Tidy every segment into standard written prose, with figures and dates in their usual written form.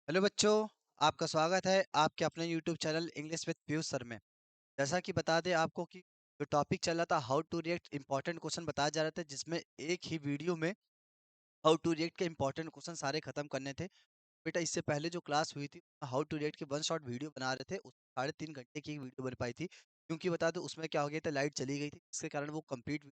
Hello बच्चों, आपका स्वागत है आपके अपने YouTube channel English with Piyush sir में। जैसा कि बता दें आपको कि जो टॉपिक चल रहा था how to react important question बताया जा रहा था, जिसमें एक ही वीडियो में हाउ टू रिएक्ट के इंपॉर्टेंट क्वेश्चन सारे खत्म करने थे। बेटा, इससे पहले जो क्लास हुई थी हाउ टू रिएक्ट के वन शॉट वीडियो बना रहे थे, उस 3.5 घंटे की वीडियो बन पाई थी, क्योंकि बता दो उसमें क्या हो गया था, लाइट चली गई थी, जिसके कारण वो कंप्लीट।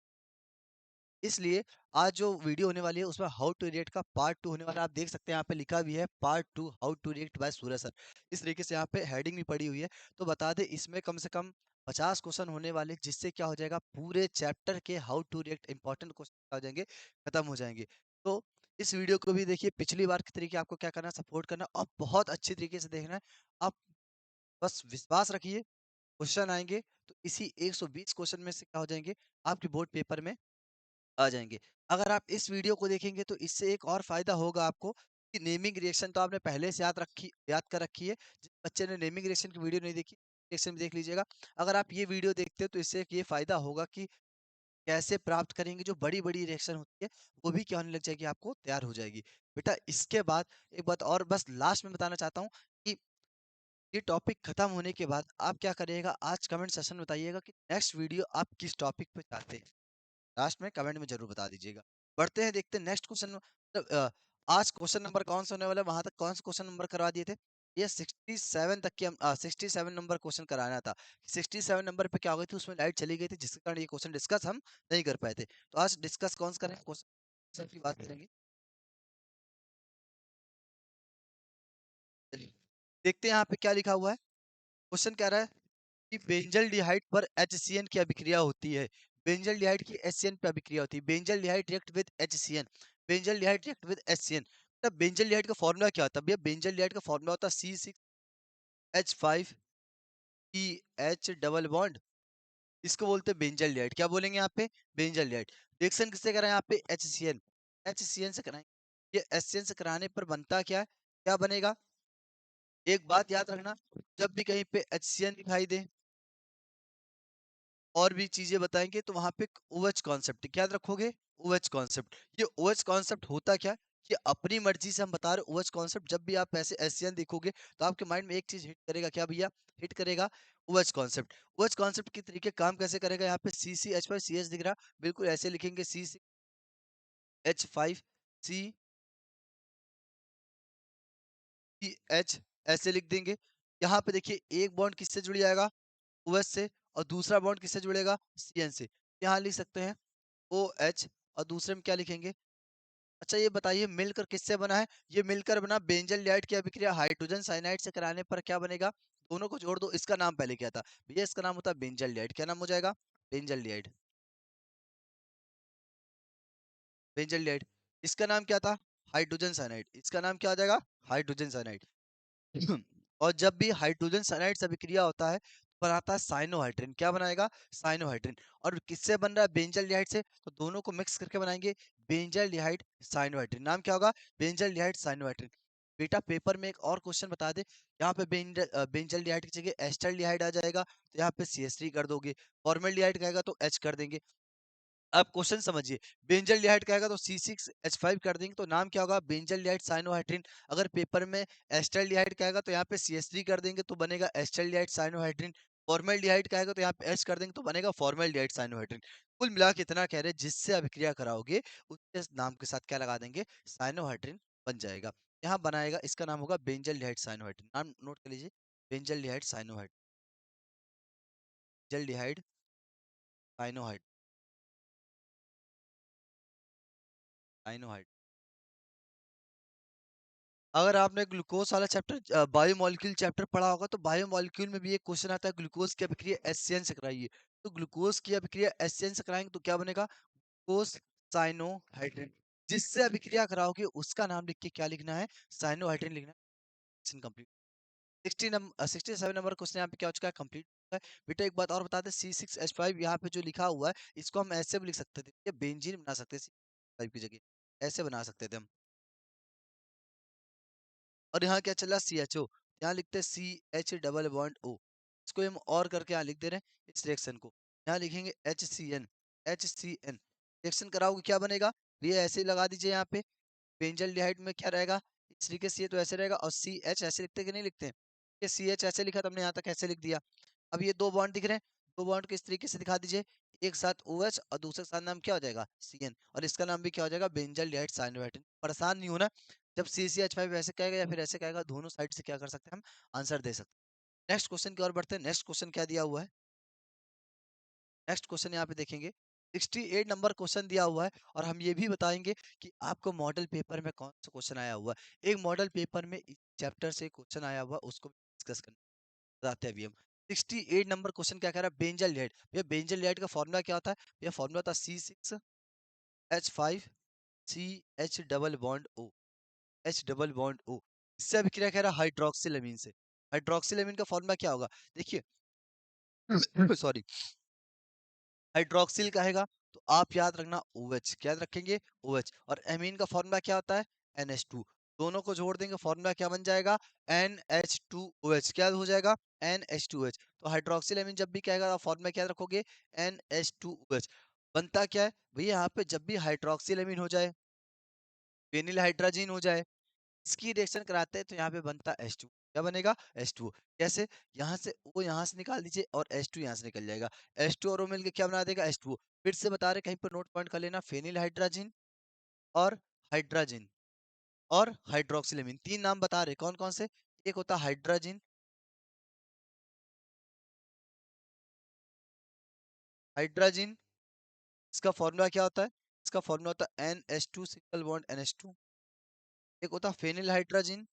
इसलिए आज जो वीडियो होने वाली है उसमें हाउ टू रिएक्ट का पार्ट 2 होने वाला है। आप देख सकते हैं यहाँ पे लिखा भी है part 2 how to react by Surya sir. इस तरीके से यहाँ पे हेडिंग भी पड़ी हुई है। तो बता दें इसमें कम से कम 50 क्वेश्चन होने वाले, जिससे क्या हो जाएगा, पूरे चैप्टर के how to react important question हो जाएंगे, खत्म हो जाएंगे। तो इस वीडियो को भी देखिए, पिछली बार की तरीके आपको क्या करना है, सपोर्ट करना और बहुत अच्छी तरीके से देखना है। आप बस विश्वास रखिए, क्वेश्चन आएंगे तो इसी 120 क्वेश्चन में से क्या हो जाएंगे, आपके बोर्ड पेपर में आ जाएँगे। अगर आप इस वीडियो को देखेंगे तो इससे एक और फ़ायदा होगा आपको कि नेमिंग रिएक्शन तो आपने पहले से याद कर रखी है। जिस बच्चे ने नेमिंग रिएक्शन की वीडियो नहीं देखी, रिएक्शन भी देख लीजिएगा। अगर आप ये वीडियो देखते हो तो इससे एक ये फ़ायदा होगा कि कैसे प्राप्त करेंगे, जो बड़ी-बड़ी रिएक्शन होती है, वो भी क्या होने लग जाएगी, आपको तैयार हो जाएगी। बेटा, इसके बाद एक बात और बस लास्ट में बताना चाहता हूँ कि ये टॉपिक खत्म होने के बाद आप क्या करिएगा, आज कमेंट सेक्शन में बताइएगा कि नेक्स्ट वीडियो आप किस टॉपिक पे चाहते हैं। लास्ट में कमेंट में जरूर बता दीजिएगा। बढ़ते हैं, देखते हैं नेक्स्ट क्वेश्चन। मतलब आज क्वेश्चन नंबर कौन सा होने वाला है, वहां तक कौन सा क्वेश्चन नंबर करवा दिए थे। ये 67 तक की हम 67 नंबर क्वेश्चन कराना था। 67 नंबर पे क्या हो गई थी, उसमें लाइट चली गई थी, जिसके कारण ये क्वेश्चन डिस्कस हम नहीं कर पाए थे। तो आज डिस्कस कौन सा करें, क्वेश्चन की बात करेंगे। चलिए, देखते हैं यहाँ पे क्या लिखा हुआ है। क्वेश्चन कह रहा है कि बेंजल डिहाइड पर HCN की अभिक्रिया होती है। बेंजल डिहाइड की HCN पे अभिक्रिया होती है। Benzaldehyde react with HCN। Benzaldehyde react with HCN। तब बेंजल डिहाइड का फॉर्मूला क्या होता है भैया? बेंजल डिहाइड का फॉर्मूला होता है C6H5 डबल बॉन्ड। इसको बोलते हैं बेंजल डिहाइड। क्या बोलेंगे यहाँ पे? बेंजल डिहाइड। रिएक्शन किससे कराएं यहाँ पे? HCN। HCN से कराएं। ये HCN से कराने पर बनता क्या है, क्या बनेगा? एक बात याद रखना, जब भी कहीं पे HCN दिखाई दे और भी चीजें बताएंगे तो वहां पे ओएच कॉन्सेप्ट क्या याद रखोगे? OH concept. ये ओएच कॉन्सेप्ट होता क्या है, कि अपनी मर्जी से हम बता रहे ओएच कॉन्सेप्ट। जब भी आप ऐसे एससीएन देखोगे तो आपके माइंड में एक चीज हिट करेगा, क्या भैया हिट करेगा? OH concept. ओएच कॉन्सेप्ट के तरीके काम कैसे करेगा, यहाँ पे CCH5CH दिख रहा, बिल्कुल ऐसे लिखेंगे CCH5CH, ऐसे लिख देंगे। यहाँ पे देखिए एक बॉन्ड किससे जुड़ जाएगा? ओएच से। और दूसरा बॉन्ड किससे जुड़ेगा? सीएन से। यहाँ लिख सकते हैं OH, और दूसरे में क्या लिखेंगे? अच्छा ये बताइए, मिलकर किससे बना है? ये मिलकर बना बेंजल डिहाइड की अभिक्रिया हाइड्रोजन साइनाइड से कराने पर क्या बनेगा? दोनों को जोड़ दो। इसका नाम पहले क्या था भैया? इसका नाम होता है बेंजल डिहाइड। क्या नाम हो जाएगा? बेंजल डिहाइड। बेंजल डिहाइड। इसका नाम क्या था? Hydrogen cyanide. इसका नाम क्या हो जाएगा? Hydrogen cyanide. और जब भी हाइड्रोजन साइनाइड से अभिक्रिया होता है तो बनाता है साइनोहाइड्रिन। क्या बनाएगा? साइनोहाइड्रिन। और किससे बन रहा है? बेंजल डिहाइड से। तो दोनों को मिक्स करके बनाएंगे बेंजल डिहाइड साइनोहाइड्रिन। नाम क्या होगा? Benzaldehyde cyanohydrin. बेटा, पेपर में एक और क्वेश्चन बता दे, यहाँ पे बेंजल डिहाइड की जगह एस्टर डिहाइड आ जाएगा, तो यहाँ पे CH3 कर दोगे। फॉर्मल डिहाइड कहेगा तो H कर देंगे। अब क्वेश्चन समझिए, बेंजल डिहाइड कहेगा तो C6H5 कर देंगे, तो नाम क्या होगा? Benzaldehyde cyanohydrin. अगर पेपर में एस्टर डिहाइड कहेगा तो यहाँ पे CH3 कर देंगे, तो बनेगा acetaldehyde cyanohydrin. Formaldehyde कहेगा तो यहाँ पे H कर देंगे, तो बनेगा फॉर्मल डिहाइड साइनोहाइड्रिन। कुल मिला के इतना कह रहे हैं, जिससे अभिक्रिया कराओगे उसके नाम के साथ क्या लगा देंगे? साइनोहाइड्रिन बन जाएगा। यहाँ बनाएगा, इसका नाम होगा बेंजल डिहाइड साइनोहाइड्रिन। नाम नोट कर लीजिए, benzaldehyde cyanohydrin. Benzaldehyde cyanohydrin, cyanohydrin. अगर आपने ग्लूकोज वाला चैप्टर बायोमोलिक्यूल चैप्टर पढ़ा होगा तो बायोमोलिक्यूल में भी एक क्वेश्चन आता है, ग्लूकोज की अभिक्रिया एससीएन से कराइए। तो ग्लूकोज की अभिक्रिया एससीएन से कराएंगे तो क्या बनेगा? Glucose cyanohydrin. जिससे अभिक्रिया कराओगे उसका नाम लिख के क्या लिखना है? साइनोहाइड्रिन लिखना है। कंप्लीट। 67 नंबर क्वेश्चन यहाँ पे क्या हो चुका है? कंप्लीट। बेटा एक बात और बता दे, C6H5 यहाँ पे जो लिखा हुआ है इसको हम ऐसे भी लिख सकते थे, ये बेंजीन बना सकते थे C5 की जगह, ऐसे बना सकते थे हम। और यहाँ क्या चला? CHO। यहाँ लिखते हैं CH डबल बॉन्ड O। इसको हम और करके यहाँ लिख दे रहे हैं इस रिएक्शन को। यहाँ लिखेंगे HCN। HCN रिएक्शन कराओगे क्या बनेगा? ये ऐसे ही लगा दीजिए यहाँ पे। बेंजल डिहाइड में क्या रहेगा? इस तरीके से ये तो ऐसे रहेगा, और सी एच ऐसे लिखते कि नहीं लिखते हैं? ये सी एच ऐसे लिखा, तो हमने यहाँ तक ऐसे लिख दिया। अब ये दो बॉन्ड दिख रहे हैं, दो बॉन्ड को इस तरीके से दिखा दीजिए, एक साथ ओ एच और दूसरे के साथ नाम क्या हो जाएगा, सी एन, और इसका नाम भी क्या हो जाएगा, बेंजल डाइहाइड साइनोएट। परेशान नहीं होना, जब सी सी एच फाइव ऐसे कहेगा या फिर ऐसे कहेगा, दोनों साइड से क्या कर सकते हैं हम, आंसर दे सकते हैं। नेक्स्ट क्वेश्चन की ओर बढ़ते हैं। नेक्स्ट क्वेश्चन क्या दिया हुआ है, नेक्स्ट क्वेश्चन यहाँ पे देखेंगे, 68 नंबर क्वेश्चन दिया हुआ है, और हम ये भी बताएंगे कि आपको मॉडल पेपर में कौन सा क्वेश्चन आया हुआ है। एक मॉडल पेपर में इस चैप्टर से क्वेश्चन आया हुआ है, उसको डिस्कस करना बताते हैं अभी हम। 68 नंबर क्वेश्चन क्या कह रहा है, बेंजल डाइहाइड। भैया बेंजल डाइहाइड का फॉर्मूला क्या होता है, भैया फॉर्मूला होता है C6H5 CH double bond O, H double bond O। इससे अभी क्या कह रहा है, हाइड्रोक्सिल से। हाइड्रोक्सिल का फॉर्मूला क्या होगा, देखिए सॉरी, हाइड्रोक्सिल कहेगा तो आप याद रखना OH, क्या याद रखेंगे, OH। और एमीन का फॉर्मूला क्या होता है, NH2। दोनों को जोड़ देंगे, फॉर्मूला क्या बन जाएगा, NH2OH। क्या हो जाएगा, NH2OH। तो हाइड्रोक्सिल एमीन जब भी कहेगा आप फॉर्मूला क्या रखोगे, NH2OH। बनता क्या है भैया, यहाँ पे जब भी हाइड्रोक्सिल एमीन हो जाए, फेनिल हाइड्रोजन हो जाए, इसकी रिएक्शन कराते हैं, तो यहाँ पे बनता है H2। क्या बनेगा, H2। कैसे, यहाँ से O यहाँ से निकाल दीजिए और H2 यहाँ से निकल जाएगा, H2 और O मिलके क्या बना देगा, H2। फिर से बता रहे, कहीं पर नोट पॉइंट कर लेना, फेनिल हाइड्रोजन और हाइड्रोजन और हाइड्रोक्सिलेमिन, तीन नाम बता रहे, कौन कौन से, एक होता है हाइड्रोजन, हाइड्रोजन, इसका फॉर्मूला क्या होता है, इसका फॉर्मूला होता है NH2 सिंगल बॉन्ड NH2। एक होता है phenyl hydrogen,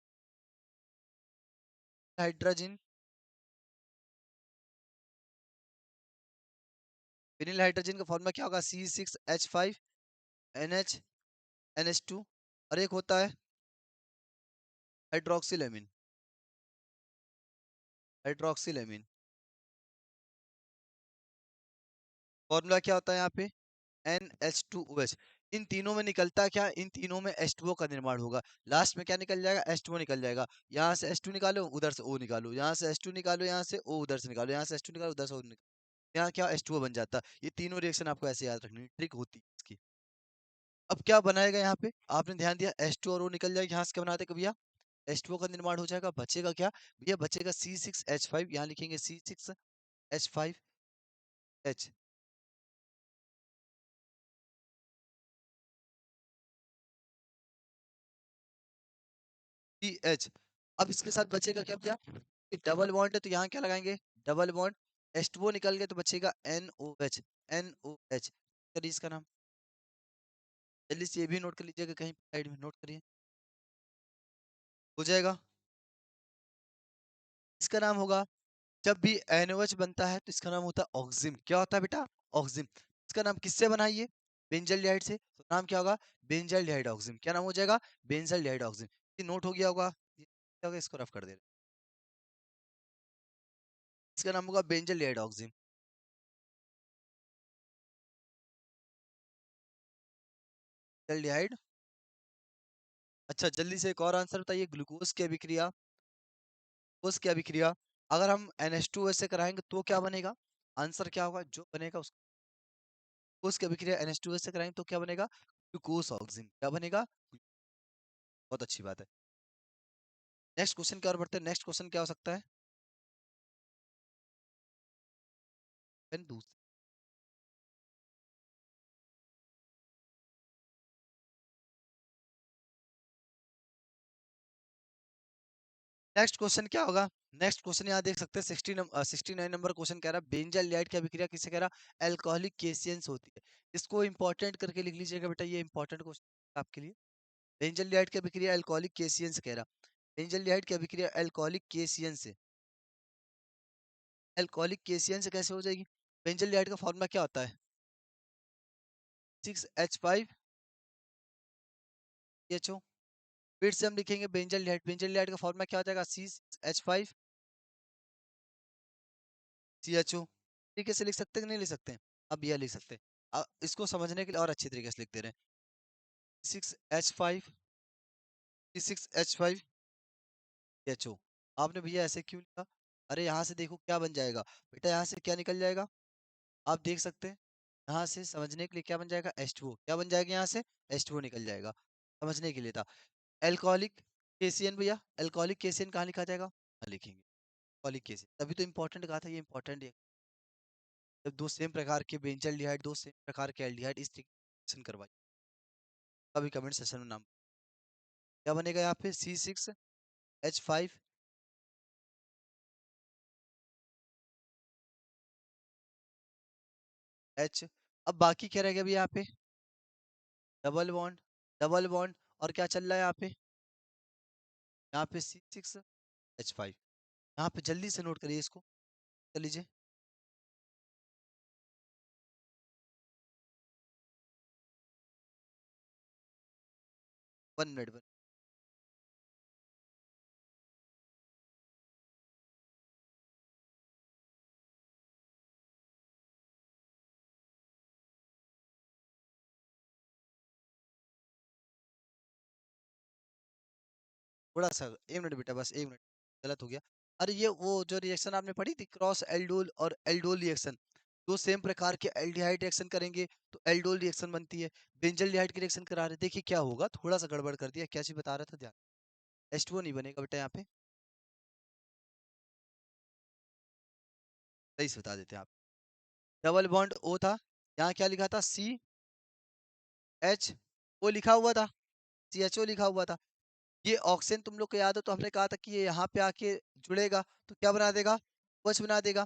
hydrogen, phenyl hydrogen का फॉर्मूला क्या होगा, C6H5NH NH2। और एक होता है हाइड्रोक्सिलेमिन, हाइड्रोक्सिलेमिन, फॉर्मूला क्या होता है यहाँ पे, NH2OH। इन तीनों में निकलता क्या, इन तीनों में H2O का निर्माण होगा, लास्ट में क्या निकल जाएगा, H2O निकल जाएगा। यहाँ से H2 निकालो, उधर से O निकालो, यहाँ से H2 निकालो, यहाँ से O उधर से निकालो, यहाँ से H2 निकालो, उधर से O निकालो, यहाँ क्या H2O बन जाता है। ये तीनों रिएक्शन आपको ऐसे याद रखनी, ट्रिक होती है इसकी। अब क्या बनाएगा यहाँ पे, आपने ध्यान दिया, H2 और O निकल जाएगा, यहाँ से क्या बनाते भैया, H2O का निर्माण हो जाएगा, बचेगा क्या भैया, बचेगा C6H5, यहाँ लिखेंगे C6H5H, CH। अब इसके साथ बचेगा क्या भैया, डबल बॉन्ड है तो यहाँ क्या लगाएंगे, डबल बॉन्ड, H2O निकल गया तो बचेगा NOH, NOH करिए इसका नाम, जल्दी से ये भी नोट कर लीजिएगा, कहीं साइड में नोट करिए, हो जाएगा। इसका नाम होगा, जब भी NOH बनता है तो इसका नाम होता है ऑक्सिम। क्या होता है बेटा, ऑक्सिम। इसका नाम किससे बना है ये, बेंजल डाइहाइड से, तो नाम क्या होगा, बेंजल डाइहाइड ऑक्सिम। क्या नाम हो जाएगा, बेंजल डाइहाइड ऑक्सिम। ये नोट हो गया होगा, ये क्या होगा, इसको रफ कर दे रहे हैं। इसका नाम होगा बेंजल डाइहाइड ऑक्सिम, बेंजल डाइहाइड। अच्छा जल्दी से एक और आंसर बताइए, ग्लूकोज की अभिक्रिया, ग्लूकोज की अभिक्रिया अगर हम NH2 से कराएंगे तो क्या बनेगा, आंसर क्या होगा जो बनेगा उसको, ग्लूकोज की अभिक्रिया NH2 से कराएंगे तो क्या बनेगा, ग्लूकोज ऑक्सिन। क्या बनेगा, बहुत अच्छी बात है। नेक्स्ट क्वेश्चन की ओर बढ़ते हैं। नेक्स्ट क्वेश्चन क्या हो सकता है, Then नेक्स्ट क्वेश्चन क्या होगा, नेक्स्ट क्वेश्चन यहाँ देख सकते हैं, 69 नंबर क्वेश्चन कह रहा है, बेंजल डाइहाइड की अभिक्रिया किससे कह रहा है, अल्कोहलिक केसियंस होती है। इसको इंपॉर्टेंट करके लिख लीजिएगा बेटा, ये इंपॉर्टेंट क्वेश्चन आपके लिए। बेंजल डाइहाइड की अभिक्रिया अल्कोहलिक केसियन से कह रहा, बेंजल डाइहाइड की अभिक्रिया अल्कोहलिक केसियन से, अल्कोहलिक केसियन से कैसे हो जाएगी, बेंजल डाइहाइड का फॉर्मूला क्या होता है, 6H5CHO। फिर से हम लिखेंगे बेंजल डाइहाइड, बेंजल डाइहाइड का फॉर्मूला क्या हो जाएगा, C6H5CHO। तरीके से लिख सकते हैं कि नहीं लिख सकते हैं, अब यह लिख सकते हैं। इसको समझने के लिए और अच्छे तरीके से लिख दे रहे हैं, 6H5 आपने भैया ऐसे क्यों लिखा, अरे यहाँ से देखो क्या बन जाएगा बेटा, यहाँ से क्या निकल जाएगा, आप देख सकते हैं, यहाँ से समझने के लिए क्या बन जाएगा, H2O। क्या बन जाएगा, यहाँ से H2O निकल जाएगा, समझने के लिए था। अल्कोहलिक केसीएन भैया, अल्कोहलिक केसीएन कहाँ लिखा जाएगा? हाँ लिखेंगे अल्कोहलिक केसीएन, तभी तो इंपॉर्टेंट कहा था, ये इंपॉर्टेंट है। जब दो सेम प्रकार के बेंजल्डिहाइड, दो सेम प्रकार के एल्डिहाइड इस रिएक्शन करवाइए, अभी कमेंट सेशन में नाम क्या बनेगा यहाँ पे? C6H5 H। अब बाकी क्या रह गया भैया यहाँ पे? डबल बॉन्ड, डबल बॉन्ड, और क्या चल रहा है यहाँ पे? यहाँ पे C6H5। यहाँ पे जल्दी से नोट करिए इसको, कर लीजिए। 1 मिनट। थोड़ा सा 1 मिनट बेटा, बस 1 मिनट, गलत हो गया। अरे ये वो जो रिएक्शन आपने पढ़ी थी, क्रॉस एल्डोल और एल्डोल रिएक्शन, दो सेम प्रकार के एल्डिहाइड रिएक्शन करेंगे तो एल्डोल रिएक्शन बनती है। बेंजल्डिहाइड की रिएक्शन करा रहे, देखिए क्या होगा, थोड़ा सा गड़बड़ कर दिया, क्या चीज बता रहा था ध्यान। H2O नहीं बनेगा बेटा यहाँ पे, सही से बता देते हैं आप। डबल बॉन्ड O था, यहाँ क्या लिखा था? CH O लिखा हुआ था, CHO लिखा हुआ था। ये ऑक्सीजन तुम लोग को याद हो तो हमने कहा था कि ये यहाँ पे आके जुड़ेगा तो क्या बना देगा? OH बना देगा।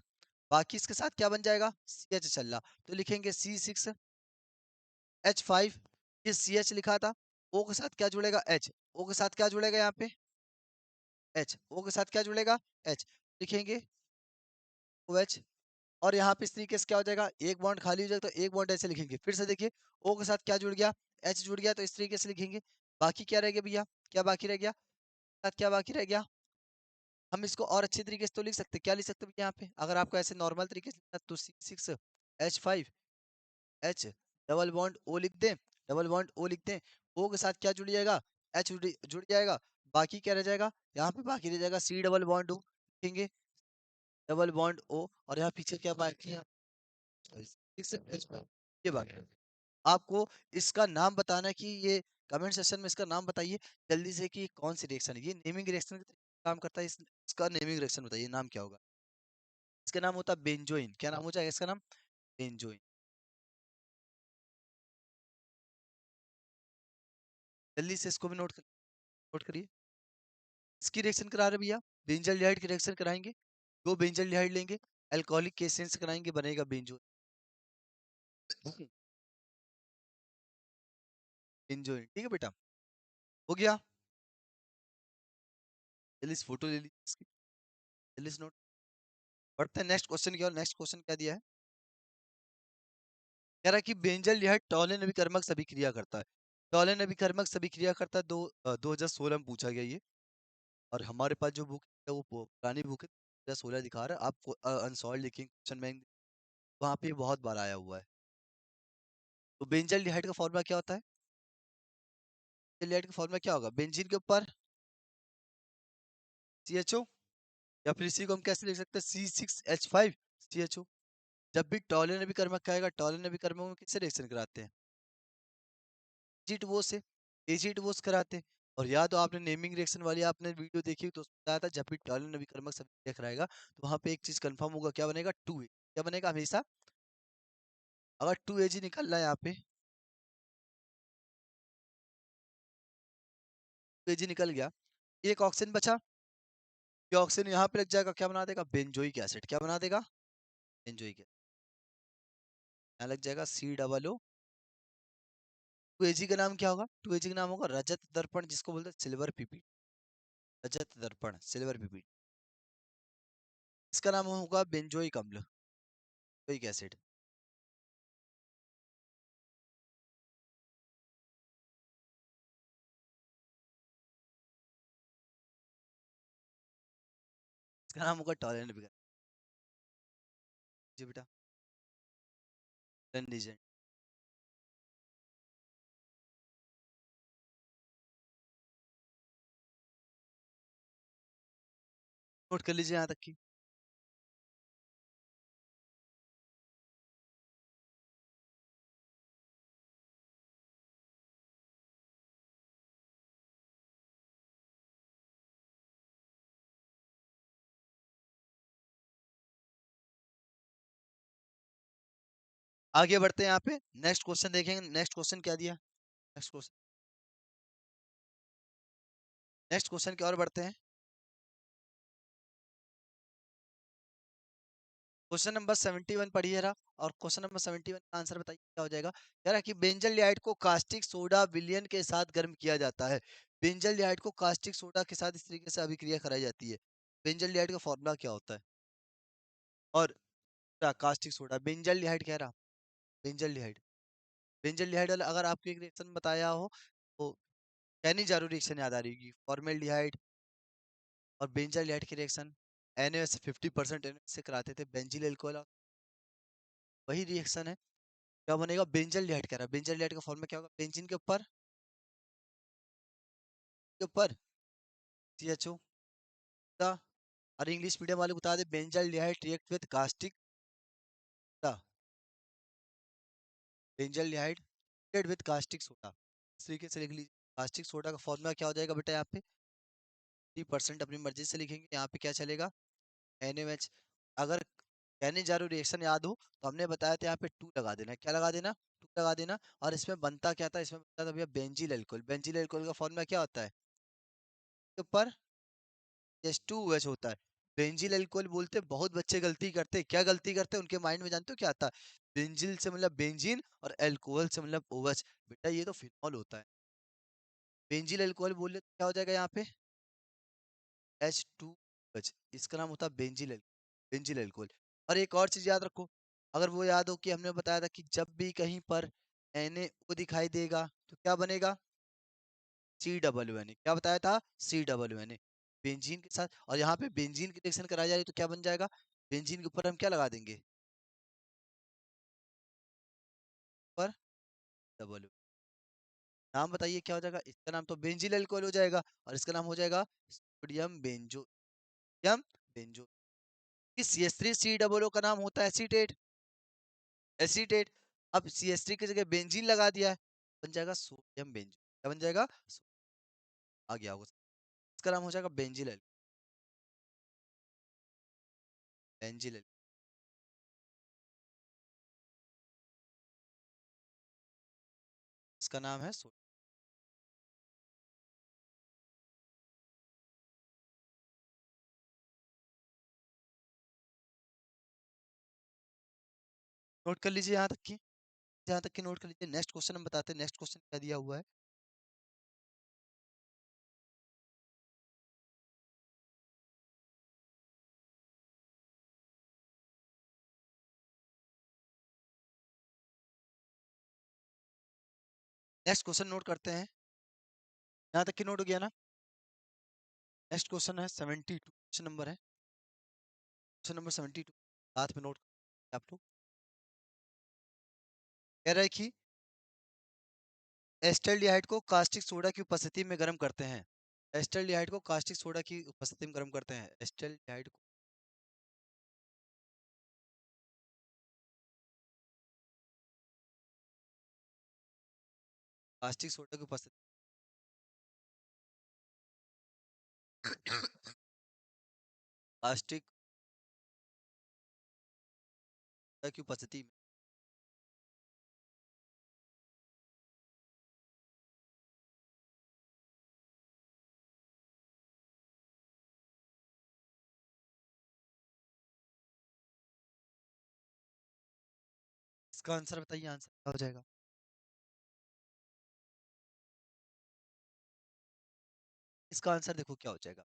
बाकी इसके साथ क्या बन जाएगा? CH चल रहा, तो लिखेंगे C6H5। ये CH लिखा था, O के साथ क्या जुड़ेगा? H। O के साथ क्या जुड़ेगा यहाँ पे? H। O के साथ क्या जुड़ेगा? H। लिखेंगे OH। और यहाँ पे इस तरीके से क्या हो जाएगा? एक बॉन्ड खाली हो जाएगा तो एक बॉन्ड ऐसे लिखेंगे, फिर से देखिए O के साथ क्या जुड़ गया? H जुड़ गया, तो इस तरीके से लिखेंगे। बाकी क्या रह गया भैया? क्या बाकी रह गया? साथ क्या बाकी रह गया? हम इसको और अच्छे तरीके से तो लिख सकते, क्या लिख सकते हैं यहाँ पे? अगर आपको ऐसे नॉर्मल तरीके से लिखना है, तो C6H5H डबल बॉन्ड O लिख दें, डबल बॉन्ड O लिख दें। O के साथ क्या जुड़ जाएगा? H जुड़ जाएगा। बाकी क्या रह जाएगा यहाँ पे? बाकी रह जाएगा C डबल बॉन्ड O, लिखेंगे डबल बॉन्ड O। और यहाँ पीछे क्या बाकी है? 6H5, ये बाकी है। आपको इसका नाम बताना है कि ये, कमेंट सेक्शन में इसका नाम बताइए जल्दी से कि ये कौन सी रिएक्शन है। ये नेमिंग रिएक्शन काम करता है, इसका नेमिंग रिएक्शन बताइए, नाम क्या होगा? इसका नाम होता है बेंजोइन। क्या नाम हो जाएगा इसका? नाम बेंजोइन। जल्दी से इसको भी नोट करिए। इसकी रिएक्शन करा रहे भैया, बेंजल्डिहाइड की रिएक्शन कराएंगे, दो बेंजल्डिहाइड लेंगे, अल्कोहलिक केसेन से कराएंगे, बनेगा बेंजोइन। बेंजोइन, ठीक है बेटा, हो गया। जल्दी से फोटो ले लीजिए इसकी, जल्दी से नोट। बढ़ते हैं नेक्स्ट क्वेश्चन की ओर। नेक्स्ट क्वेश्चन क्या दिया है? कह रहा है कि बेंजल्डिहाइड टॉलिन अभिकर्मक सभी क्रिया करता है। टॉलिन अभिकर्मक सभी क्रिया करता है, 2016 में पूछा गया ये। और हमारे पास जो बुक है वो पुरानी बुक है, 2016 दिखा रहा है आपको। अनसॉल्व लिखेंगे क्वेश्चन बैंक, वहाँ पे बहुत बार आया हुआ है। तो बेंजल्डिहाइड का फॉर्मूला क्या होता है? बेंजल्डिहाइड का फॉर्मूला क्या होगा? बेंजीन के ऊपर CHO, या फिर इसी को हम कैसे लिख सकते हैं? C6H5CHO। जब भी टॉलिन अभिकर्मक कहेगा, टॉलिन अभिकर्मक में किससे रिएक्शन कराते हैं? एजिड वो से, एजिड वो से कराते हैं। और याद हो आपने नेमिंग रिएक्शन वाली आपने वीडियो देखी तो उसमें बताया था, जब भी टॉलिन अभिकर्मक सब देख रहेगा तो वहां पे एक चीज कंफर्म होगा, क्या बनेगा? 2A। क्या बनेगा हमेशा? अगर 2AG निकल रहा है यहाँ पे, 2AG निकल गया, एक ऑक्सीजन बचा, ये ऑक्सीजन यहाँ पे लग जाएगा, क्या बना देगा? Benzoic acid. क्या बना देगा? Benzoic acid. यहाँ लग जाएगा C00। 2AG का नाम क्या होगा? 2AG का नाम होगा रजत दर्पण, जिसको बोलते हैं सिल्वर पीपी। रजत दर्पण, सिल्वर पीपी। इसका नाम होगा बेंजोइक अम्ल, बेंजोइक एसिड। इसका नाम होगा टॉलरेंट। जी बेटा, कंडीशन नोट कर लीजिए यहाँ तक की। आगे बढ़ते हैं यहाँ पे, नेक्स्ट क्वेश्चन देखेंगे। नेक्स्ट क्वेश्चन क्या दिया, नेक्स्ट क्वेश्चन की ओर बढ़ते हैं। क्वेश्चन नंबर 71 पढ़िए रहा, और क्वेश्चन नंबर 71 का आंसर बताइए क्या हो जाएगा। कह रहा है कि बेंजल डिहाइड को कास्टिक सोडा विलयन के साथ गर्म किया जाता है। बेंजल डिहाइड को कास्टिक सोडा के साथ इस तरीके से अभिक्रिया कराई जाती है। बेंजल डिहाइड का फॉर्मूला क्या होता है? और क्या कास्टिक सोडा, बेंजल डिहाइड कह रहा, बेंजल डिहाइड, बेंजल डिहाइड वाला अगर आपको एक रिएक्शन बताया हो तो यानी जरूर रिएक्शन याद आ रही होगी, फॉर्मेल डिहाइड और बेंजल डिहाइड की रिएक्शन NaOH से 50% NaOH से कराते थे बेंजिल अल्कोहल, वही रिएक्शन है। क्या बनेगा, बेंजल डिहाइड कह रहा है। बेंजल डिहाइड का फॉर्मूला क्या होगा, बेंजीन के ऊपर CHO, और इंग्लिश मीडियम वाले को बता दे, benzaldehyde react with caustic soda, benzaldehyde react with caustic soda, इस तरीके से लिख लीजिए। कास्टिक सोडा का फॉर्मूला क्या हो जाएगा बेटा, यहाँ पे 3% अपनी मर्जी से लिखेंगे, यहाँ पे क्या चलेगा NaOH। अगर कहने जा रहे रिएक्शन याद हो तो हमने बताया था यहाँ पे 2 लगा देना, क्या लगा देना, 2 लगा देना। और इसमें बनता क्या था, इसमें बनता था भैया बेंजील अल्कोहल। बेंजील अल्कोहल का फॉर्मूला क्या होता है, के ऊपर H2OH होता है। बेंजील अल्कोहल बोलते बहुत बच्चे गलती करते, क्या गलती करते उनके माइंड में जानते हो क्या आता है, बेंजील से मतलब बेंजीन और अल्कोहल से मतलब OH। बेटा ये तो फिनॉल होता है। बेंजील अल्कोहल बोले तो क्या हो जाएगा यहाँ पे H2OH, इसका नाम होता है बेंजील बेंजील अल्कोहल। और एक और चीज याद रखो, अगर वो याद हो कि हमने बताया था कि जब भी कहीं पर NaO दिखाई देगा तो क्या बनेगा, COO, क्या बताया था, COO, बेंजीन के साथ। और यहाँ पे बेंजीन की रिएक्शन कराई जा रही है तो क्या बन जाएगा, बेंजीन के ऊपर हम क्या लगा देंगे, पर डबल। नाम बताइए क्या हो जाएगा, इसका नाम तो बेंजील अल्कोहल हो जाएगा, और इसका नाम हो जाएगा सोडियम बेंजो, सोडियम बेंजो। इस CH3COO का नाम होता है एसीटेट, एसीटेट। अब CH3 की जगह बेंजीन लगा दिया है, बन जाएगा सोडियम बेंजो, क्या बन जाएगा, आ गया होगा, इसका नाम हो जाएगा बेंजिल, बेंजिल। इसका नाम है नोट कर लीजिए यहाँ तक की, यहाँ तक की नोट कर लीजिए। नेक्स्ट क्वेश्चन हम बताते हैं, नेक्स्ट क्वेश्चन क्या दिया हुआ है। नेक्स्ट क्वेश्चन नोट करते हैं, यहाँ तक की नोट हो गया ना। नेक्स्ट क्वेश्चन है 72, क्वेश्चन नंबर है, क्वेश्चन नंबर 72, साथ में नोट आप लोग। कह रहा है कि एस्टल्डिहाइड को कास्टिक सोडा की उपस्थिति में गर्म करते हैं। एस्टल्डिहाइड को कास्टिक सोडा की उपस्थिति में गर्म करते हैं, एस्टल्डिहाइड को कास्टिक सोडा की उपस्थिति कास्टिक सोडा की उपस्थिति में, इसका आंसर बताइए, आंसर क्या हो जाएगा। इसका आंसर देखो क्या हो जाएगा,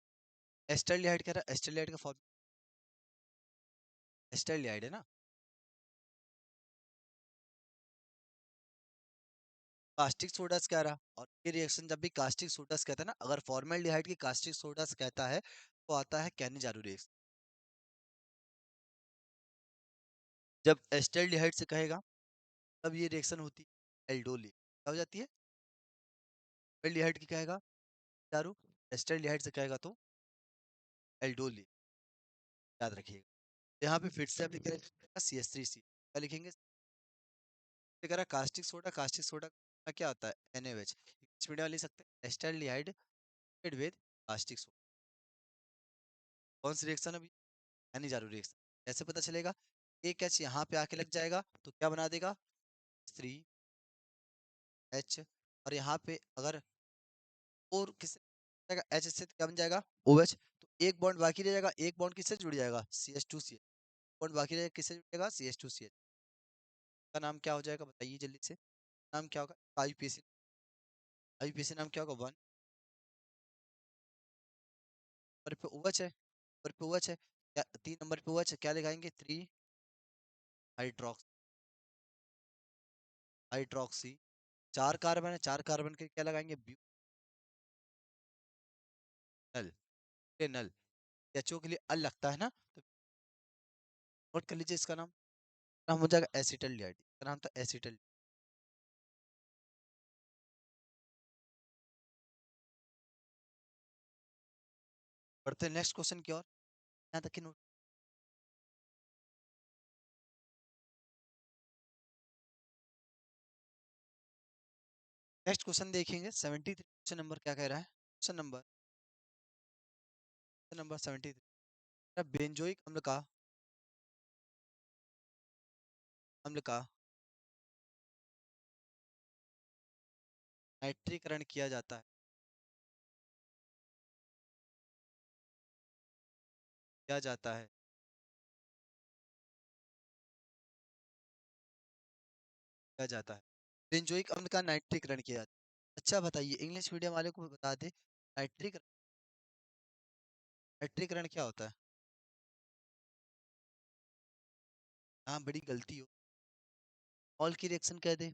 एस्टल्डिहाइड कह रहा है, एस्टल्डिहाइड का फॉर्म एस्टल्डिहाइड है ना, कास्टिक सोडास कह रहा। और ये रिएक्शन जब भी कास्टिक सोडास कहता है ना, अगर फॉर्मेल्डिहाइड की कास्टिक सोडास कहता है तो आता है कैनिजारू रिएक्शन। जब एस्टल्डिहाइड से कहेगा तब ये रिएक्शन होती है एल्डोल, क्या हो जाती है, एल्डिहाइड की कहेगा दारू, एस्टल्डिहाइड से कहेगा तो एल्डोल, याद रखिएगा। यहाँ पे फिर से आप लिखेंगे CH3C, क्या लिखेंगे, ये कह रहा कास्टिक सोडा, कास्टिक सोडा का क्या होता है NaOH, इंग्लिश मीडियम लिख सकते हैं एस्टल्डिहाइड विद कास्टिक सोडा। कौन सी रिएक्शन अभी, कैनिजारू रिएक्शन, कैसे पता चलेगा, एक एच यहाँ पे आके लग जाएगा तो क्या बना देगा, 3H। और यहाँ पे अगर और किससे जाएगा, एच से, तो क्या बन जाएगा, OH। तो एक बॉन्ड बाकी रह जाएगा, एक बॉन्ड किससे जुड़ जाएगा, CH2CH। बॉन्ड बाकी रहेगा, किससे जुड़ेगा, CH2CH। का नाम क्या हो जाएगा बताइए जल्दी से, नाम क्या होगा, IUPAC। IUPAC नाम क्या होगा, 1। नंबर पे OH है, नंबर पे OH है, क्या 3 नंबर पे OH है, क्या लगाएंगे, 3 हाइड्रोक्स, हाइड्रोक्सी। 4 कार्बन है, 4 कार्बन के क्या लगाएंगे, ब्यूटेनल। ब्यूटेनल, HO के लिए अल लगता है ना, तो नोट कर लीजिए इसका नाम। नाम हो जाएगा एसिटल्डिहाइड, इसका नाम था एसिटल। बढ़ते हैं नेक्स्ट क्वेश्चन की ओर, यहाँ तक की नोट। नेक्स्ट क्वेश्चन देखेंगे, 73 क्वेश्चन नंबर क्या कह रहा है, क्वेश्चन नंबर 73। बेंजोइक अम्ल का नाइट्रीकरण किया जाता है, किया जाता है, किया जाता है। बेंजोइक अम्ल का नाइट्रीकरण किया जाता है। अच्छा बताइए, इंग्लिश मीडियम वाले को बता दे, नाइट्रीकरण, नाइट्रीकरण क्या होता है। हाँ, बड़ी गलती हो, ऑल की रिएक्शन कह दे,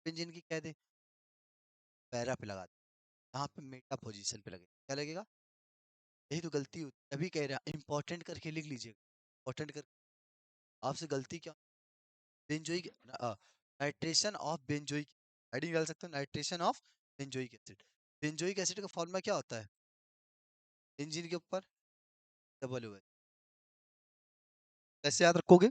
बेंजीन की कह दे, पैरा पे लगा दे, यहाँ पे मेटा पोजीशन पे लगे, क्या लगेगा, यही तो गलती होती है। अभी कह रहा इंपॉर्टेंट करके लिख लीजिएगा, इंपॉर्टेंट कर, आपसे गलती क्या, benzoic, nitration of benzoic, heading डाल सकते हो, nitration of benzoic acid. Benzoic acid का फॉर्मूला क्या होता है, बेंजीन के ऊपर डबल ओ एच, कैसे याद रखोगे,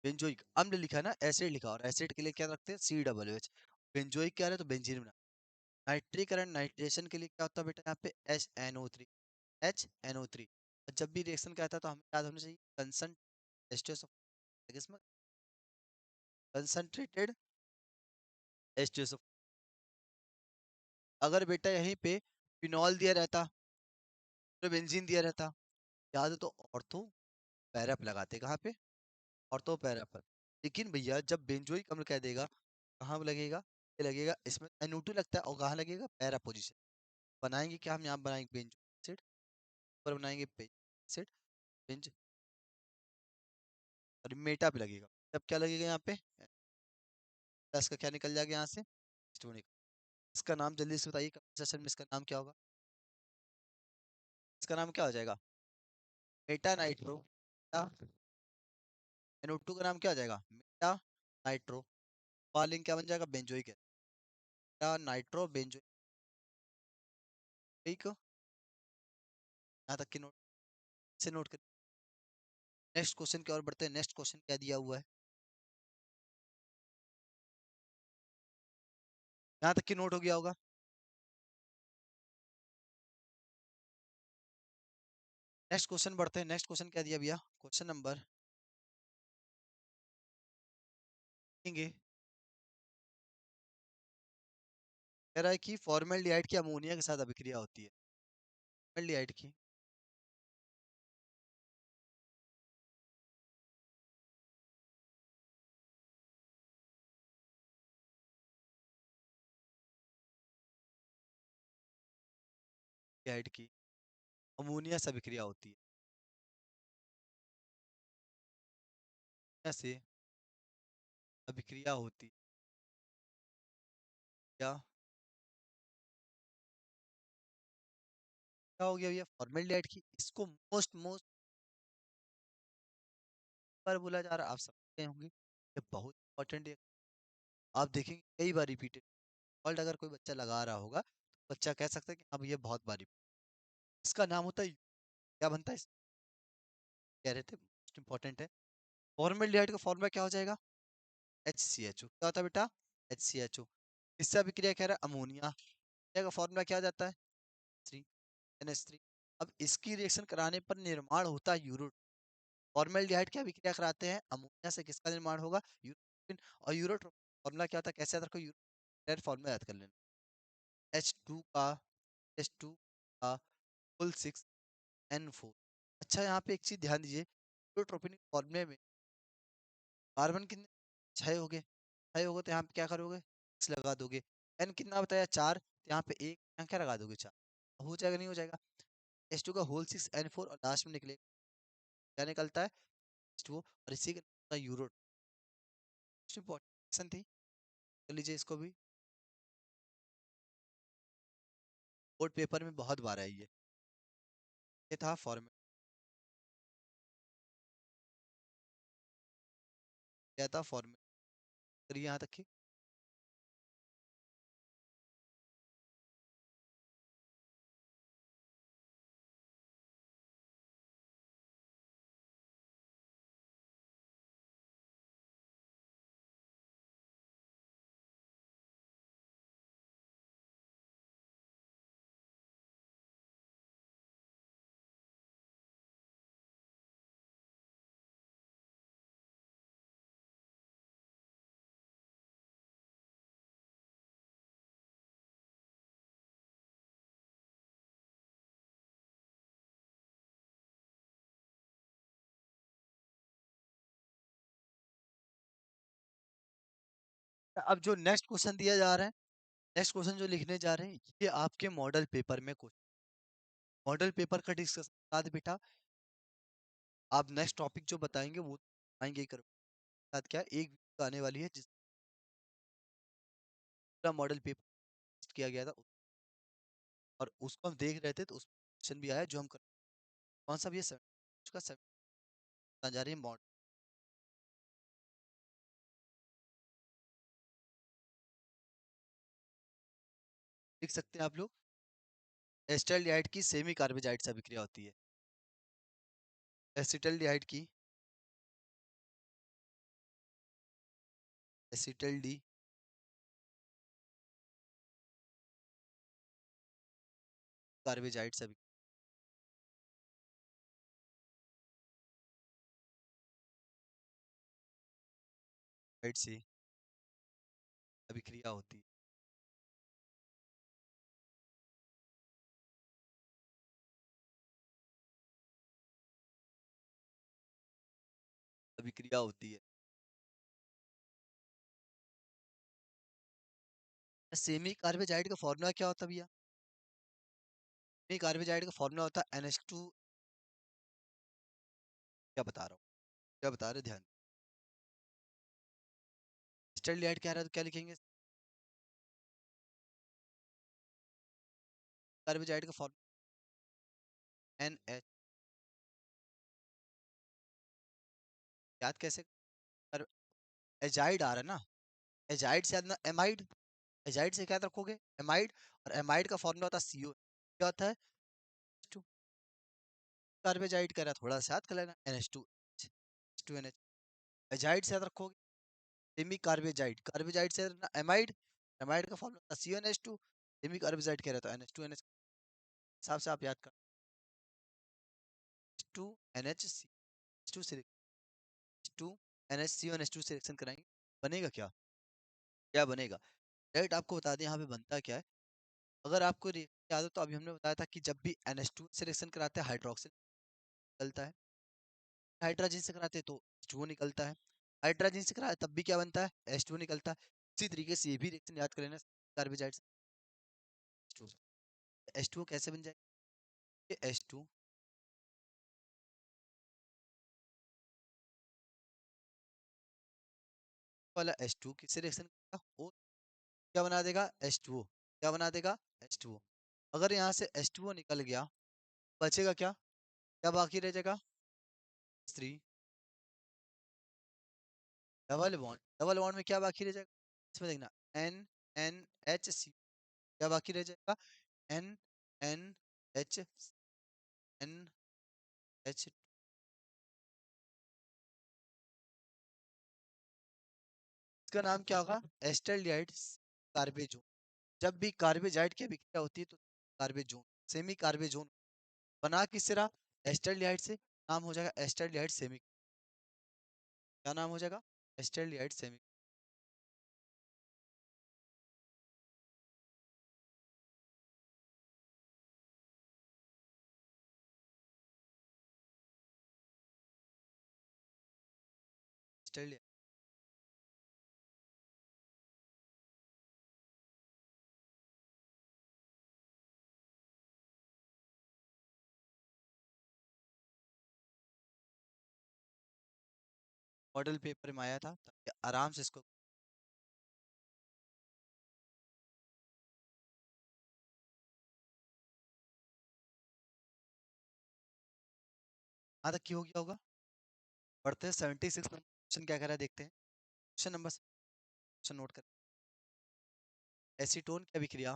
बेंजोइक अम्ल लिखा है ना, एसिड लिखा, और एसिड के लिए क्या रखते हैं, COOH। बेंजोइक क्या है, तो बेंजीन बना। नाइट्रीकरण, नाइट्रेशन के लिए क्या होता है बेटा, यहाँ पे HNO3, HNO3। और जब भी रिएक्शन क्या आता है तो हमें याद होना चाहिए, कंसंट्रेटेड एस्टेस। अगर बेटा यहीं पे फिनॉल दिया रहता, तो बेंजीन दिया रहता, याद है तो ऑर्थो पैरा पे लगाते, कहाँ पे, ऑर्थो पैरा पर। लेकिन भैया जब बेंजोइक अम्ल कह देगा, कहाँ पे लगेगा, ये लगेगा इसमें NO2 लगता है, और कहाँ लगेगा, पैरा पोजीशन। बनाएंगे क्या हम, यहाँ बनाएंगे बेंजोइक एसिड, पर बनाएंगे बेंजोइक एसिड, बेंज, और मेटा पे लगेगा, तब क्या लगेगा यहाँ पे, प्लस का क्या निकल जाएगा यहाँ से, स्टोनिक। इसका नाम जल्दी से बताइए, सेशन में इसका नाम क्या होगा, इसका नाम क्या हो जाएगा, मेटा नाइट्रो, NO2 का नाम क्या हो जाएगा, मेटा नाइट्रो, वालिंग क्या बन जाएगा, बेंजोइक है, मेटा नाइट्रो बेंजोइक। ठीक हो, यहाँ तक की नोट से नोट कर। नेक्स्ट क्वेश्चन की ओर बढ़ते हैं, नेक्स्ट क्वेश्चन क्या दिया हुआ है, यहाँ तक की नोट हो गया होगा। नेक्स्ट क्वेश्चन बढ़ते हैं, नेक्स्ट क्वेश्चन क्या दिया भैया, क्वेश्चन नंबर देंगे, कह रहा है कि फॉर्मेल्डिहाइड की अमोनिया के साथ अभिक्रिया होती है, फॉर्मेल्डिहाइड की, हाइड की अमोनिया से अभिक्रिया होती है, से अभिक्रिया होती, क्या क्या हो गया भैया, फॉर्मेल्डिहाइड की, इसको मोस्ट मोस्ट बार बोला जा रहा है, आप समझते होंगे, ये बहुत इंपॉर्टेंट है। आप देखेंगे कई बार रिपीटेड, ऑल्ट अगर कोई बच्चा लगा रहा होगा तो बच्चा कह सकता है कि अब ये बहुत बार repeat। इसका नाम होता है, क्या बनता है कह रहे थे, मोस्ट इंपॉर्टेंट है। फॉर्मेल्डिहाइड का फॉर्मूला क्या हो जाएगा, HCHO, क्या होता है बेटा, HCHO। इससे अभिक्रिया कह रहा है अमोनिया, का फॉर्मूला क्या आ जाता है, 3NH3। अब इसकी रिएक्शन कराने पर निर्माण होता है यूरो, फॉर्मेल्डिहाइड क्या विक्रिया कराते हैं? अमोनिया से किसका निर्माण होगा? यूरोट्रोपिन। और यूरोट्रोपिन फॉर्मूला क्या होता है, कैसे याद रखो, यूरोट्रोपिन फॉर्मूला याद कर लेना, H2 का H2 का फुल 6N4। अच्छा यहाँ पे एक चीज ध्यान दीजिए, यूरोट्रोपिन फॉर्मूले में कार्बन कितने, 6 हो गए, 6 हो गए तो यहाँ पे क्या करोगे, 6 लगा दोगे। एन कितना बताया, 4, तो यहाँ पे एक, यहाँ क्या लगा दोगे, 4। हो जाएगा नहीं हो जाएगा? H2 का होल 6N4 और लास्ट में निकले क्या निकलता है, H2O, और इसी का यूरो इंपॉर्टेंट थी। कर लीजिए इसको भी, बोर्ड पेपर में बहुत बार आई है। ये था फॉर्मेट, क्या था फॉर्मेट, करिए यहाँ तक की। अब जो नेक्स्ट क्वेश्चन दिया जा रहा है, नेक्स्ट क्वेश्चन जो लिखने जा रहे हैं, ये आपके मॉडल पेपर में क्वेश्चन, मॉडल पेपर का डिस्कस साथ बेटा। आप नेक्स्ट टॉपिक जो बताएंगे वो आएंगे ही करो, साथ क्या एक वीडियो आने वाली है जिसका मॉडल पेपर किया गया था, और उसको हम देख रहे थे, तो उस क्वेश्चन भी आया जो हम कर, कौन सा भी है, उसका जा रही है मॉडल, लिख सकते हैं आप लोग, एसिटाल्डिहाइड की सेमी कार्बोजाइड से अभिक्रिया होती है, एसिटाल्डिहाइड की, एसिटल डी कार्बोजाइड से से अभिक्रिया होती है, अभिक्रिया होती है। सेमी कार्बोजाइड का फॉर्मूला क्या होता है भैया? सेमी कार्बोजाइड का फॉर्मूला होता है NH2, क्या बता रहा हूँ, क्या बता रहे, ध्यान, एसिटाल्डिहाइड क्या रहा है तो क्या लिखेंगे, कार्बोजाइड का फॉर्मूला NH, याद कैसे कर, एजाइड आ रहा है ना, एजाइड से याद ना एमाइड, एजाइड से क्या याद रखोगे, एमाइड, और एमाइड का फॉर्मूला होता है CO, क्या होता है, टू, कार्बोजाइड का रहा थोड़ा सा याद कर लेना, NH2, H2NH, एजाइड से याद रखोगे, सेमी कार्बोजाइड, कार्बोजाइड से ना एमाइड, एमाइड का फॉर्मूला CnH2, सेमी कार्बोजाइड कह रहा था NH2NH, हिसाब से आप याद कर, H2NH, H2 से H2NH सिलेक्शन कराएंगे, बनेगा क्या, क्या बनेगा, डायरेक्ट आपको बता दें यहाँ पे बनता क्या है। अगर आपको याद हो तो अभी हमने बताया था कि जब भी NH2 सिलेक्शन कराते हैं हाइड्रोक्सिल निकलता है, हाइड्रोजन से कराते हैं तो H2O निकलता है, हाइड्रोजन से कराते तब भी क्या बनता है, H2O निकलता है। इसी तरीके से ये भी रिएक्शन याद करें ना, कार्बोजाइड से H2O, H2O कैसे बन जाएगा, ये H2 वाला H2 किससे रिएक्शन करेगा, वो क्या बना देगा, H2O, क्या बना देगा, H2O। अगर यहाँ से H2O निकल गया, बचेगा क्या, क्या बाकी रह जाएगा, 3, डबल बॉन्ड में क्या बाकी रह जाएगा, इसमें देखना, NNHC, क्या बाकी रह जाएगा, NNH, इसका नाम क्या होगा, एस्टल्डिहाइड कार्बेजोन। जब भी कार्बेजाइड की अभिक्रिया होती है तो कार्बेजोन, सेमी कार्बेजोन बना किससे रहा, एस्टल्डिहाइड से, नाम हो जाएगा एस्टरडिहाइड सेमी। क्या नाम हो जाएगा? एस्टरडिहाइड सेमी। एस्टरडिहाइड। मॉडल पेपर में आया था, ताकि आराम से इसको। यहाँ तक की हो गया होगा। बढ़ते हैं 76 नंबर क्वेश्चन, क्या कह रहा है देखते हैं। क्वेश्चन नंबर, क्वेश्चन नोट कर। एसीटोन की अभिक्रिया,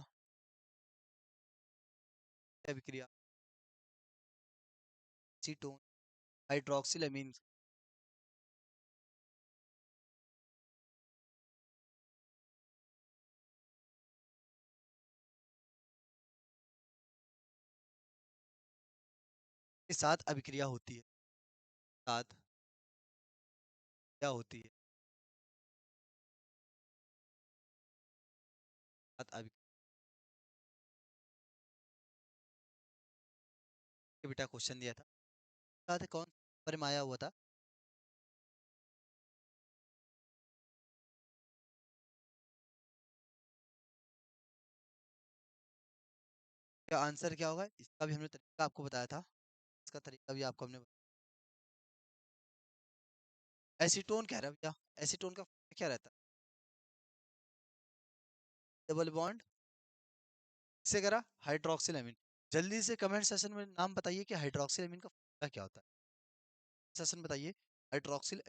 क्या अभिक्रिया? एसीटोन हाइड्रोक्सिल के साथ अभिक्रिया होती है। साथ क्या होती है? साथ अभिक्रिया। बेटा क्वेश्चन दिया था, साथ कौन पर में आया हुआ था? क्या आंसर क्या होगा इसका? भी हमने तरीका आपको बताया था, इसका तरीका भी आपको हमने एसीटोन कह रहा है भैया। एसीटोन का क्या रहता है? डबल बॉन्ड किसे करा? हाइड्रोक्सिल अमीन। जल्दी से कमेंट सेशन में नाम बताइए कि हाइड्रोक्सिल अमीन का फॉर्मूला क्या होता है। सेशन बताइए। हाइड्रोक्सिल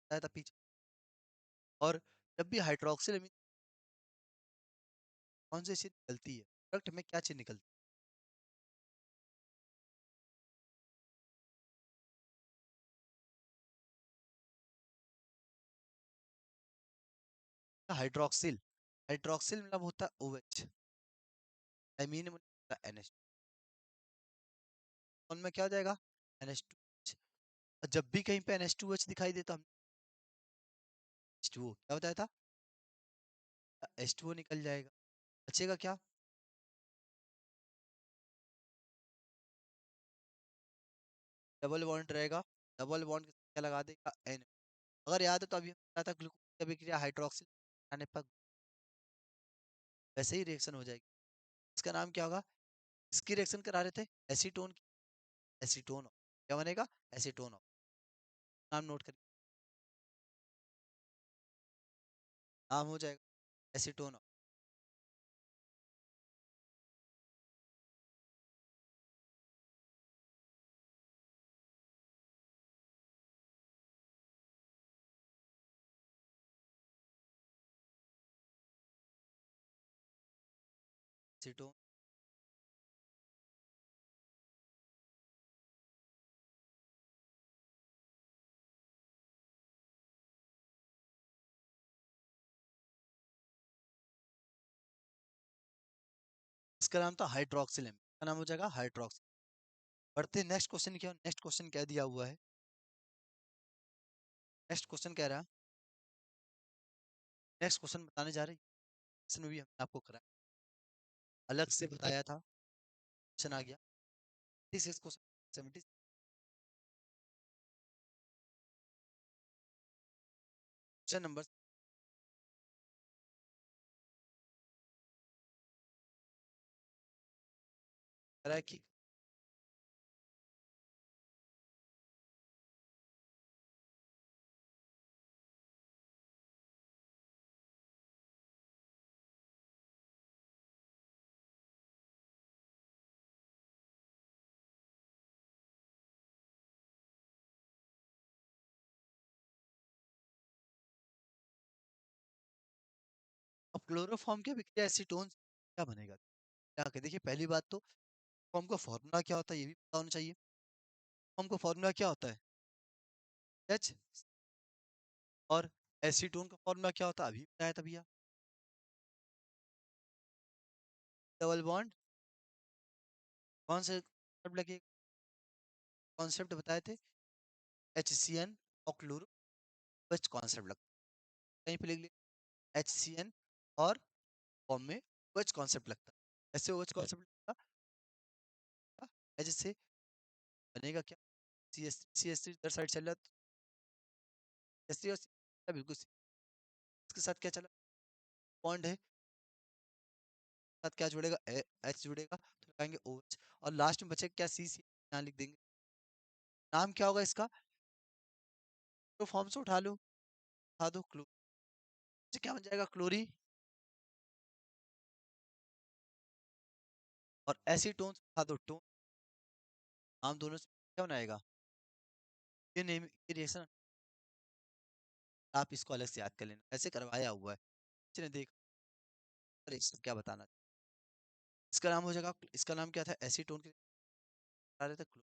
बताया था पीछे। और जब भी हाइड्रोक्सिल अमीन कौन सी चीज निकलती है, प्रोडक्ट में क्या चीज निकलती है? हाइड्रोक्सिल, हाइड्रोक्सिल मतलब होता है OH, अमीन मतलब होता है NH। उनमें क्या हो जाएगा? NH2। और जब भी कहीं पे NH2H दिखाई दे तो हम H2O क्या बताया था? H2O निकल जाएगा। बचेगा क्या? डबल बॉन्ड रहेगा। डबल बॉन्ड क्या लगा देगा? N। अगर याद है तो अभी हम बताया था ग्लूकोज की अभिक्रिया हाइड्रोक्सिल आने पर वैसे ही रिएक्शन हो जाएगी। इसका नाम क्या होगा? इसकी रिएक्शन करा रहे थे एसीटोन की। एसीटोन क्या बनेगा? एसीटोन। नाम नोट करिए। नाम हो जाएगा एसीटोन। एसीटोन। इसका नाम था हाइड्रोक्सिल एमिन। क्या नाम हो जाएगा? हाइड्रोक्सिल। बढ़ते नेक्स्ट क्वेश्चन। क्या नेक्स्ट क्वेश्चन क्या दिया हुआ है? नेक्स्ट क्वेश्चन कह रहा है, नेक्स्ट क्वेश्चन बताने जा रही है। इसमें भी हमने आपको करा अलग से बताया था। क्वेश्चन आ गया 76 क्वेश्चन। 70 क्वेश्चन नंबर कह रहा है कि अब क्लोरोफॉर्म की अभिक्रिया एसीटोन से क्या बनेगा? क्या कह देखिए, पहली बात तो फॉर्म का फॉर्मूला क्या होता है ये भी पता होना चाहिए। फॉर्म का फॉर्मूला क्या होता है? H। और एसीटोन का फॉर्मूला क्या होता है? अभी बताया था भैया। डबल बॉन्ड कौन से लगे कॉन्सेप्ट बताए थे, HCN और क्लोरो OH कॉन्सेप्ट लगता है, कहीं पे लिख लिया HCN और फॉर्म में OH कॉन्सेप्ट लगता है। ऐसे OH कॉन्सेप्ट लगता है जिससे बनेगा क्या, CH3 इधर साइड चल रहा है, CH3 और CH3 बिल्कुल इसके साथ क्या चला, बॉन्ड है, साथ क्या जुड़ेगा, H जुड़ेगा तो लगाएंगे OH, और लास्ट में बचेगा क्या, C यहाँ लिख देंगे। नाम क्या होगा इसका, तो फॉर्म से उठा लो, उठा दो क्लो, क्या बन जाएगा, क्लोरी, और एसीटोन उठा दो टोन, नाम दोनों से क्या बनाएगा, ये नेम ये रिएक्शन, आप इसको अलग से याद कर लेना, ऐसे करवाया हुआ है, किसी ने देखा रिएक्शन क्या बताना। इसका नाम हो जाएगा, इसका नाम क्या था, एसीटोन के बता रहे थे,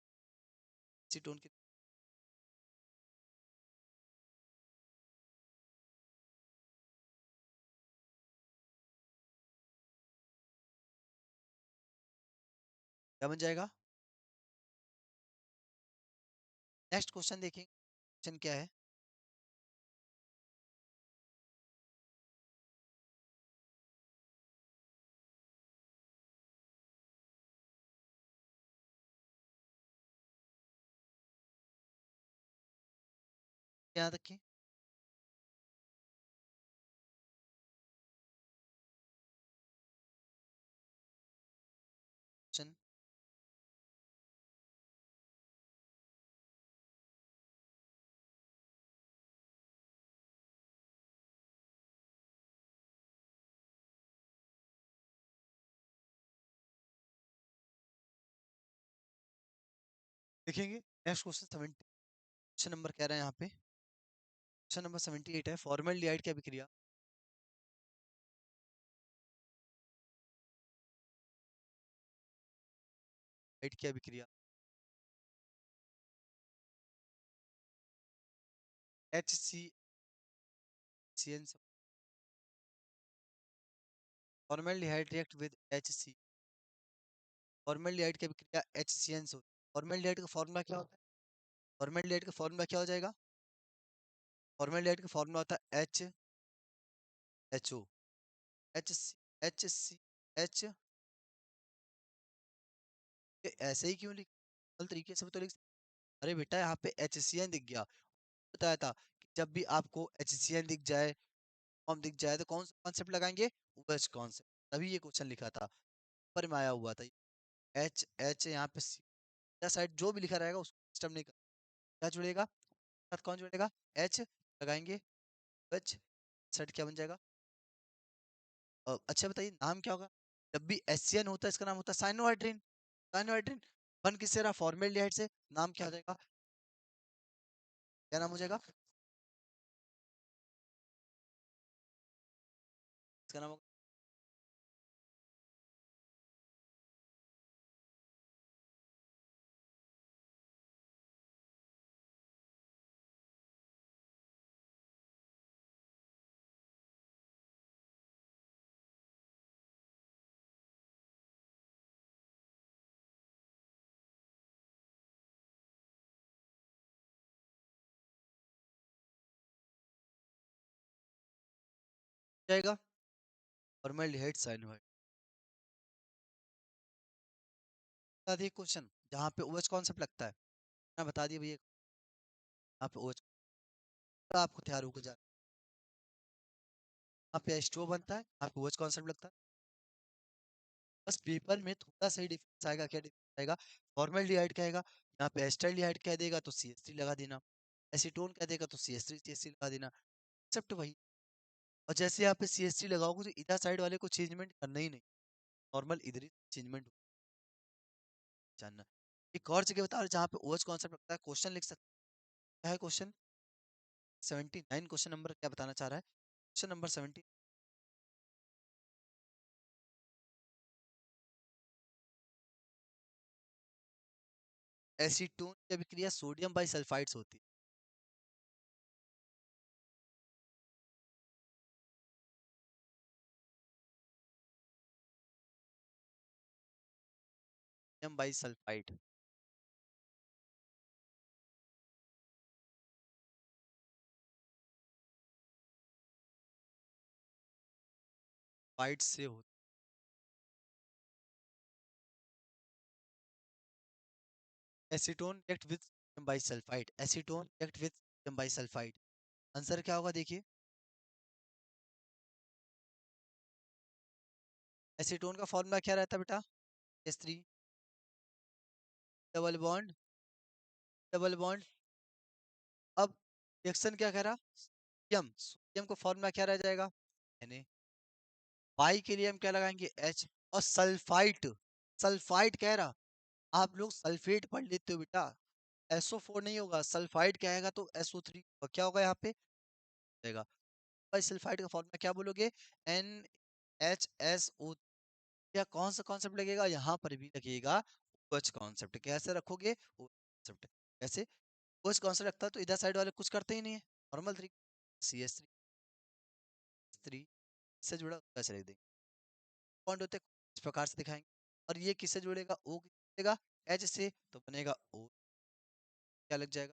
एसीटोन के क्या बन जाएगा। नेक्स्ट क्वेश्चन देखेंगे, क्वेश्चन क्या है, याद रखें, क्वेश्चन देखेंगे। नेक्स्ट क्वेश्चन 70, क्वेश्चन नंबर कह रहे हैं यहाँ पे, क्वेश्चन नंबर 78 है, फॉर्मल्डिहाइड की अभिक्रिया, हाइड की अभिक्रिया HCCN, formaldehyde react with HC, formaldehyde की अभिक्रिया HCN से होती है। फॉर्मल्डिहाइड का फॉर्मूला क्या होता है, फॉर्मल्डिहाइड का फॉर्मूला क्या हो जाएगा, फॉर्मल्डिहाइड का फॉर्मूला होता है HHO, HCH, ये ऐसे ही क्यों लिख, सरल तरीके से भी तो लिख, अरे बेटा यहाँ पे HCN दिख गया, बताया था कि जब भी आपको HCN दिख जाए, फॉर्म दिख जाए, तो कौन सा कॉन्सेप्ट लगाएंगे, OH कॉन्सेप्ट, तभी ये क्वेश्चन लिखा था, पर में आया हुआ था, H यहाँ पे साइड जो भी लिखा रहेगा उसको सिस्टम नहीं कर, क्या जुड़ेगा, साथ कौन जुड़ेगा, H लगाएंगे, OH सेट क्या बन जाएगा। अच्छा बताइए नाम क्या होगा, जब भी HCN होता है इसका नाम होता है साइनोहाइड्रिन, साइनोहाइड्रिन बन किससे रहा, फॉर्मेल्डिहाइड से, नाम क्या हो जाएगा, क्या नाम हो जाएगा, इसका नाम हो जाएगा, फॉर्मेल्डिहाइड साइनोहाइड। बता दिए क्वेश्चन जहाँ पे OH कॉन्सेप्ट लगता है ना, बता दिए भैया, यहाँ पे OH आपको तैयार होकर जाना, यहाँ पे H2O बनता है, यहाँ पे OH कॉन्सेप्ट लगता है, बस पेपर में थोड़ा सा ही डिफरेंस आएगा, क्या डिफरेंस आएगा, फॉर्मेल्डिहाइड कहेगा, यहाँ पे एस्टाल्डिहाइड कह देगा तो CH3 लगा देना, एसीटोन कह देगा तो CH3 लगा देना, एक्सेप्ट वही, और जैसे यहाँ पे CH3 लगाओगे तो इधर साइड वाले को चेंजमेंट करना ही नहीं, नॉर्मल इधर ही चेंजमेंट जानना। एक और जगह बता रहे जहाँ पे OH कॉन्सेप्ट लगता है, क्वेश्चन लिख सकते हैं, क्या है क्वेश्चन, 79 क्वेश्चन नंबर क्या बताना चाह रहा है, क्वेश्चन नंबर 70, एसीटोन की अभिक्रिया सोडियम बाइसल्फाइड से होती है, सोडियम बाइसल्फाइड, फाइट से होता है। Acetone react with sodium bisulphide, acetone react with sodium bisulphide. Answer क्या होगा देखिए। एसीटोन का फॉर्मूला क्या रहता है बेटा? S three, double bond, double bond. अब रिएक्शन क्या कह रहा? सोडियम, सोडियम का फॉर्मूला क्या रह जाएगा? Na। बाई के लिए हम क्या लगाएंगे? H। और सल्फाइट, सल्फाइट कह रहा, आप लोग सल्फेट पढ़ लेते हो बेटा, SO4 नहीं होगा, सल्फाइड क्या आएगा तो SO3। और क्या होगा यहाँ पे? जाएगा। भाई सल्फाइड का फॉर्मूला क्या बोलोगे? NHSO। या कौन सा कॉन्सेप्ट लगेगा यहाँ पर भी लगेगा? OH concept. कैसे रखोगे? OH concept. कैसे? OH कॉन्सेप्ट रखता है तो इधर साइड वाले कुछ करते ही नहीं है, नॉर्मल तरीके। CH3, थ्री से जुड़ा कैसे लिख देंगे? बॉन्ड होते हैं, इस प्रकार से दिखाएंगे। और ये किससे जुड़ेगा? O किससे जुड़ेगा? H से, तो बनेगा O। क्या लग जाएगा?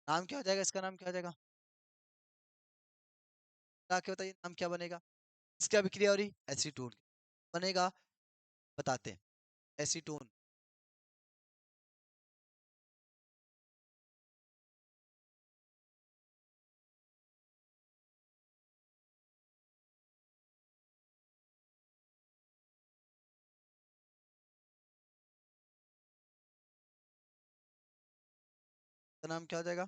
नाम क्या हो जाएगा इसका? नाम क्या हो जाएगा? बता के बताइए नाम क्या बनेगा? इसकी अभिक्रिया हो रही एसीटोन बनेगा, बताते हैं। एसीटोन का नाम क्या हो जाएगा?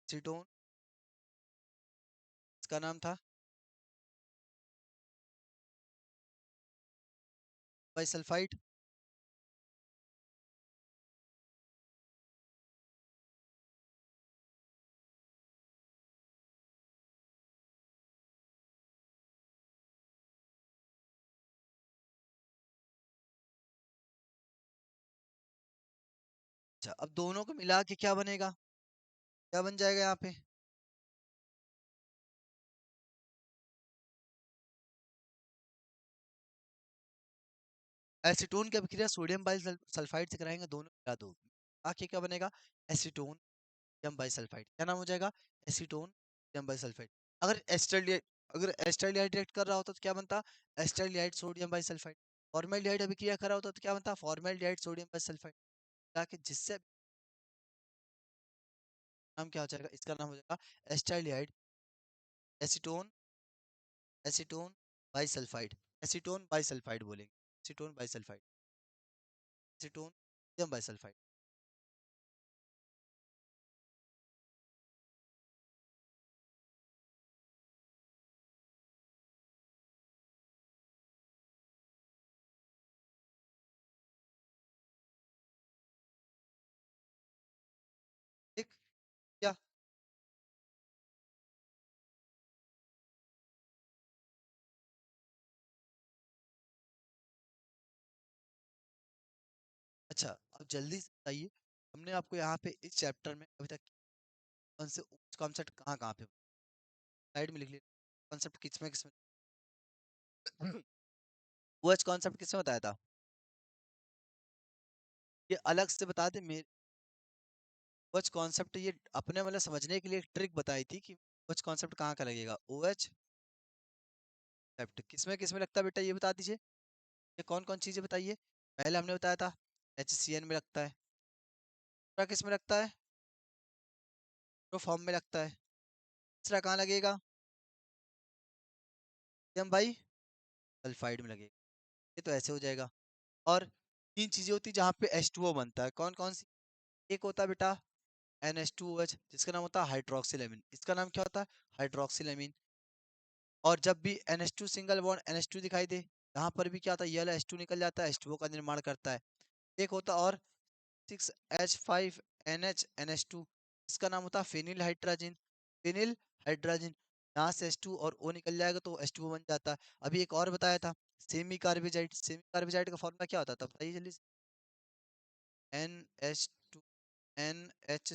एसीटोन, इसका नाम था बाइसल्फाइड। अच्छा, अब दोनों को मिला के क्या बनेगा? क्या बन जाएगा यहाँ पे? एसीटोन की अभिक्रिया सोडियम बाइसल्फाइड से कराएंगे, दोनों मिला दो, आके क्या बनेगा? Acetone sodium bisulphide. क्या नाम हो जाएगा? Acetone sodium bisulphide. अगर एस्टर, अगर एस्टरलियाइड रिएक्ट कर रहा होता तो क्या बनता? एस्टरलियाइड सोडियम बाइसल्फाइड। फॉर्मेल्डिहाइड अभिक्रिया कर रहा होता तो क्या बनता? Formaldehyde sodium bisulphide. ताकि जिससे नाम क्या हो जाएगा? इसका नाम हो जाएगा एस्टरलियाइड acetone, acetone bisulphite. Acetone bisulphite बोलेंगे, acetone bisulphite, acetone sodium bisulphite. ठीक। क्या? अच्छा, अब जल्दी से बताइए, हमने आपको यहाँ पे इस चैप्टर में अभी तक कौन से कॉन्सेप्ट कहाँ कहाँ पे साइड में लिख लिया? कॉन्सेप्ट किसमें किसमें? वो कॉन्सेप्ट किसमें बताया था? ये अलग से बता दे मेरे। वो कॉन्सेप्ट ये अपने मतलब समझने के लिए एक ट्रिक बताई थी कि वो कॉन्सेप्ट कहाँ का लगेगा। OH कॉन्सेप्ट किसमें किसमें लगता है बेटा, ये बता दीजिए। ये कौन कौन चीजें बताइए? पहले हमने बताया था HCN में लगता है। दूसरा किस में लगता है? फॉर्म में लगता है। तीसरा कहाँ लगेगा? सोडियम बाई सल्फाइड में लगेगा। ये तो ऐसे हो जाएगा। और तीन चीजें होती है जहाँ पे H2O बनता है, कौन कौन सी? एक होता है बेटा NH2OH, जिसका नाम होता है हाइड्रोक्सिलेमिन। इसका नाम क्या होता है? हाइड्रोक्सिलेमिन। और जब भी NH2 सिंगल बॉन्ड NH2 दिखाई दे, यहाँ पर भी क्या होता है? ये वाला H2 निकल जाता है, H2O का निर्माण करता है। एक होता और 6H5NH NH2, इसका नाम होता है फेनिल हाइड्रोजन, फेनिल हाइड्रोजन। यहाँ से H2 और O निकल जाएगा तो H2O बन जाता है। अभी एक और बताया था सेमी कार्बिजाइड, सेमी कार्बिजाइड का फॉर्मूला क्या होता था बताइए जल्दी से? NH2 NH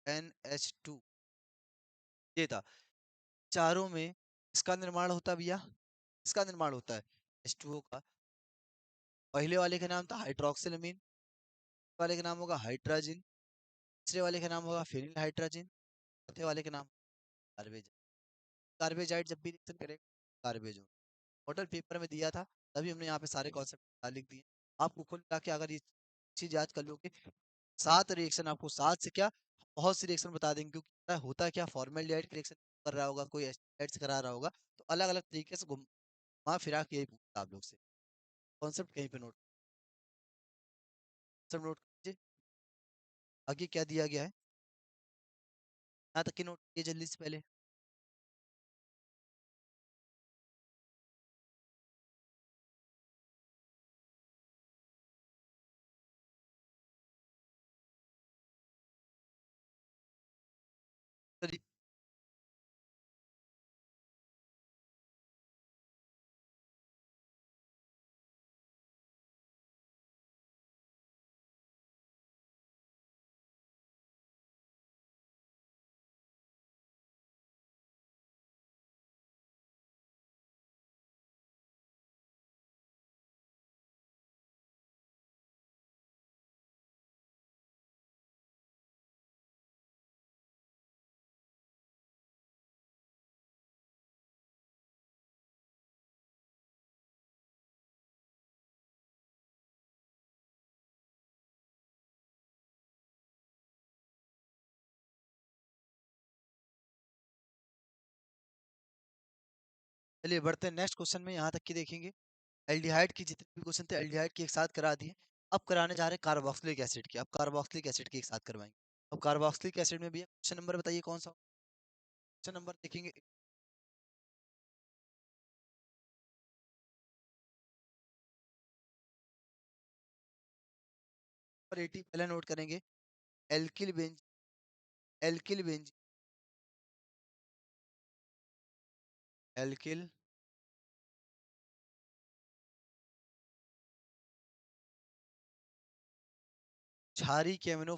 NH2, ये था। चारों में इसका निर्माण होता है भैया, इसका निर्माण होता है H2O का। पहले वाले का नाम था हाइड्रोक्सिलमीन, वाले का नाम होगा हाइड्रोजन, तीसरे वाले का नाम होगा फेनिल हाइड्रोजन, चौथे वाले का नाम कार्बेज। गार्बेजाइड जब भी रिएक्शन करेगा गार्बेज हो। मॉडल पेपर में दिया था, तभी हमने यहाँ पे सारे कॉन्सेप्ट लिख दिए। आपको कुल मिला के अगर ये चीज याद कर लो कि 7 रिएक्शन, आपको 7 से क्या बहुत सी रिएक्शन बता देंगे, क्योंकि पता है होता क्या, फॉर्मेल्डिहाइड रिएक्शन कर रहा होगा कोई, एसिड करा रहा होगा, तो अलग अलग तरीके से घुमा फिरा के यही पूछता आप लोग से। कॉन्सेप्ट कहीं पे नोट, सब नोट कीजिए। आगे क्या दिया गया है, यहाँ तक की नोट कीजिए जल्दी से पहले। चलिए बढ़ते हैं नेक्स्ट क्वेश्चन में, यहाँ तक की देखेंगे। एल्डिहाइड की जितने भी क्वेश्चन थे एल्डिहाइड के एक साथ करा दिए। अब कराने जा रहे हैं कार्बोक्सिलिक एसिड के, अब कार्बोक्सिलिक एसिड के एक साथ करवाएंगे। अब कार्बोक्सिलिक एसिड में भी क्वेश्चन नंबर बताइए कौन सा क्वेश्चन नंबर देखेंगे। नंबर 80 पहले नोट करेंगे। Alkyl Benz, alkyl Benz, alkyl क्षारी के अमीनो,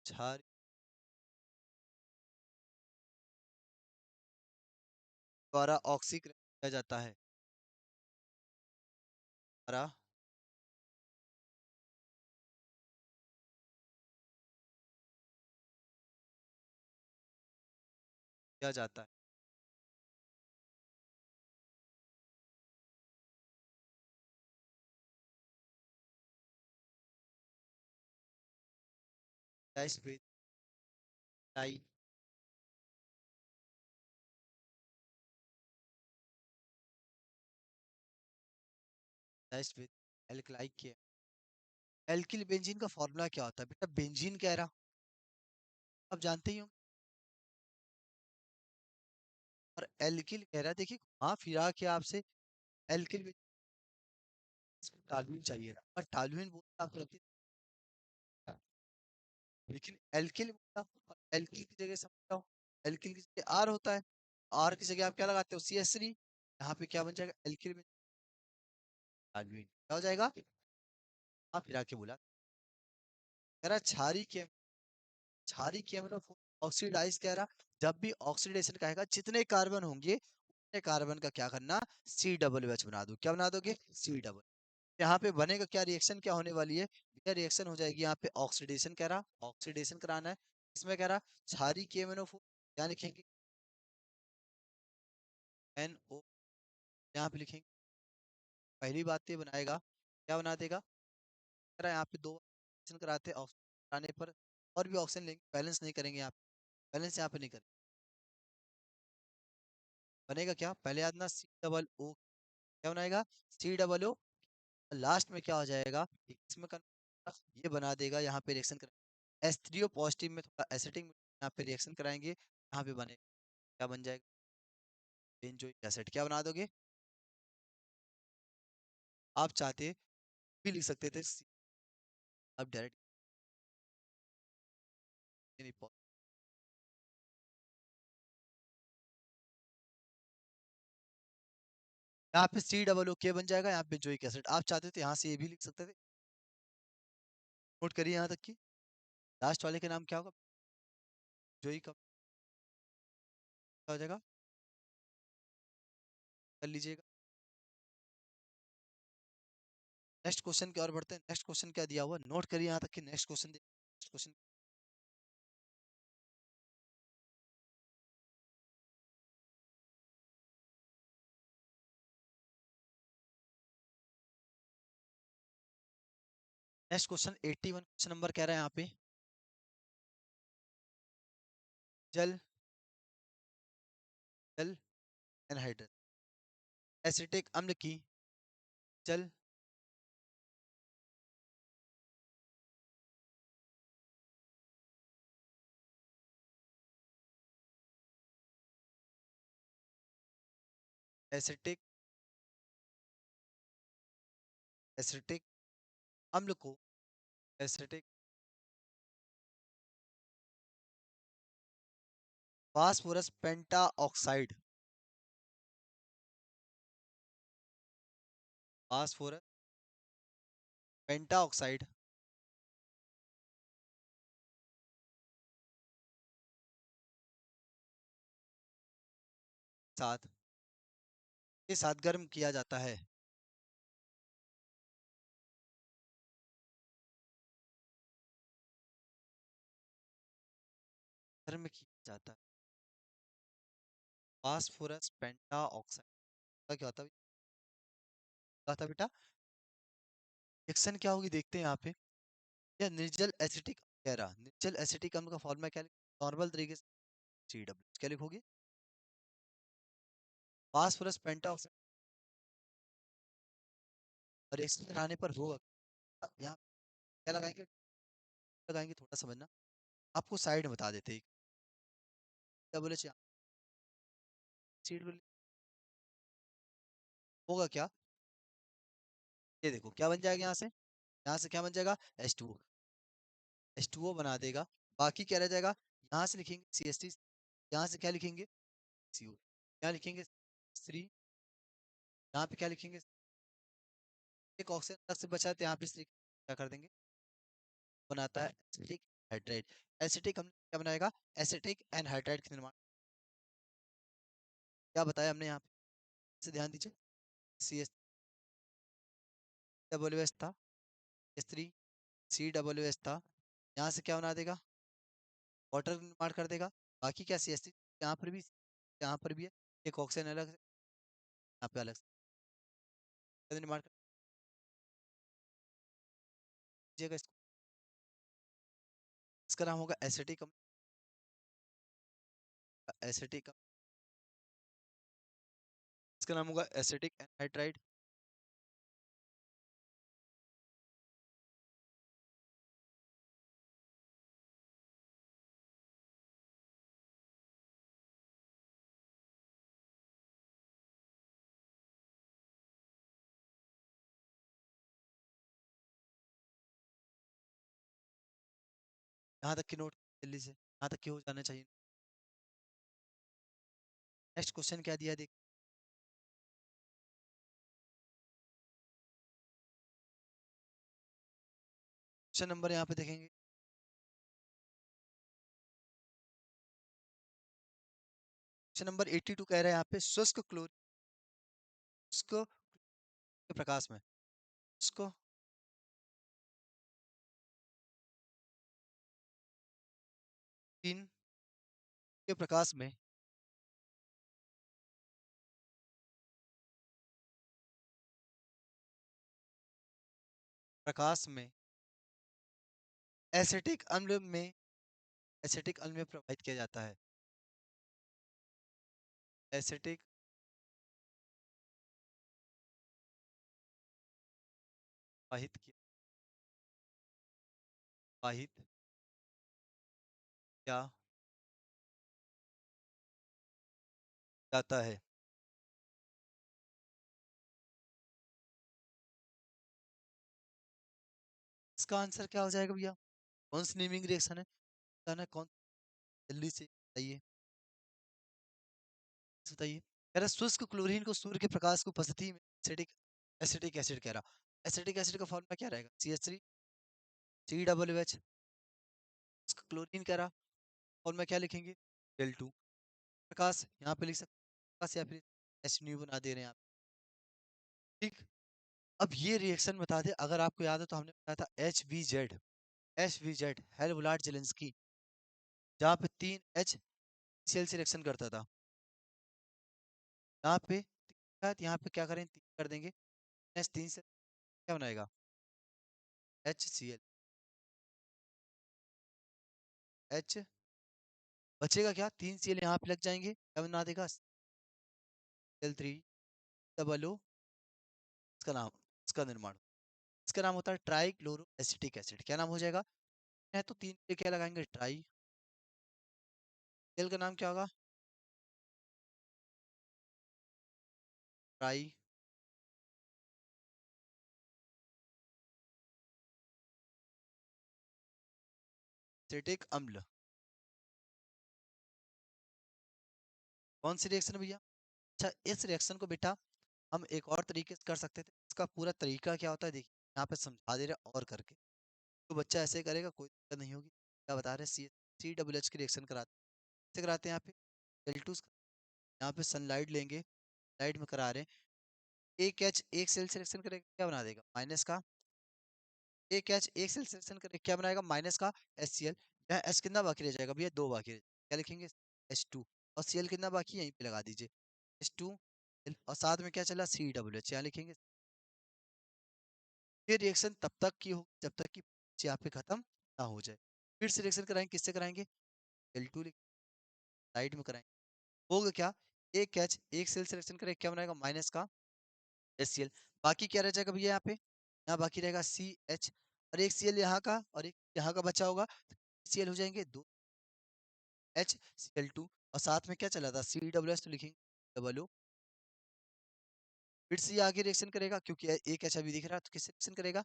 क्षारी द्वारा ऑक्सीकरण किया जाता है, द्वारा किया जाता है। Dash with dye, dash with एल्कलाइक के। एल्किल बेंजीन का फॉर्मूला क्या होता है बेटा, बेंजीन कह रहा, आप जानते ही हो। और एल्किल कह रहा है, देखिए हाँ फिरा के आपसे एल्किल टालुइन चाहिए था, पर टालुइन बोलता आपको लगती है, लेकिन एल्किल बोलता, और एल्किल की जगह समझता हूँ, एल्किल की जगह आर होता है, आर की जगह आप क्या लगाते हो, CH3, यहाँ पे क्या बन जाएगा, एल्किल में टालुइन क्या हो जाएगा। हाँ फिरा के बोला, कह रहा क्षारी के, क्षारी के मतलब ऑक्सीडाइज कह रहा, जब भी ऑक्सीडेशन कहेगा जितने कार्बन होंगे उतने कार्बन का क्या करना, COOH बना दो, क्या बना दोगे, C। यहाँ पे बनेगा क्या, रिएक्शन क्या होने वाली है, यह रिएक्शन हो जाएगी यहाँ पे ऑक्सीडेशन कह रहा, ऑक्सीडेशन कराना है। इसमें कह रहा क्षारी के एमएनओ4, क्या लिखेंगे, NO, यहाँ पे लिखेंगे, पहली बात तो ये बनाएगा, क्या बना देगा, कह रहा है यहाँ पे दो ऑक्सीजन कराते हैं, ऑक्सीजन कराने पर और भी ऑक्सीजन लेंगे, बैलेंस नहीं करेंगे यहाँ पे, बैलेंस यहाँ पे नहीं करेंगे, बनेगा क्या, पहले याद ना COO, क्या बनाएगा, COO, लास्ट में क्या हो जाएगा, इसमें ये बना देगा, यहाँ पे रिएक्शन कर H3O पॉजिटिव में थोड़ा एसिटिक, यहाँ पे रिएक्शन कराएंगे, यहाँ पे बने क्या बन जाएगा, बेंजोइक एसिड, क्या बना दोगे। आप चाहते भी लिख सकते थे अब डायरेक्ट नहीं यहाँ पे COO बन जाएगा, यहाँ पे बेंजोइक एसिड, आप चाहते थे यहाँ से ये भी लिख सकते थे। नोट करिए यहाँ तक की, लास्ट वाले का नाम क्या होगा, बेंजोइक, क्या हो जाएगा, कर लीजिएगा। नेक्स्ट क्वेश्चन की ओर बढ़ते हैं, नेक्स्ट क्वेश्चन क्या दिया हुआ नोट करिए यहाँ तक कि, next question, next question next question 81 question number कह रहा है यहाँ पे, जल, जल एनहाइड्रेट, एसिटिक अम्ल की जल, एसिटिक, एसिटिक अम्ल को, एसिटिक फास्फोरस पेंटा ऑक्साइड, फास्फोरस पेंटा ऑक्साइड साथ के साथ गर्म किया जाता है। गर्म किया जाता है फास्फोरस पेंटा ऑक्साइड का क्या होता है, क्या होता है बेटा? रिएक्शन क्या होगी देखते हैं यहाँ पे। या निर्जल एसिटिक कह रहा, निर्जल एसिटिक अम्ल का फॉर्मूला क्या, नॉर्मल तरीके से सी डब्ल्यू क्या लिखोगे, फास्फोरस पेंटा ऑक्साइड। और रिएक्शन कराने पर होगा यहाँ क्या लगाएंगे, लगाएंगे थोड़ा समझना, आपको साइड में बता देते हैं। क्या बोले सीड होगा क्या, ये देखो क्या बन जाएगा यहाँ से क्या बन जाएगा, H2O, H2O बना देगा। बाकी क्या रह जाएगा, यहाँ से लिखेंगे CH3, यहाँ से क्या लिखेंगे CO, यहाँ लिखेंगे 3, यहाँ पे क्या लिखेंगे, एक ऑक्सीजन अलग से बचा है तो यहाँ पे इस क्या कर देंगे, बनाता है एसिटिक हाइड्राइड। एसिटिक हम क्या बनाएगा, एसिटिक एनहाइड्राइड का निर्माण, क्या बताया हमने यहाँ पे से ध्यान दीजिए, CH डब्ल्यू एस था, C3 CWS था, यहाँ से क्या बना देगा, वाटर निर्माण कर देगा। बाकी क्या CH3 यहाँ पर भी, यहाँ पर भी है, एक ऑक्सीजन अलग से, यहाँ पे अलग से क्या निर्माण कर दीजिएगा इसको, इसका नाम होगा एसिटिक, एसिटिक, इसका नाम होगा एसिटिक एनहाइड्राइड। यहाँ तक की नोट जल्दी से, यहाँ तक की हो जाना चाहिए। नेक्स्ट क्वेश्चन क्या दिया, देख क्वेश्चन नंबर यहाँ पे देखेंगे, क्वेश्चन नंबर 82 कह रहा है यहाँ पे, शुष्क क्लोरीन, शुष्क के प्रकाश में, शुष्क क्लोरीन के प्रकाश में, प्रकाश में एसिटिक अम्ल में, एसिटिक अम्ल में प्रवाहित किया जाता है, एसिटिक वाहित किया, वाहित किया जाता है। इसका आंसर क्या हो जाएगा भैया, कौन सी नेमिंग रिएक्शन है, बताना है कौन, जल्दी से बताइए, बताइए। कह रहा शुष्क क्लोरीन को सूर्य के प्रकाश की उपस्थिति में एसिटिक, एसिटिक एसिड कह रहा, एसिटिक एसिड का फॉर्मूला क्या रहेगा, CH3 COOH, क्लोरीन कह रहा, फॉर्मूला क्या लिखेंगे, Del2, प्रकाश यहाँ पे लिख सकते हैं, प्रकाश या फिर H बना दे रहे हैं आप, ठीक। अब ये रिएक्शन बता दे, अगर आपको याद है तो हमने बताया था HVZ, HVZ हेल बुलाट जेलेंस्की, जहाँ पे 3 H Cl से रिएक्शन करता था, यहाँ पे यहाँ पे क्या करें, 3 कर देंगे, H3 से क्या बनाएगा, HCl, H, बचेगा क्या, 3 Cl यहाँ पे लग जाएंगे, क्या बना देगा, Cl3 डबल O, इसका नाम, इसका निर्माण, इसका नाम होता है ट्राई क्लोरो एसिटिक एसिड। क्या नाम हो जाएगा, है तो 3 पे क्या लगाएंगे, ट्राई, तेल का नाम क्या होगा, ट्राई एसिटिक अम्ल। कौन सी रिएक्शन भैया, अच्छा इस रिएक्शन को बेटा हम एक और तरीके से कर सकते थे, इसका पूरा तरीका क्या होता है देखिए, यहाँ पे समझा दे रहे और करके, तो बच्चा ऐसे करेगा कोई दिक्कत नहीं होगी। क्या बता रहे, CH3 की रिएक्शन कराते हैं, कैसे कराते हैं, यहाँ पे L2, यहाँ पे सनलाइट लेंगे, लाइट में करा रहे हैं, एक एच एक सेल सिलेक्शन करेगा, क्या बना देगा, माइनस का, एक एच एक सेल सिलेक्शन करेगा, क्या बनाएगा, माइनस का HCl, यहाँ एच कितना बाकी रह जाएगा भैया, दो बाकी रह जाएगा। क्या लिखेंगे, H2, और Cl कितना बाकी है, यहीं पे लगा दीजिए, H2, और साथ में क्या चला, CH, यहाँ लिखेंगे। ये रिएक्शन तब तक की हो जब तक कि यहाँ पे खत्म ना हो जाए, फिर से रिएक्शन कराएंगे, किससे कराएंगे, L2 साइड में कराएंगे, होगा क्या, एक एच एक सेल सिलेक्शन करें, क्या बनाएगा, माइनस का HCl, बाकी क्या रह जाएगा भैया, यहाँ पे यहाँ बाकी रहेगा CH, और एक Cl यहाँ का और एक यहाँ का बचा होगा, Cl हो जाएंगे दो, HCl2, और साथ में क्या चला था, CWS, तो लिखेंगे डबल O, फिर से ये आगे रिएक्शन करेगा, क्योंकि एक एच अभी दिख रहा है, तो किससे रिएक्शन करेगा,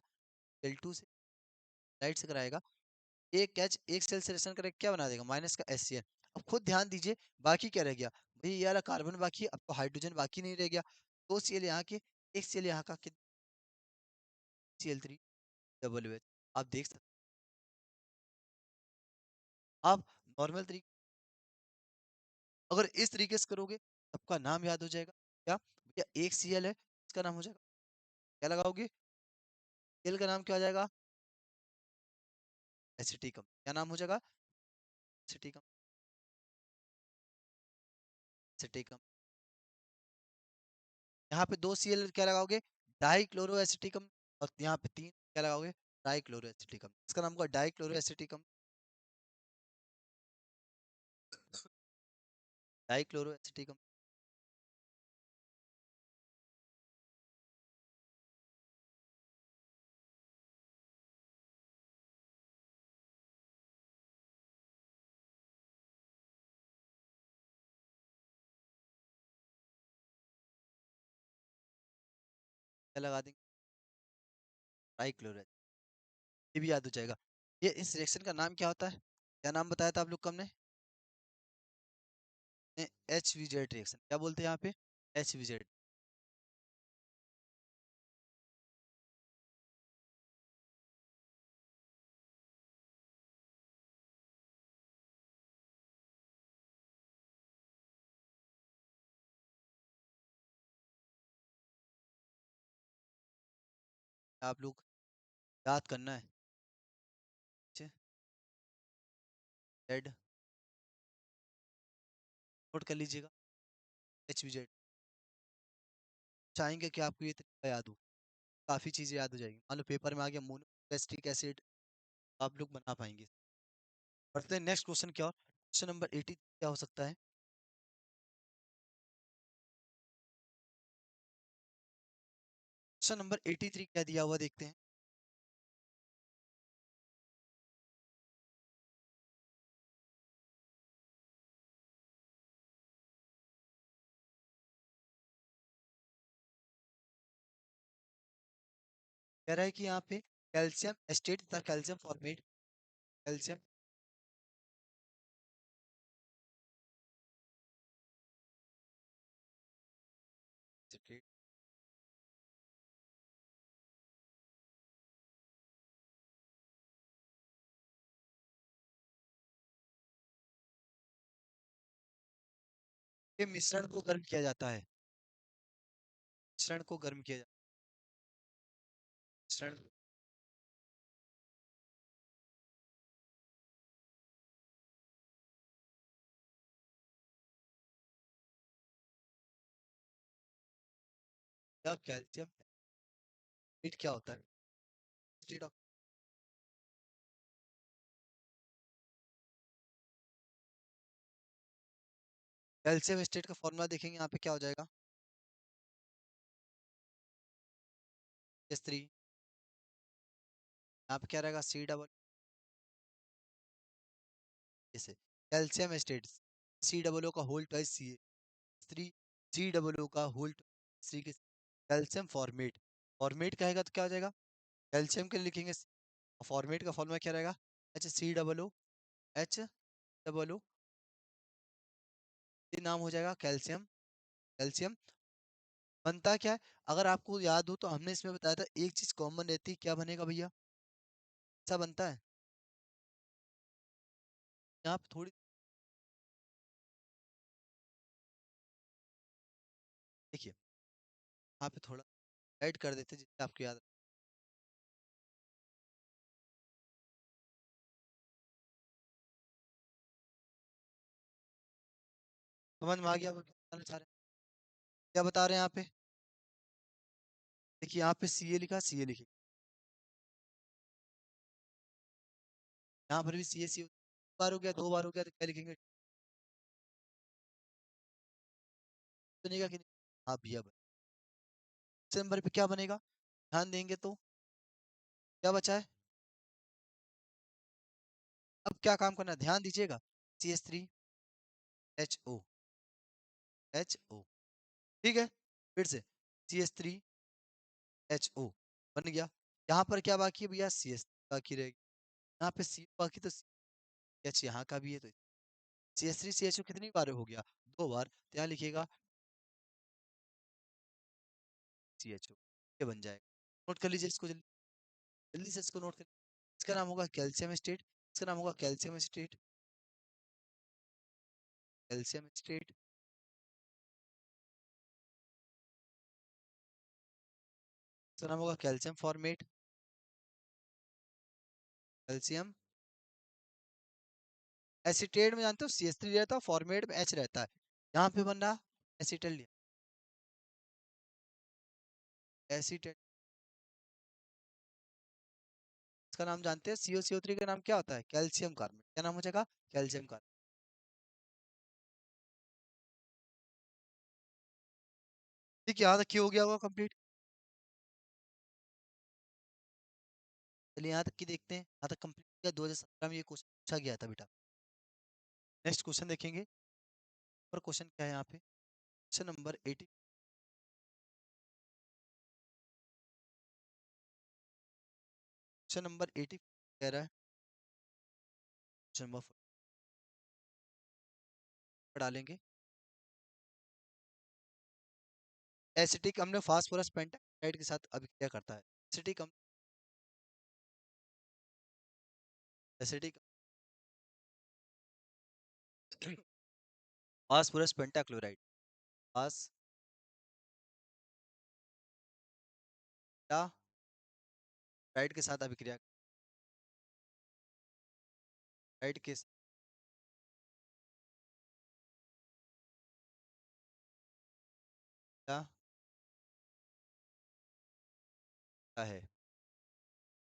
L2 से, राइट से कराएगा, एक एच एक सेल से रिएक्शन करेगा, क्या बना देगा, माइनस का HCl। अब खुद ध्यान दीजिए, बाकी क्या रह गया भाई, ये वाला कार्बन बाकी है, अब तो हाइड्रोजन बाकी नहीं रह गया, दो Cl यहाँ के, एक Cl यहाँ का, Cl3 आप देख सकते, आप नॉर्मल तरीके, अगर इस तरीके से करोगे सबका नाम याद हो जाएगा, क्या भैया, एक Cl है, इसका नाम हो जाएगा, क्या लगाओगे, तेल का नाम क्या हो जाएगा, एसिटिकम, क्या नाम हो जाएगा, एसिटिकम, एसिटिकम, यहाँ पे दो Cl क्या लगाओगे, डाई क्लोरो एसिटिकम, और यहाँ पे तीन क्या लगाओगे, डाई क्लोरो एसिटिकम, इसका नाम होगा डाई क्लोरो एसिटिकम, डाई क्लोरो एसिटिकम, क्या लगा देंगे, डाई क्लोरो, ये भी याद हो जाएगा। ये इस रिएक्शन का नाम क्या होता है, क्या नाम बताया था आप लोग को हमने, HVZ रिएक्शन, क्या बोलते हैं यहाँ पे, HVZ, आप लोग याद करना है, जेड, नोट कर लीजिएगा, HVZ, चाहेंगे कि आपको ये तरीका याद हो, काफी चीजें याद हो जाएगी, मान लो पेपर में आ गया मोनोएस्टिक एसिड, आप लोग बना पाएंगे। बढ़ते हैं नेक्स्ट क्वेश्चन, क्या क्वेश्चन नंबर 80 क्या हो सकता है, क्वेश्चन नंबर 83 क्या दिया हुआ देखते हैं, कह रहा है कि यहाँ पे कैल्शियम एस्टेट तथा कैल्शियम फॉर्मेट, कैल्शियम एस्टेट के मिश्रण को गर्म किया जाता है, मिश्रण को गर्म किया जाता है, मिश्रण, या कैल्शियम एस्टेट क्या होता है, एस्टेट कैल्शियम स्टेट का फॉर्मूला देखेंगे यहाँ पे क्या हो जाएगा, S3, यहाँ पे क्या रहेगा C जैसे कैल्शियम एस्टेट, C का होल ट्वाइस C3, C का होल सी के कैल्शियम फॉर्मेट, फॉर्मेट कहेगा तो क्या हो जाएगा, कैल्शियम के लिए लिखेंगे फॉर्मेट का फॉर्मूला क्या रहेगा, HCOO, ये नाम हो जाएगा कैल्शियम, कैल्शियम बनता क्या है, अगर आपको याद हो तो हमने इसमें बताया था एक चीज कॉमन रहती है, क्या बनेगा भैया, ऐसा बनता है, यहाँ पे थोड़ी देखिए, यहाँ पे थोड़ा ऐड कर देते जिससे आपको याद, समझ में आ गया, आप क्या बताना चाह रहे हैं, क्या बता रहे हैं यहाँ पे, देखिए यहाँ पे सी ए लिखी, यहाँ पर भी सी बार हो गया, 2 बार हो गया, तो क्या लिखेंगे, बनेगा कि नहीं, हाँ भैया दूसरे नंबर पे क्या बनेगा, ध्यान देंगे तो क्या बचा है, अब क्या काम करना है ध्यान दीजिएगा, CH3HO, ठीक है, फिर से CH3HO बन गया, यहाँ पर क्या बाकी है भैया, बाकी रहेगी, यहाँ पे सी बाकी, तो एच यहाँ का भी है, तो CH3CHO कितनी बार हो गया, 2 बार, तो यहाँ लिखिएगा CHO, ये बन जाएगा, नोट कर लीजिए इसको, जल्दी जल्दी से इसको नोट कर, इसका नाम होगा कैल्शियम स्टेट, इसका नाम होगा कैल्शियम स्टेट, कैल्शियम स्टेट, इसका नाम होगा कैल्शियम फॉर्मेट, कैल्शियम एसीटेट में जानते हो CH3 रहता है, फॉर्मेट में H रहता है, यहाँ पे बन रहा एसीटल, एसीटेट, इसका नाम जानते हैं, CO CO3 का नाम क्या होता है, कैल्शियम कार्बोनेट, क्या नाम हो जाएगा, कैल्शियम कार्बोनेट, ठीक है, यहाँ तक की हो गया होगा कंप्लीट, चलिए यहाँ तक की देखते हैं, यहाँ तक कंप्लीट किया, 2017 में ये क्वेश्चन पूछा गया था बेटा, नेक्स्ट क्वेश्चन देखेंगे, और क्वेश्चन क्या है यहाँ पे, क्वेश्चन नंबर 80, क्वेश्चन नंबर 80 कह रहा है, क्वेश्चन नंबर 4 डालेंगे, एसिटिक हमने फास्फोरस पेंटाक्साइड के साथ अभिक्रिया करता है, एसिटिक हम एसिटिक फास्फोरस पेंटाक्लोराइड, फास्फोराइड के साथ अभिक्रिया, राइड के साथ क्या है,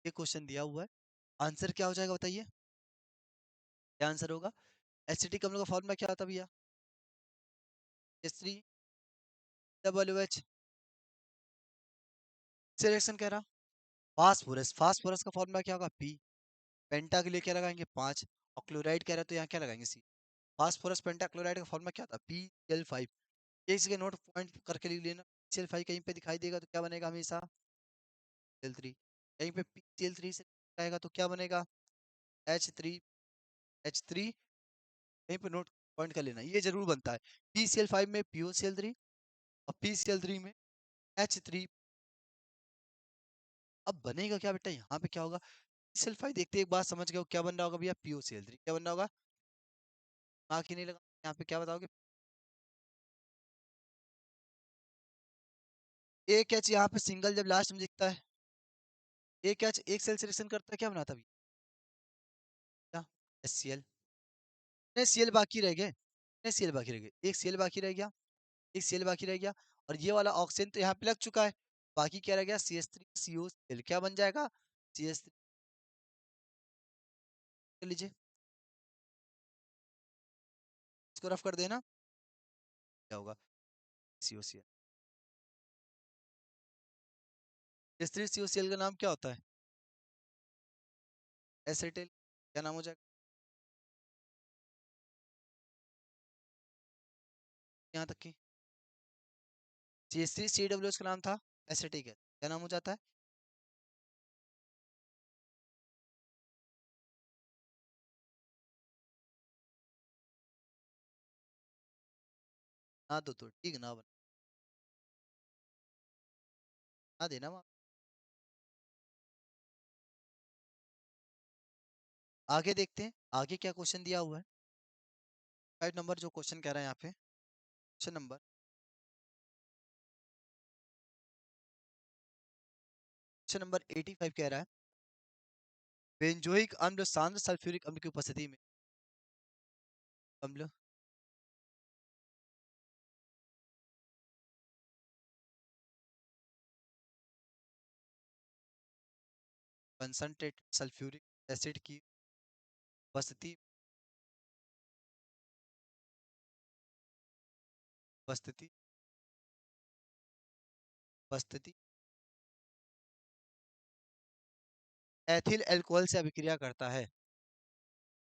ये क्वेश्चन दिया हुआ है, आंसर क्या हो जाएगा बताइए, क्या आंसर होगा, एसिटिक अम्ल का फॉर्मूला क्या होता है भैया, H3WH, सिलेक्शन कह रहा, फास्फोरस, फास्फोरस का फॉर्मूला क्या होगा, P, पेंटा के लिए क्या लगाएंगे 5, और क्लोराइड कह रहा है तो यहाँ क्या लगाएंगे C, फास्फोरस पेंटा क्लोराइड का फॉर्मूला क्या था, PCl5, ये इसके नोट पॉइंट करके लिख लेना, PCl5 कहीं पे दिखाई देगा तो क्या बनेगा हमेशा Cl3, कहीं पे PCl3 से आएगा तो क्या बनेगा H3, कहीं पे नोट पॉइंट कर लेना, ये जरूर बनता है, PCl5 में POCl3, और PCl3 में H3, अब बनेगा क्या बेटा, यहाँ पे क्या होगा, PCl5 देखते एक बात समझ गए हो क्या बन रहा होगा भैया, POCl3 क्या बन रहा होगा, आँख ही नहीं लगा, यहाँ पे क्या बताओगे, एक एच यहाँ पे सिंगल जब लास्ट में दिखता है, एक एच एक सेल सिलेक्शन करता है, क्या बनाता है भैया, HCl, Cl बाकी रह गए, Cl बाकी रह गए, एक Cl बाकी रह गया, एक Cl बाकी रह गया, और ये वाला ऑक्सीजन तो यहाँ पे लग चुका है, बाकी क्या रह गया CH3COCl, क्या बन जाएगा CH3, लीजिए इसको रफ कर देना, क्या होगा? COCl। तीसरी COCl का नाम क्या होता है? एसिटिल। क्या नाम हो जाएगा यहाँ तक की? CH3CWH का नाम था एसिटिक है, क्या नाम हो जाता है? ना दो तो ठीक, ना बना देना वहाँ। आगे देखते हैं आगे क्या क्वेश्चन दिया हुआ है। 5 नंबर जो क्वेश्चन कह रहा है यहाँ पे, क्वेश्चन नंबर 85 कह रहा है, बेंजोइक अम्ल सांद्र सल्फ्यूरिक अम्ल की उपस्थिति में अम्ल कंसंट्रेट सल्फ्यूरिक एसिड की उपस्थिति उपस्थिति उपस्थिति एथिल अल्कोहल से अभिक्रिया करता है।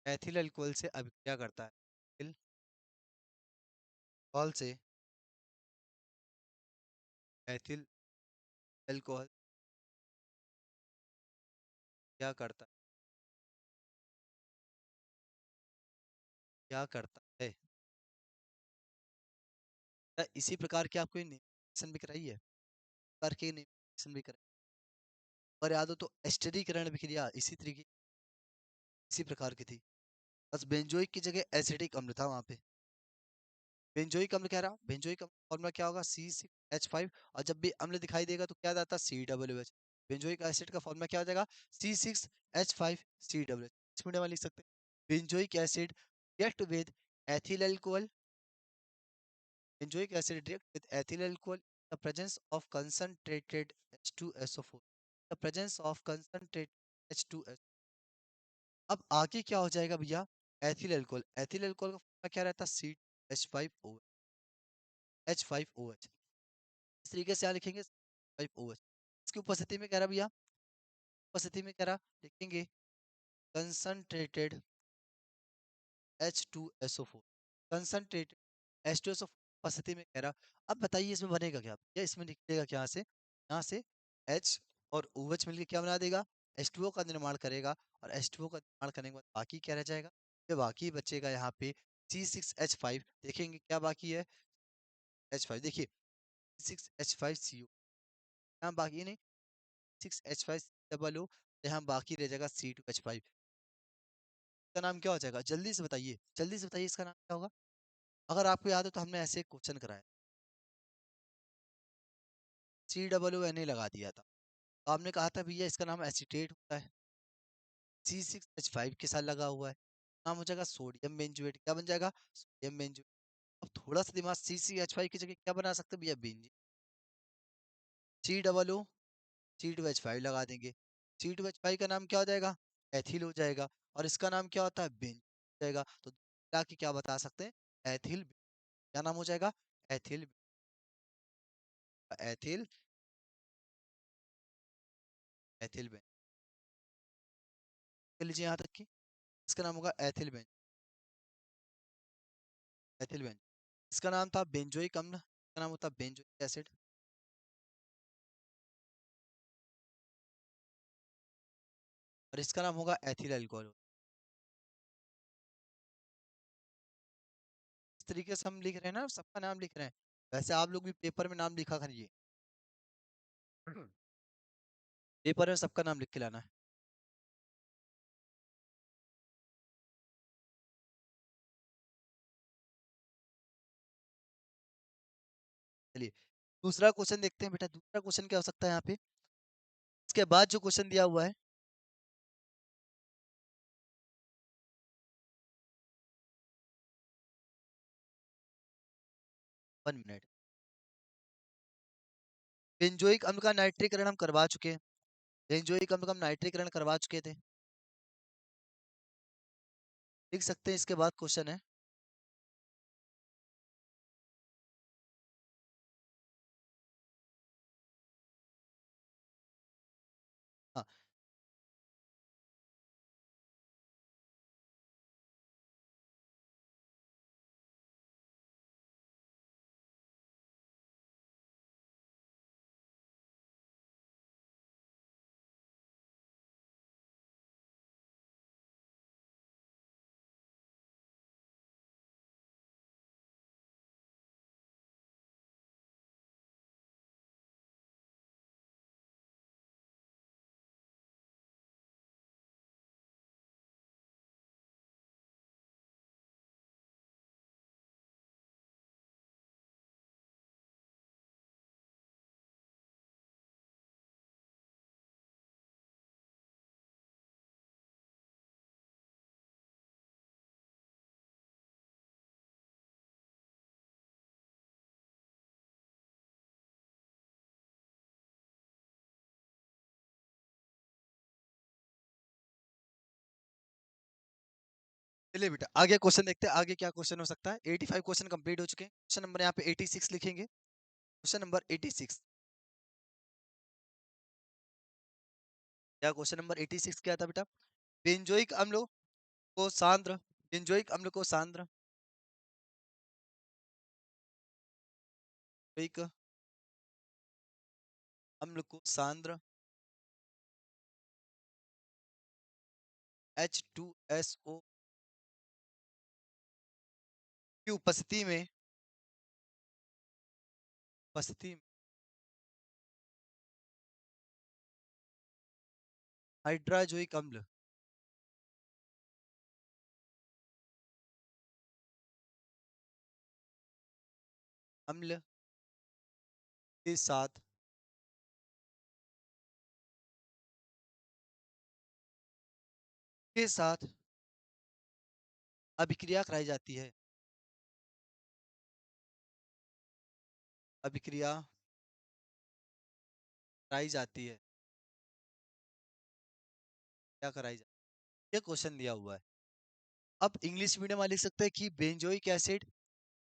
एथिल अल्कोहल से अभिक्रिया करता है। एथिल अल्कोहल से एथिल अल्कोहल क्या करता क्या करता है? क्या इसी प्रकार की आपको नेविगेशन भी कराई है? प्रकार की नेविगेशन भी कराई और याद हो तो एस्टरीकरण अभिक्रिया इसी तरीके इसी प्रकार की थी, बस बेंजोइक की जगह एसिटिक अम्ल था वहां पे। बेंजोइक अम्ल कह रहा, बेंजोइक अम्ल फॉर्मूला क्या होगा? C6H5। और जब भी अम्ल दिखाई देगा तो क्या आता है? COOH। बेंजोइक एसिड का फॉर्मूला क्या हो जाएगा? C6H5COOH। इस मीडियम में लिख सकते हैं benzoic acid react with ethyl alcohol, benzoic acid react with ethyl alcohol in the presence of concentrated H2SO4, the presence of concentrated H2SO। अब आगे क्या हो जाएगा भैया? एथिल अल्कोहल, एथिल अल्कोहल का फॉर्मूला क्या रहता है? C H5O H5OH। इस तरीके से यहाँ लिखेंगे 5OH। इसकी उपस्थिति में कह रहा भैया, उपस्थिति में कह रहा लिखेंगे कंसंट्रेटेड H2SO4, कंसंट्रेटेड H2SO4 उपस्थिति में कह रहा। अब बताइए इसमें बनेगा क्या? या इसमें निकलेगा क्या? यहाँ से H और OH मिलकर क्या बना देगा? H2O का निर्माण करेगा। और H2O का निर्माण करने के बाद बाकी क्या रह जाएगा? ये बाकी बचेगा यहाँ पे C6H5। देखेंगे क्या बाकी है? H5 देखिए, C6H5CO। यहाँ बाकी नहीं, 6H5 O, यहाँ बाकी रह जाएगा C2H5। इसका नाम क्या हो जाएगा? जल्दी से बताइए, जल्दी से बताइए इसका नाम क्या होगा? अगर आपको याद हो तो हमने ऐसे क्वेश्चन कराया, COO लगा दिया था, तो आपने कहा था भैया इसका नाम एसीटेट होता है, C6H5 के साथ लगा हुआ है, नाम हो जाएगा सोडियम बेंजोएट। क्या बन जाएगा? Sodium benzoate. अब थोड़ा सा दिमाग, CCH5 की जगह क्या बना सकते हैं भैया? बेंजीन। COO, C2H5 लगा देंगे, C2H5 का नाम क्या हो जाएगा? एथिल हो जाएगा। और इसका नाम क्या होता है? बेंजीन हो जाएगा। तो मिला के क्या बता सकते हैं? एथिल। क्या नाम हो जाएगा? एथिल। Ethyl ethyl Benz. लीजिए यहाँ तक की, इसका नाम होगा एथिल बेंज। Ethyl Benz. इसका नाम था बेंजोइक अम्ल, इसका नाम होता है बेंजोइक एसिड। और इसका नाम होगा एथिल अल्कोहल। इस तरीके से हम लिख रहे हैं ना, सबका नाम लिख रहे हैं। वैसे आप लोग भी पेपर में नाम लिखा करिए, पेपर में सबका नाम लिख के लाना है। चलिए दूसरा क्वेश्चन देखते हैं बेटा। दूसरा क्वेश्चन क्या हो सकता है यहाँ पे? इसके बाद जो क्वेश्चन दिया हुआ है, 1 मिनट। बेंजोइक अम्ल का नाइट्रीकरण हम करवा चुके हैं, बेंजोइक अम्ल का हम नाइट्रीकरण करवा चुके थे। लिख सकते हैं, इसके बाद क्वेश्चन है हाँ, चलिए बेटा आगे क्वेश्चन देखते हैं, आगे क्या क्वेश्चन हो सकता है। 85 क्वेश्चन कंप्लीट हो चुके हैं। क्वेश्चन नंबर यहाँ पे 86 लिखेंगे। Question number 86। क्या क्वेश्चन नंबर 86 क्या था बेटा? बेंजोइक अम्लों को सांद्र, बेंजोइक अम्ल को सांद्र, बेंजोइक अम्ल को सांद्र H2SO की उपस्थिति में हाइड्राजोइक अम्ल, अम्ल के साथ के साथ अभिक्रिया कराई जाती है, अभिक्रिया कराई जाती है, क्या कराई जाती है, ये क्वेश्चन दिया हुआ है। अब इंग्लिश मीडियम वाले लिख सकते हैं कि benzoic acid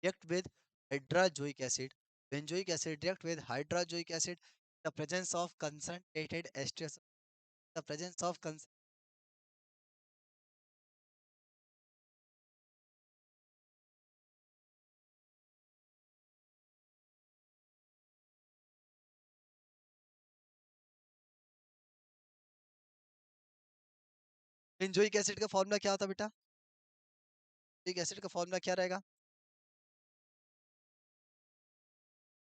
react with hydrazoic acid, benzoic acid react with hydrazoic acid, the presence of concentrated esters, the presence of benzoic acid का फॉर्मूला क्या होता है बेटा? बेंजोइक एसिड का फॉर्मूला क्या रहेगा?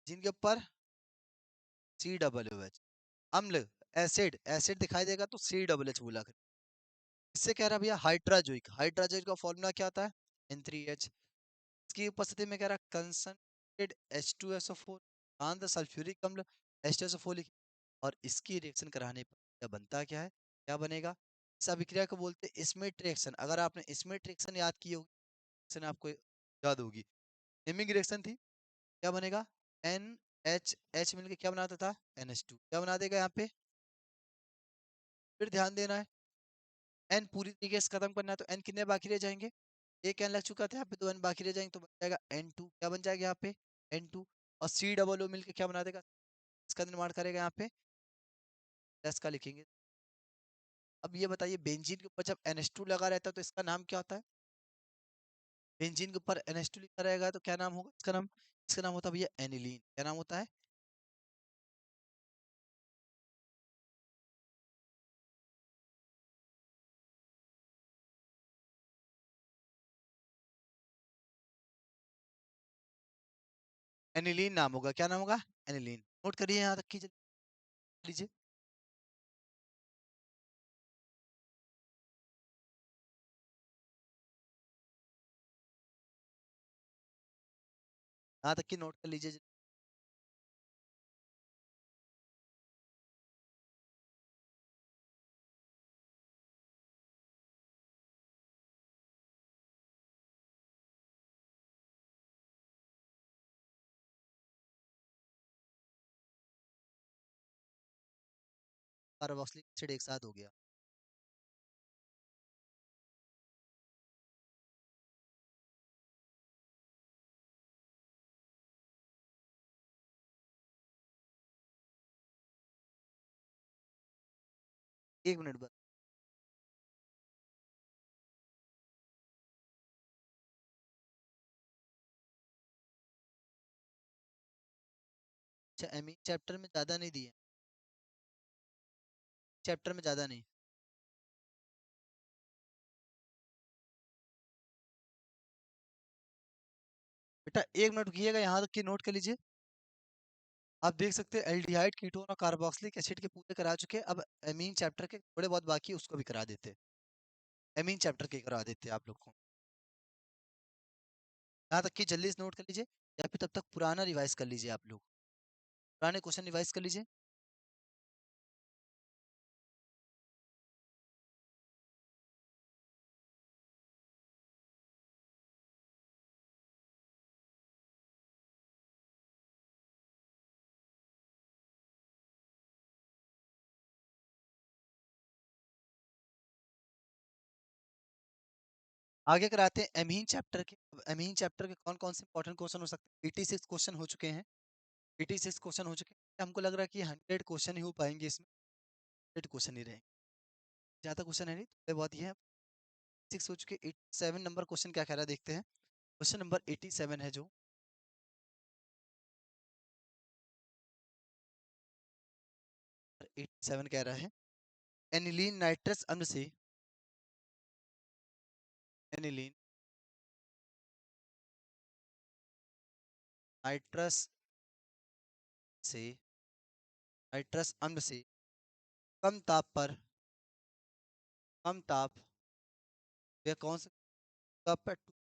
जिनके ऊपर COOH, अम्ल, एसिड, एसिड दिखाई देगा तो COOH बोला कर। इससे कह रहा भैया हाइड्राजोइक, हाइड्राजोइक का फॉर्मूला क्या होता है? N3H। इसकी उपस्थिति में कह रहा कंसंट्रेटेड H2SO4, शांत सल्फ्यूरिक अम्ल H2SO4 लिख, और इसकी रिएक्शन कराने पर क्या बनता क्या है, क्या बनेगा? इस अभिक्रिया को बोलते हैं स्मिथ रिएक्शन। अगर आपने स्मिथ रिएक्शन याद की होगी, रिएक्शन आपको याद होगी, नेमिंग रिएक्शन थी। क्या बनेगा? NH मिलके क्या बनाता था? NH2। क्या बना देगा यहाँ पे? फिर ध्यान देना है, N पूरी तरीके से खत्म करना है तो N कितने बाकी रह जाएंगे? एक N लग चुका था यहाँ पे, तो N बाकी रह जाएंगे, तो बन जाएगा N2। क्या बन जाएगा यहाँ पे? N2। और COO मिलके क्या बना देगा? इसका निर्माण करेगा यहाँ पे, प्लस का लिखेंगे। अब ये बताइए बेंजीन के ऊपर जब NH2 लगा रहता है तो इसका नाम क्या होता है? बेंजीन के ऊपर NH2 लिखा रहेगा तो क्या नाम होगा इसका नाम? इसका नाम होता है भैया एनिलीन। क्या नाम होता है? एनिलीन नाम होगा। क्या नाम होगा? एनिलीन। नोट करिए यहाँ तक कीजिए, लीजिए। यहाँ तक की नोट कर लीजिए। कार्बोक्सिलिक एसिड एक साथ हो गया। एक मिनट बस। अच्छा, एमीन चैप्टर में ज्यादा नहीं दिए, चैप्टर में ज्यादा नहीं। बेटा एक मिनट रुकिएगा, यहाँ तक की नोट कर लीजिए। आप देख सकते हैं एल्डिहाइड कीटोन और कार्बोक्सिलिक एसिड के पूरे करा चुके हैं। अब एमीन चैप्टर के थोड़े बहुत बाकी है, उसको भी करा देते हैं। एमीन चैप्टर के करा देते हैं आप लोग को। यहाँ तक कि जल्दी से नोट कर लीजिए, या फिर तब तक पुराना रिवाइज कर लीजिए आप लोग, पुराने क्वेश्चन रिवाइज कर लीजिए। आगे कराते हैं एमीन चैप्टर के। अब एमीन चैप्टर के कौन कौन से इंपॉर्टेंट क्वेश्चन हो सकते हैं। 86 क्वेश्चन हो चुके हैं, 86 क्वेश्चन हो चुके हैं। हमको लग रहा है कि 100 क्वेश्चन ही हो पाएंगे इसमें, 100 क्वेश्चन ही रहेंगे। ज्यादा क्वेश्चन है नहीं, थोड़े बहुत ही है। 6 हो चुके, 87 नंबर क्वेश्चन क्या कह रहा है देखते हैं। क्वेश्चन नंबर 87 है जो 87 कह रहा है, एनिलीन नाइट्रस अम्ल से, एनिलीन नाइट्रस से, नाइट्रस अम्ल से कम ताप पर, कम ताप, यह कौन सा ताप पर, 2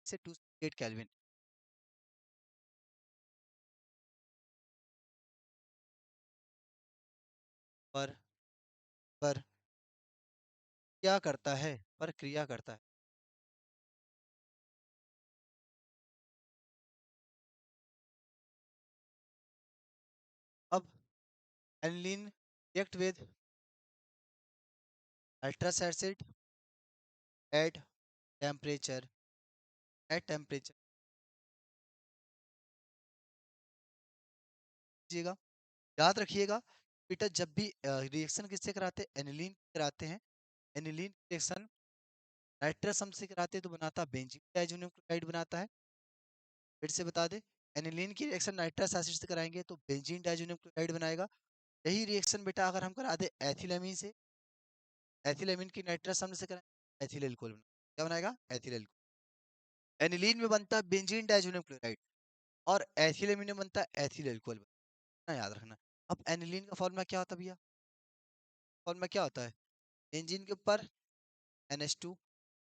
से 208 केल्विन पर, पर क्या करता है, पर क्रिया करता है। अब aniline react with nitrous acid at temperature, at temperature लीजिएगा, याद रखिएगा। बेटा जब भी रिएक्शन किससे कराते हैं, एनिलीन कराते हैं। एनिलीन रिएक्शन नाइट्रस अम्ल से कराते हैं तो बनाता है बेंजीन डाइज़ोनियम क्लोराइड बनाता है। फिर से बता दे, एनिलीन की रिएक्शन नाइट्रस एसिड से कराएंगे तो बेंजीन डाइज़ोनियम क्लोराइड बनाएगा। यही रिएक्शन बेटा अगर हम करा दे एथिलमीन से, एथिलमीन की नाइट्रस अम्ल से कराएं, एथिल एल्कोहल क्या बनाएगा, एथिल एल्कोहल। एनिलीन में बनता है बेंजीन डाइज़ोनियम क्लोराइड, और एथिलमीन में बनता है एथिल एल्कोहल। याद रखना। अब एनिलीन का फॉर्मूला क्या होता है भैया, फॉर्मूला क्या होता है, बेंजीन के ऊपर NH2,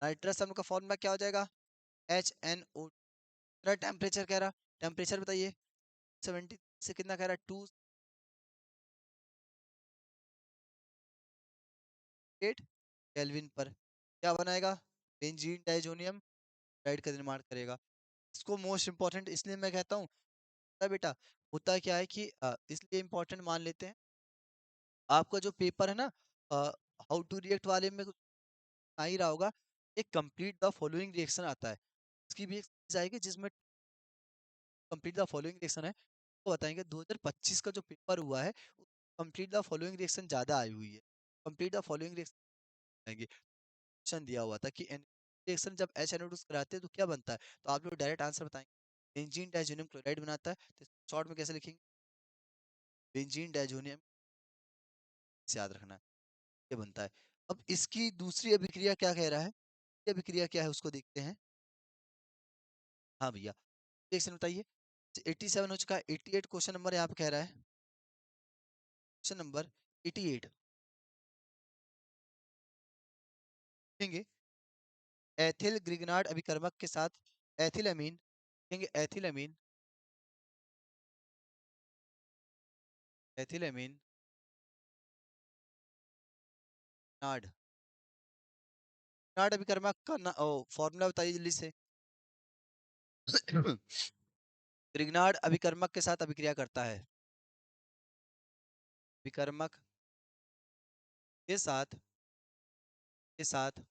नाइट्रस अम्ल का फॉर्मूला क्या हो जाएगा, HNO। तेरा टेम्परेचर कह रहा, टेम्परेचर बताइए, 70 से कितना कह रहा है, 208 केल्विन पर क्या बनाएगा, बेंजीन डाइज़ोनियम क्लोराइड का निर्माण करेगा। इसको मोस्ट इंपॉर्टेंट इसलिए मैं कहता हूँ, बेटा होता क्या है कि इसलिए इंपॉर्टेंट मान लेते हैं। आपका जो पेपर है ना, हाउ टू रिएक्ट वाले में आ ही रहा होगा, एक कंप्लीट द फॉलोइंग रिएक्शन आता है। इसकी भी एक चीज आएगी जिसमें कंप्लीट द फॉलोइंग रिएक्शन है, तो बताएंगे 2025 का जो पेपर हुआ है, कंप्लीट द फॉलोइंग रिएक्शन ज्यादा आई हुई है। कंप्लीट द फॉलोइंग रिएक्शन आएंगे, क्वेश्चन दिया हुआ था कि रिएक्शन जब HNO2 कराते हैं तो क्या बनता है, तो आप लोग डायरेक्ट आंसर बताएंगे, बेंजीन डाइज़ोनियम क्लोराइड बनाता है। तो शॉर्ट में कैसे लिखेंगे, बेंजीन डाइज़ोनियम, से याद रखना है, ये बनता है। अब इसकी दूसरी अभिक्रिया क्या कह रहा है, ये अभिक्रिया क्या है उसको देखते हैं। हाँ भैया, रिएक्शन बताइए। 87 हो चुका है, 88 क्वेश्चन नंबर यहाँ पे कह रहा है, क्वेश्चन नंबर 88 लिखेंगे, एथिल ग्रिगनार्ड अभिकर्मक के साथ एथिलअमीन, लिखेंगे एथिलअमीन, एथिलअमीन नाड, नाड अभिकर्मक का ना, फॉर्मूला बताइए जल्दी से। ग्रिगनार्ड अभिकर्मक के साथ अभिक्रिया करता है, अभिकर्मक के साथ, के साथ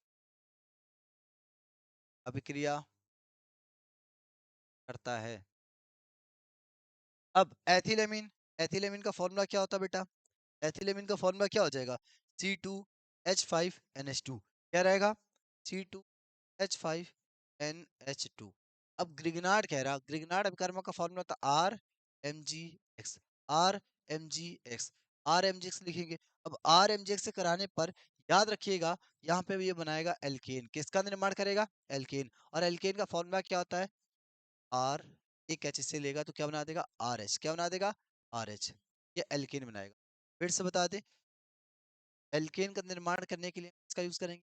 अभिक्रिया करता है। अब एथिलएमीन, एथिलएमीन का फॉर्मूला क्या होता है बेटा, एथिलएमीन का फॉर्मूला क्या हो जाएगा, C2H5NH2 क्या रहेगा? C2H5NH2। अब ग्रिगनार्ड कह रहा, ग्रिगनार्ड अभिकर्मक का फॉर्मूला था RMgX। RMgX, RMgX लिखेंगे। अब RMgX से कराने पर याद रखिएगा यहाँ पे भी ये बनाएगा एल्केन। किसका निर्माण करेगा? एल्केन। और एल्केन का फॉर्मूला क्या होता है? R, एक H से लेगा तो क्या बना देगा? RH। क्या बना देगा? RH। ये एल्केन बनाएगा। फिर से बता दे, एल्केन का निर्माण करने के लिए इसका यूज करेंगे।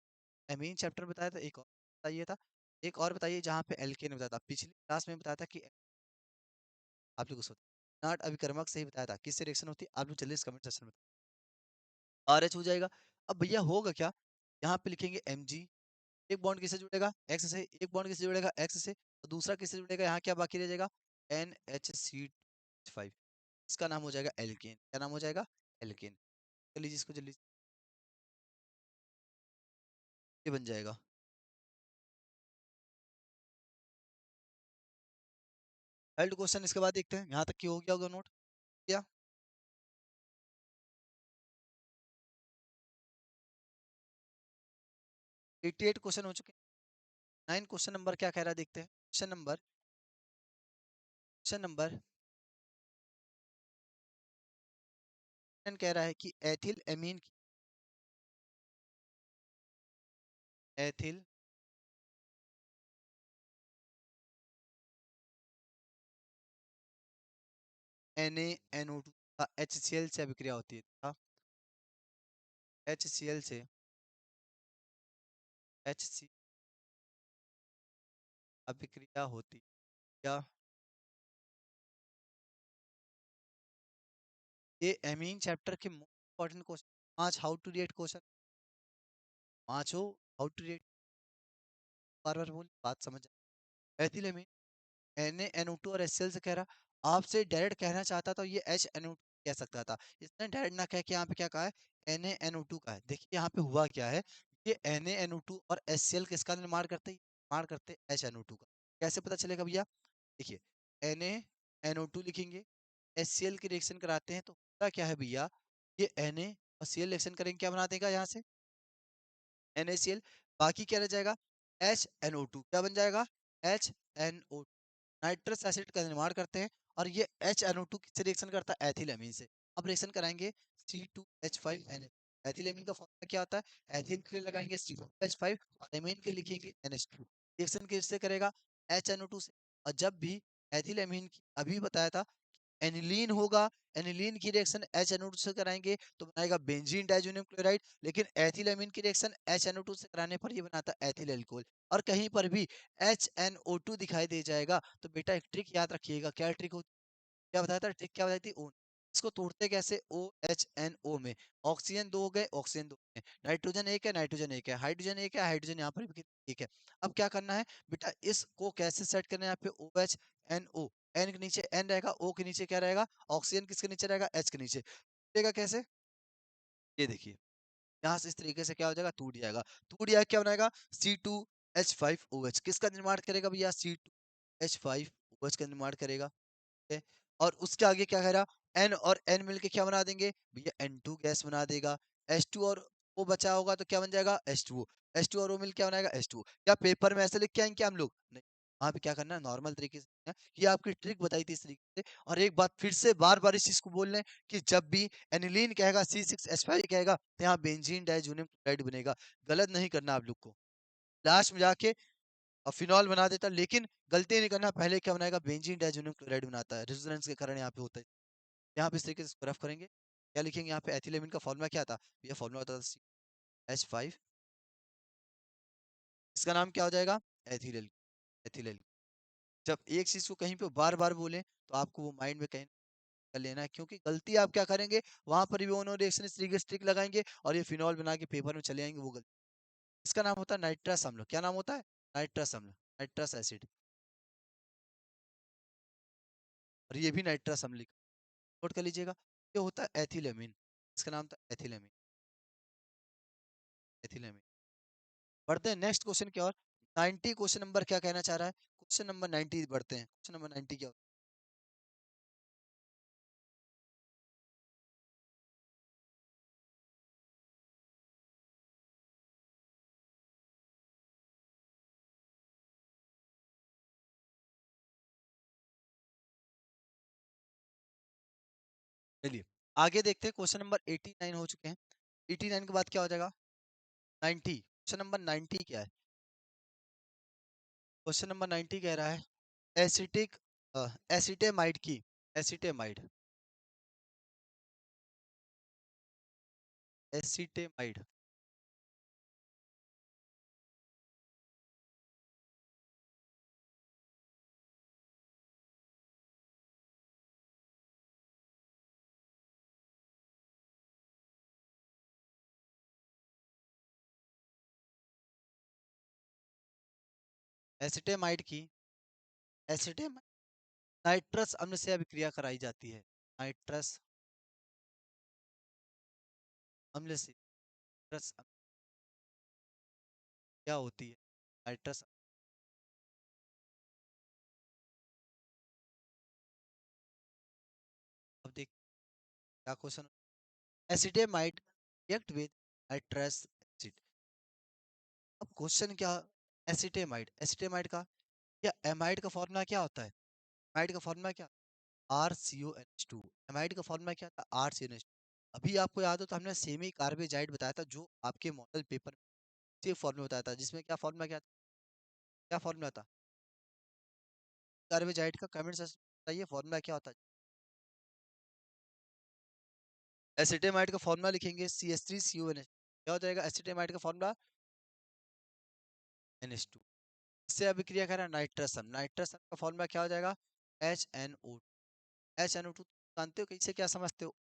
एमीन चैप्टर बताया था, एक और बताइए था, एक और बताइए जहाँ पे एल्केन बताया था। पिछली क्लास में बताया था कि आप लोग को नॉट अभिकर्मक से ही बताया था किससे रिएक्शन होती है। आप लोग जल्दी कमेंट सेक्शन में RH हो जाएगा। अब भैया होगा क्या? यहाँ पे लिखेंगे Mg, एक बॉन्ड किससे जुड़ेगा? X से। एक बॉन्ड किससे जुड़ेगा? X से। और दूसरा किससे जुड़ेगा? यहाँ क्या बाकी रह जाएगा? NHC5। इसका नाम हो जाएगा एल्केन। क्या नाम हो जाएगा? एल्केन। चलिए जिसको जल्दी ये बन जाएगा। हेल्ड क्वेश्चन इसके बाद देखते हैं, यहाँ तक की हो गया होगा नोट किया? 88 क्वेश्चन हो चुके हैं। 9 क्वेश्चन नंबर क्या कह रहा है देखते हैं। क्वेश्चन नंबर कह रहा है कि एथिल एमीन की, एथिल NaNO2 का HCl से अभिक्रिया होती है। HCl से HC अभिक्रिया होती है क्या? ये एमीन चैप्टर के most important question, 5 how to react question. पांचों हाउ टू रिएक्ट, बार बार बोल बात समझ। एथिल NaNO2 और HCl से कह रहा, आपसे डायरेक्ट कहना चाहता तो ये HNO2 कह सकता था, इसने डायरेक्ट ना कह के यहाँ पे क्या कहा है? NaNO2 का है। देखिए यहाँ पे हुआ क्या है, ये NaNO2 और HCl किसका निर्माण करते हैं? निर्माण करते हैं HNO2 का। कैसे पता चलेगा भैया? देखिए NaNO2 लिखेंगे, HCl की रिएक्शन कराते हैं तो होता क्या है भैया, ये Na और Cl रिएक्शन करेंगे, क्या बना देगा यहाँ से? NaCl। बाकी क्या रह जाएगा? HNO2। क्या बन जाएगा? HNO2। नाइट्रस एसिड का निर्माण करते हैं और ये HNO2 किससे रिएक्शन करता है? एथिल से। अब रिएक्शन कराएंगे C2H5NH। एथिल का फॉर्मूला क्या होता है? एथिल के लिए लगाएंगे C2H5 और एमीन के लिखेंगे NH2। रिएक्शन किससे करेगा? HNO2 से। और जब भी एथिल की अभी बताया था एनिलीन होगा, एनिलीन की रिएक्शन HNO2 से कराएंगे तो बनाएगा बेंजीन डाइजोनियम क्लोराइड। लेकिन एथिल की रिएक्शन HNO2 से कराने पर ये बनाता है एथिल अल्कोहल। और कहीं पर भी HNO2 दिखाई दे जाएगा तो बेटा एक ट्रिक याद रखिएगा। क्या ट्रिक होती? क्या बताया था ट्रिक? क्या बताई थी? ओ। इसको तोड़ते कैसे? OHNO में ऑक्सीजन दो हो गए, ऑक्सीजन दो है, नाइट्रोजन एक है, नाइट्रोजन एक है, हाइड्रोजन एक है, हाइड्रोजन यहाँ पर भी एक है। अब क्या करना है बेटा, इसको कैसे सेट करना है? यहाँ पे OHNO, एन के नीचे एन रहेगा, ओ के नीचे क्या रहेगा? ऑक्सीजन। किसके नीचे रहेगा? एच के नीचे। टूटेगा कैसे? ये देखिए, यहाँ से इस तरीके से क्या हो जाएगा? टूट जाएगा। टूट जाएगा, क्या बनाएगा? C2H5OH। किसका निर्माण करेगा भैया? C2H5OH का निर्माण करेगा। है। और उसके आगे क्या कह रहा? एन और एन मिलके क्या बना देंगे भैया? N2 गैस बना देगा। H2 और O बचा होगा तो क्या बन जाएगा? H2O। H2 और O मिल क्या बनाएगा? H2O। क्या पेपर में ऐसे लिख के आएंगे हम लोग? नहीं, वहां पे क्या करना है? नॉर्मल तरीके से है। ये आपकी ट्रिक बताई थी इस तरीके से। और एक बात फिर से बार बार इस चीज को बोल रहे हैं कि जब भी एनिलीन कहेगा, C6H5 कहेगा तो यहाँ बेंजीन डाइजोनियम क्लोराइड बनेगा। गलत नहीं करना आप लोग को। लास्ट में जाके और फिनॉल बना देता, लेकिन गलती नहीं करना, पहले क्या बनाएगा? बेंजीन डाइजोनियम क्लोराइड बनाता है। रेजोनेंस के कारण यहाँ पे होता है। यहाँ पे इस तरीके से इसको रफ करेंगे। क्या लिखेंगे यहाँ पे? एथिलेमिन का फॉर्मूला क्या था? ये फॉर्मूला होता था H5। इसका नाम क्या हो जाएगा? एथिल। एथिल। जब एक चीज को कहीं पे बार बार बोले तो आपको वो माइंड में कहीं कर लेना है, क्योंकि गलती आप क्या करेंगे, वहां पर भी उन्होंने रिएक्शन इस तरीके से स्टिक लगाएंगे और ये फिनॉल बना के पेपर में चले आएंगे, वो गलती। इसका नाम होता है नाइट्रस अम्ल। क्या नाम होता है? नाइट्रस अम्ल, नाइट्रस एसिड। और ये भी नाइट्रस अम्ल नोट कर लीजिएगा। ये होता है एथिलेमिन। इसका नाम था एथिलेमिन। एथिलेमिन। बढ़ते हैं नेक्स्ट क्वेश्चन की ओर। 90 क्वेश्चन नंबर क्या कहना चाह रहा है? क्वेश्चन नंबर 90 बढ़ते हैं। क्वेश्चन नंबर 90 क्या चलिए आगे देखते हैं, क्वेश्चन नंबर 89 हो चुके हैं। 89 के बाद क्या हो जाएगा? 90। क्वेश्चन नंबर 90 क्या है? क्वेश्चन नंबर 90 कह रहा है एसिटिक एसिटेमाइड की, एसिटेमाइड, एसिटेमाइड, एसिटेमाइड की, एसिटेमाइड नाइट्रस अम्ल से अभिक्रिया कराई जाती है। नाइट्रस अम्ल से, नाइट्रस अम्ल क्या होती है? नाइट्रस, अब देख क्या question. Acetamide react with nitrous acid. अब क्वेश्चन क्या, एसिटेमाइड, एसिटेमाइड का या एमाइड का फॉर्मूला क्या होता है? एमाइड का फॉर्मूला क्या? RCONH2। एमाइड का फॉर्मूला क्या था? RCONH2। अभी आपको याद हो तो हमने सेमी कार्बेजाइड बताया था, जो आपके मॉडल पेपर में से फॉर्मूला बताया था, जिसमें क्या फॉर्मूला, क्या क्या फॉर्मूला था कार्बेजाइड का? कमेंट से बताइए फॉर्मूला क्या होता है। एसिटेमाइड का फॉर्मूला लिखेंगे CH3CONH, क्या हो जाएगा एसिटेमाइड का फॉर्मूला? NH2। इससे अभिक्रिया करा नाइट्रस अम्ल, नाइट्रस अम्ल का फॉर्मूला क्या हो जाएगा? HNO2। HNO2 जानते हो कैसे, क्या समझते हो?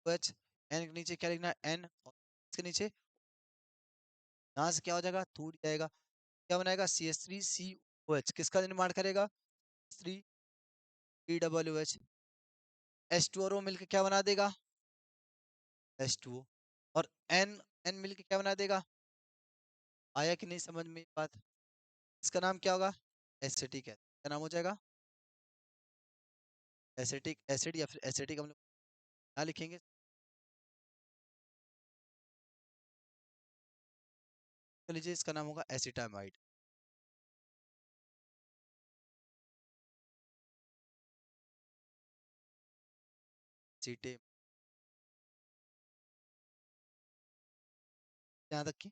OH, N के नीचे क्या लिखना है? N, और इसके नीचे यहाँ से क्या हो जाएगा? टूट जाएगा, क्या बनाएगा? CH3COH। किसका निर्माण करेगा? 3 POOH। H2 और O मिलकर क्या बना देगा? H2O। और N, N मिलकर क्या बना देगा? आया कि नहीं समझ में ये बात? इसका नाम क्या होगा? एसिटिक है, क्या नाम हो जाएगा? एसिटिक एसिड, या फिर एसिटिक हम लोग क्या लिखेंगे? तो लीजिए इसका नाम होगा एसिटामाइड। एसिटे, यहाँ तक की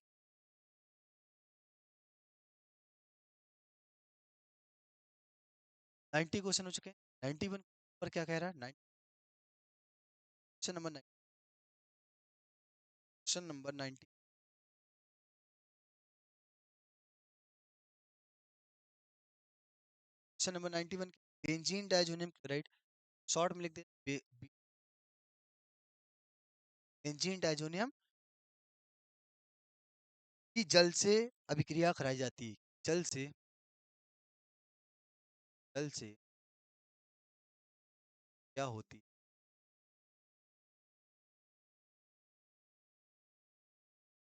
90 क्वेश्चन हो चुके हैं। 91 पर क्या कह रहा है? Question number, question number 90, question number 91, benzene diazonium chloride, short में लिख दे बेंजीन डाइजोनियम की जल से अभिक्रिया कराई जाती है। जल से, जल से क्या होती?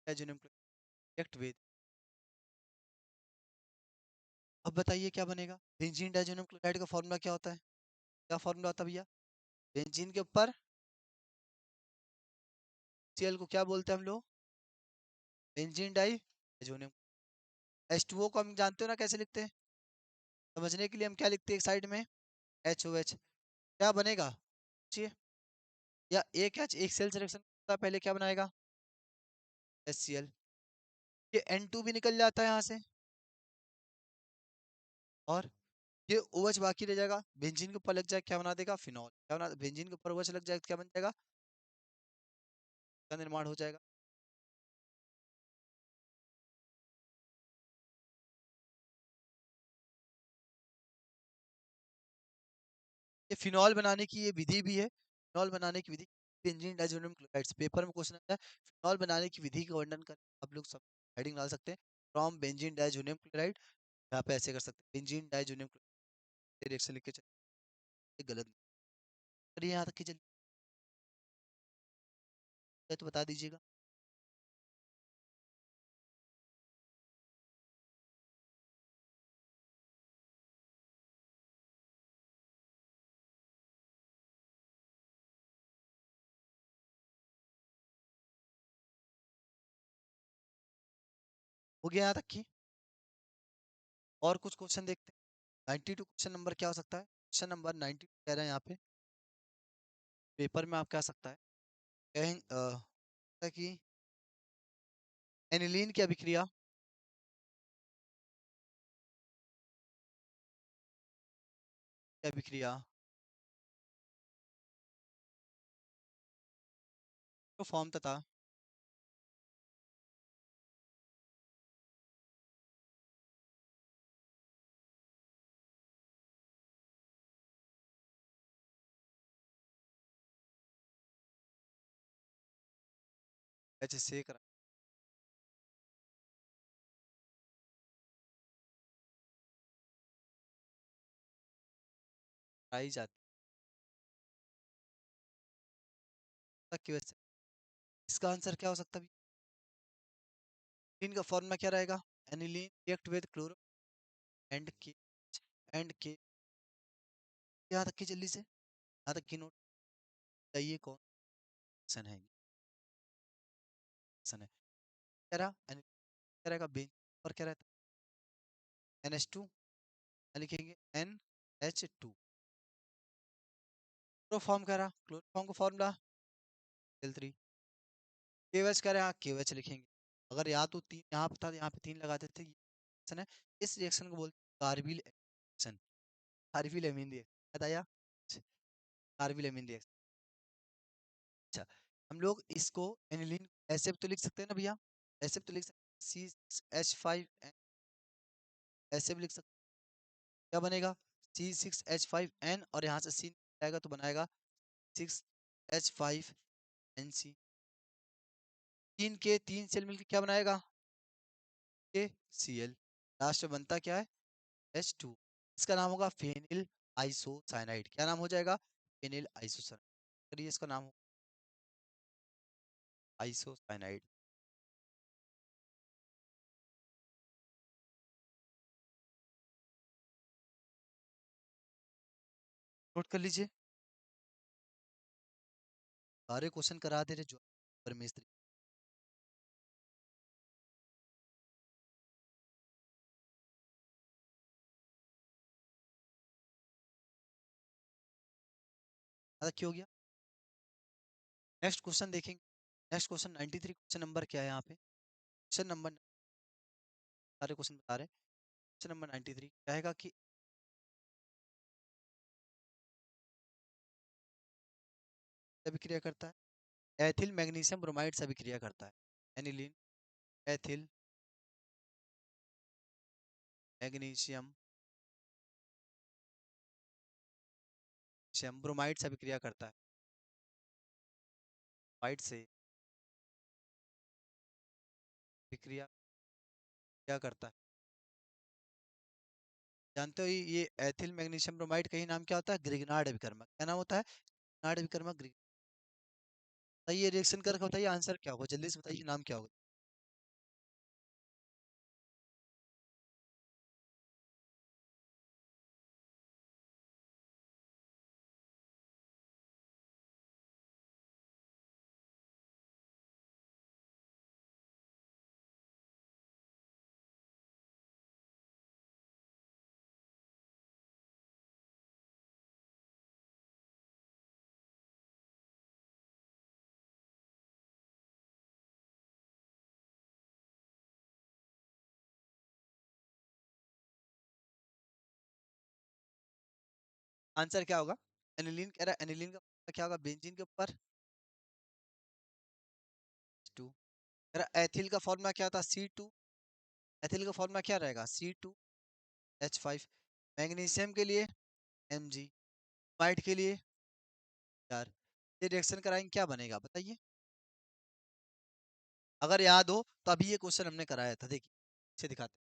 डाइजोनियम रिएक्ट विद, अब बताइए क्या बनेगा? बेंजीन डाइजोनियम क्लोराइड का फॉर्मूला क्या होता है? क्या फॉर्मूला होता है भैया? बेंजीन के ऊपर Cl को क्या बोलते हैं हम लोग? Benzene die diazonium. H2O को हम जानते हो ना कैसे लिखते हैं? समझने के लिए हम क्या लिखते हैं एक साइड में? HOH। क्या बनेगा? सोचिए, या एक H एक सेल सिलेक्शन होता है, पहले क्या बनाएगा? HCl। ये N2 भी निकल जाता है यहाँ से, और ये OH बाकी रह जाएगा, बेंजीन के ऊपर लग जाए क्या बना देगा? फिनॉल। क्या बना, बेंजीन के ऊपर OH लग जाए तो क्या बन जाएगा? का निर्माण हो जाएगा। ये फिनॉल बनाने की ये विधि भी है, फिनॉल बनाने की विधि, बेंजीन डाइजोनियम क्लोराइड्स पेपर में क्वेश्चन आता है, फिनॉल बनाने की विधि का वर्णन कर आप लोग सब हेडिंग डाल सकते हैं, फ्रॉम बेंजीन डाइजोनियम क्लोराइड। यहाँ पे ऐसे कर सकते हैं, बेंजीन डाइजोनियम क्लोराइड रिएक्शन लिख के चलिए, गलत नहीं। चलिए यहाँ तक की चलिए, तो बता दीजिएगा। हो गया यहाँ तक की? और कुछ क्वेश्चन देखते हैं। 92 क्वेश्चन नंबर क्या हो सकता है? क्वेश्चन नंबर 92 कह रहे हैं यहाँ पे, पेपर में आप क्या सकता है कि एनिलीन की अभिक्रिया अभिक्रिया तो फॉर्म तथा एच से कराई जाती है की वजह से। इसका आंसर क्या हो सकता है? एनिलीन का फॉर्मूला क्या रहेगा? Aniline react with chloro and के एंड के। यहाँ तक की जल्दी से, यहाँ तक की नोट चाहिए कौन सन है? सन है क्या रहा? क्या रहेगा बेंच पर क्या रहता है? NH2 लिखेंगे NH2। क्लोरोफॉर्म क्या रहा? क्लोरोफॉर्म का फॉर्मूला Cl3। KOH क्या रहा? KOH लिखेंगे। अगर या तो तीन यहाँ पे था तो यहाँ पे तीन लगा देते, ये रिएक्शन है। इस रिएक्शन को बोलते हैं carbyl reaction. Carbyl amine reaction बताया, कार्बिल एमीन रिएक्शन। अच्छा, हम लोग इसको एनिलीन ऐसे भी तो लिख सकते हैं ना भैया, ऐसे भी तो लिख सकते हैं C6H5, ऐसे भी लिख सकते हैं। क्या बनेगा? C6H5N और यहाँ से C आएगा तो बनाएगा 6H5NC। तीन के तीन सेल मिलकर क्या बनाएगा? के Cl। लास्ट में बनता क्या है? H2। इसका नाम होगा फेनिल आइसोसाइनाइड। क्या नाम हो जाएगा? Phenyl isocyanide. करिए इसका नाम हो आइसोसाइनाइड। नोट कर लीजिए, सारे क्वेश्चन करा दे रहे जो परमेश्वरी। क्या हो गया? नेक्स्ट क्वेश्चन देखेंगे। Next question 93। क्वेश्चन नंबर क्या है यहाँ पे? क्वेश्चन नंबर, सारे क्वेश्चन बता रहे हैं। क्वेश्चन नंबर 93 क्या है कि अभिक्रिया करता है? एथिल मैग्नीशियम ब्रोमाइड से अभिक्रिया करता है। एनिलीन एथिल मैग्नीशियम ब्रोमाइड से अभिक्रिया करता है। ब्रोमाइड से अभिक्रिया क्या करता है? जानते हो ये एथिल मैग्नीशियम ब्रोमाइड का ही नाम क्या होता है? ग्रिग्नार्ड अभिकर्मक। क्या नाम होता है? ग्रिग्नार्ड अभिकर्मक। बताइए रिएक्शन करके बताइए आंसर क्या होगा, जल्दी से बताइए नाम क्या होगा? आंसर क्या होगा? एनिलीन कह रहा है, एनिलीन का formula क्या होगा बेंजीन के ऊपर? टू। कह रहा एथिल का फॉर्मूला क्या था? C2। एथिल का फॉर्मूला क्या रहेगा? C2H5। मैग्नीशियम के लिए Mg, ब्रोमाइड के लिए यार। ये रिएक्शन कराएंगे क्या बनेगा बताइए? अगर याद हो तो अभी ये क्वेश्चन हमने कराया था, देखिए इसे दिखाते हैं।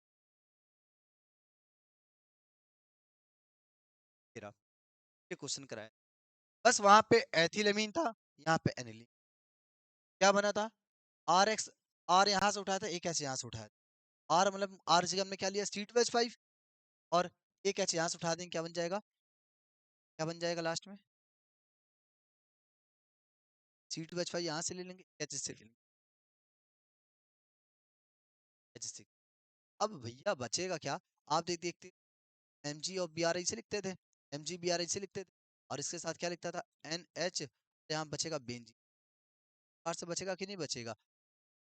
फिर आप ये क्वेश्चन कराया, बस वहां पे एथिलमीन था, यहाँ पे एनिलीन। क्या बना था? RX, R यहाँ से उठाया था, एक ऐसे यहाँ से उठाया था। R मतलब R जगह हमने क्या लिया? C2H5। और एक ऐसे यहाँ से उठा देंगे, क्या बन जाएगा? क्या बन जाएगा लास्ट में? C2H5 यहाँ से ले लेंगे, H से ले लेंगे, H से। अब भैया बचेगा क्या? आप देखते Mg और Bri से लिखते थे, Mg Bri से लिखते थे, और इसके साथ क्या लिखता था? NH। यहाँ बचेगा बेंजीन, बाहर से बचेगा कि नहीं बचेगा,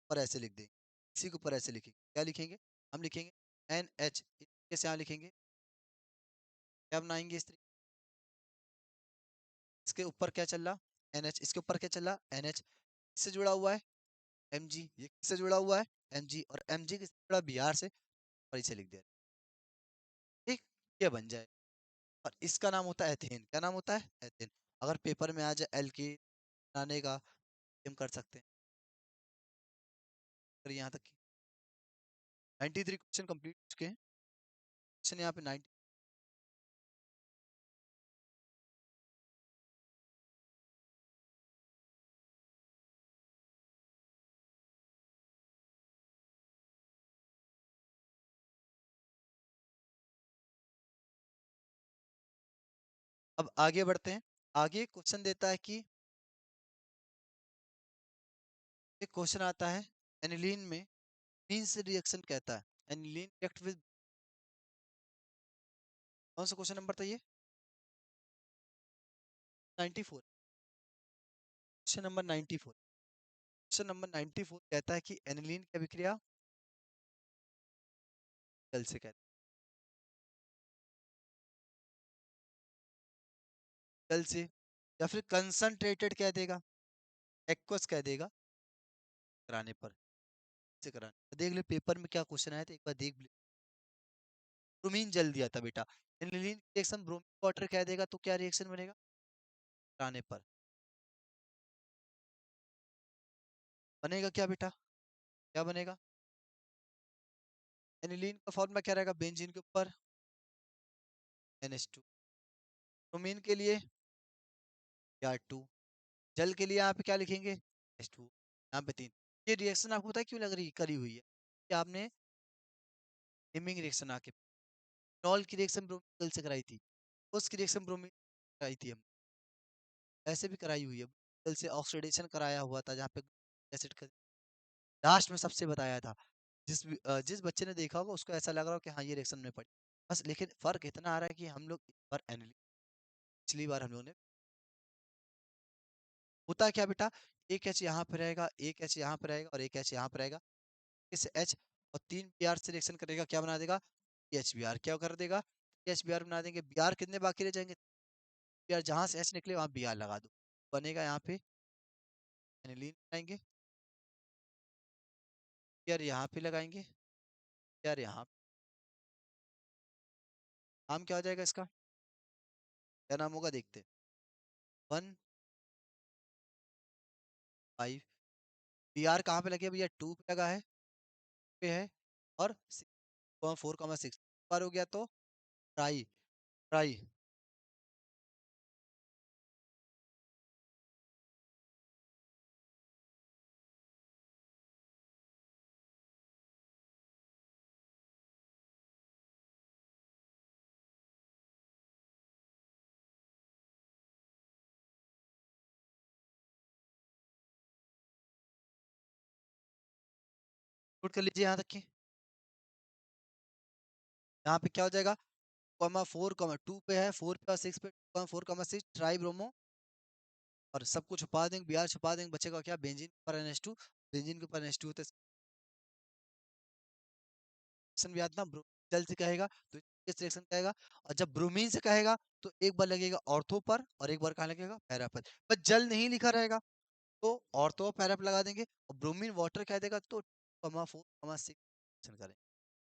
पर ऐसे लिख देंगे। इसी के ऊपर ऐसे लिखेंगे, क्या लिखेंगे, हम लिखेंगे NH, कैसे यहाँ लिखेंगे, क्या बनाएंगे इस तरीके, इसके ऊपर क्या चल रहा, NH, इसके ऊपर क्या चल रहा, NH, इससे जुड़ा हुआ है Mg, ये किससे जुड़ा हुआ है, Mg, और Mg किससे जुड़ा, Br से, और इसे लिख दिया, ठीक, ये बन जाए। और इसका नाम होता है एथेन, क्या नाम होता है, एथेन। अगर पेपर में आ जाए एल्केन बनाने का, हम कर सकते हैं। तो यहाँ तक 93 क्वेश्चन कंप्लीट हो चुके हैं, क्वेश्चन यहाँ पे 90। अब आगे बढ़ते हैं। आगे क्वेश्चन देता है कि, एक क्वेश्चन आता है एनिलीन में मीन से रिएक्शन कहता है, एनिलीन रिएक्ट विद, कौन सा क्वेश्चन नंबर था ये, 94, क्वेश्चन नंबर 94। क्वेश्चन नंबर 94 कहता है कि एनिलीन की अभिक्रिया जल से कहता है, जल से, या फिर कंसंट्रेटेड कह देगा, एक्वस कह देगा, कराने पर, से कराने देख ले पेपर में क्या क्वेश्चन आया था, एक बार देख ले। ब्रोमीन जल दिया था बेटा, एनिलीन रिएक्शन ब्रोमीन वाटर कह देगा तो क्या रिएक्शन बनेगा, कराने पर बनेगा क्या बेटा, क्या बनेगा, एनिलीन का फॉर्मूला क्या रहेगा, बेंजीन के ऊपर NH2, ब्रोमीन के लिए Br2, जल के लिए यहाँ पे क्या लिखेंगे, H2, यहाँ पे 3। ये रिएक्शन आपको पता है क्यों लग रही करी हुई है, कि आपने हेमिंग रिएक्शन आके, नॉल की रिएक्शन ब्रोमीन जल से कराई थी, उस की रिएक्शन ब्रोमीन कराई थी हम, ऐसे भी कराई हुई है, जल से ऑक्सीडेशन कराया हुआ था, जहाँ पे एसिड का लास्ट में सबसे बताया था, जिस बच्चे ने देखा होगा उसको ऐसा लग रहा हो कि हाँ ये रिएक्शन में पड़ी, बस। लेकिन फर्क इतना आ रहा है कि हम लोग इस बार पिछली बार हम लोगों ने, होता क्या बेटा, एक एच यहाँ पे रहेगा, एक एच यहाँ पे रहेगा, और एक एच यहाँ पे रहेगा, इस एच और 3 Br से रिएक्शन करेगा, क्या बना देगा, HBr, क्या कर देगा, HBr बना देंगे। Br कितने बाकी रह जाएंगे, Br जहां से H निकले वहां Br लगा दो, बनेगा यहाँ पे एनिलीन बनाएंगे, Br यहाँ पे लगाएंगे, Br यहाँ, नाम क्या हो जाएगा इसका, क्या नाम होगा देखते, 1 5, Br कहाँ पे लगे भैया, 2 पे लगा है, पे है, और 4,6 बार हो गया तो ट्राई, ट्राई, नोट कर लीजिए यहाँ तक के, यहाँ पे क्या हो जाएगा, 4,2 पे है, 4 पे और 6 पे, 4,6 ट्राई ब्रोमो, और सब कुछ छुपा देंगे, Br छुपा देंगे, बचेगा क्या, बेंजीन पर NH2, बेंजीन के ऊपर NH2 होता है, रिएक्शन भी आता ना, जल से कहेगा तो इस रिएक्शन कहेगा, और जब ब्रोमीन से कहेगा तो एक बार लगेगा ऑर्थो पर और एक बार कहाँ लगेगा, पैरा पर, बस जल नहीं लिखा रहेगा तो ऑर्थो पैरा पर लगा देंगे, और ब्रोमीन वाटर कह देगा तो 2,4,6 करें,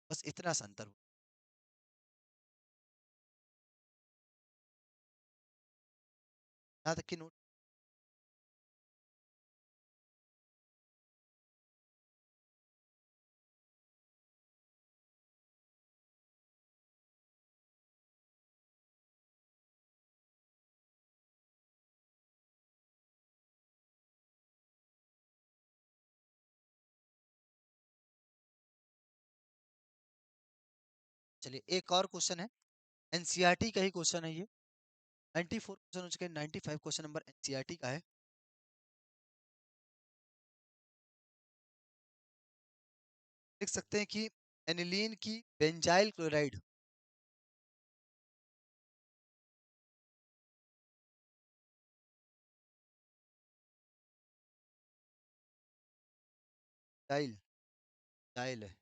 बस इतना सा अंतर हो। यहाँ तक की नोट, चलिए एक और क्वेश्चन है, एनसीईआरटी का ही क्वेश्चन है ये, 94 क्वेश्चन हो चुके हैं, 95 क्वेश्चन नंबर एनसीईआरटी का है। लिख सकते हैं कि एनिलीन की बेंजाइल क्लोराइड, डाइल, डाइल है,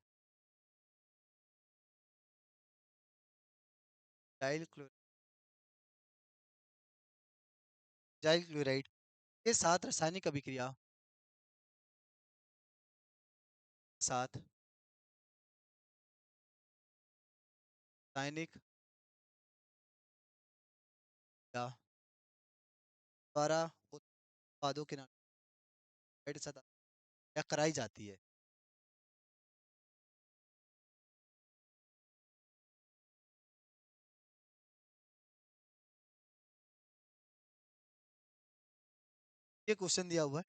डाइल क्लोराइड, डाइल क्लोराइड के साथ रासायनिक अभिक्रिया, साथ रासायनिक या द्वारा उत्पादों के नाइट्राइड के साथ या कराई जाती है। ये क्वेश्चन दिया हुआ है,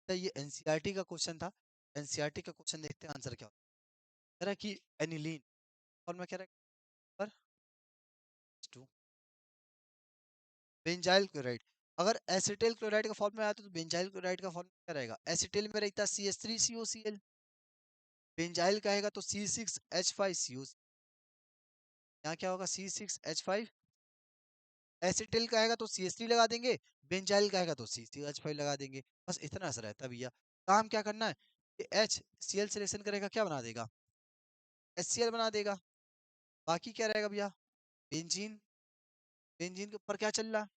तो ये एनसीईआरटी का क्वेश्चन था। एनसीईआरटी का क्वेश्चन देखते हैं आंसर क्या होता है। कह रहा है कि एनिलीन, और मैं कह रहा है टू बेंजाइल क्लोराइड। अगर एसिटिल क्लोराइड का फॉर्म में आया तो बेंजाइल क्लोराइड का फॉर्म क्या रहेगा? एसिटिल में रहता CH3COCl, बेंजाइल का आएगा तो C6H5CO। यहाँ क्या होगा? C6H5। एसिटिल का आएगा तो CH3 लगा देंगे, बेंजाइल का आएगा तो C6H5 लगा देंगे। बस इतना सा रहता है भैया। काम क्या करना है? ये HCl से रिएक्शन करेगा, क्या बना देगा? HCl बना देगा। बाकी क्या रहेगा भैया? बेंजीन। बेंजीन के ऊपर क्या चल रहा है?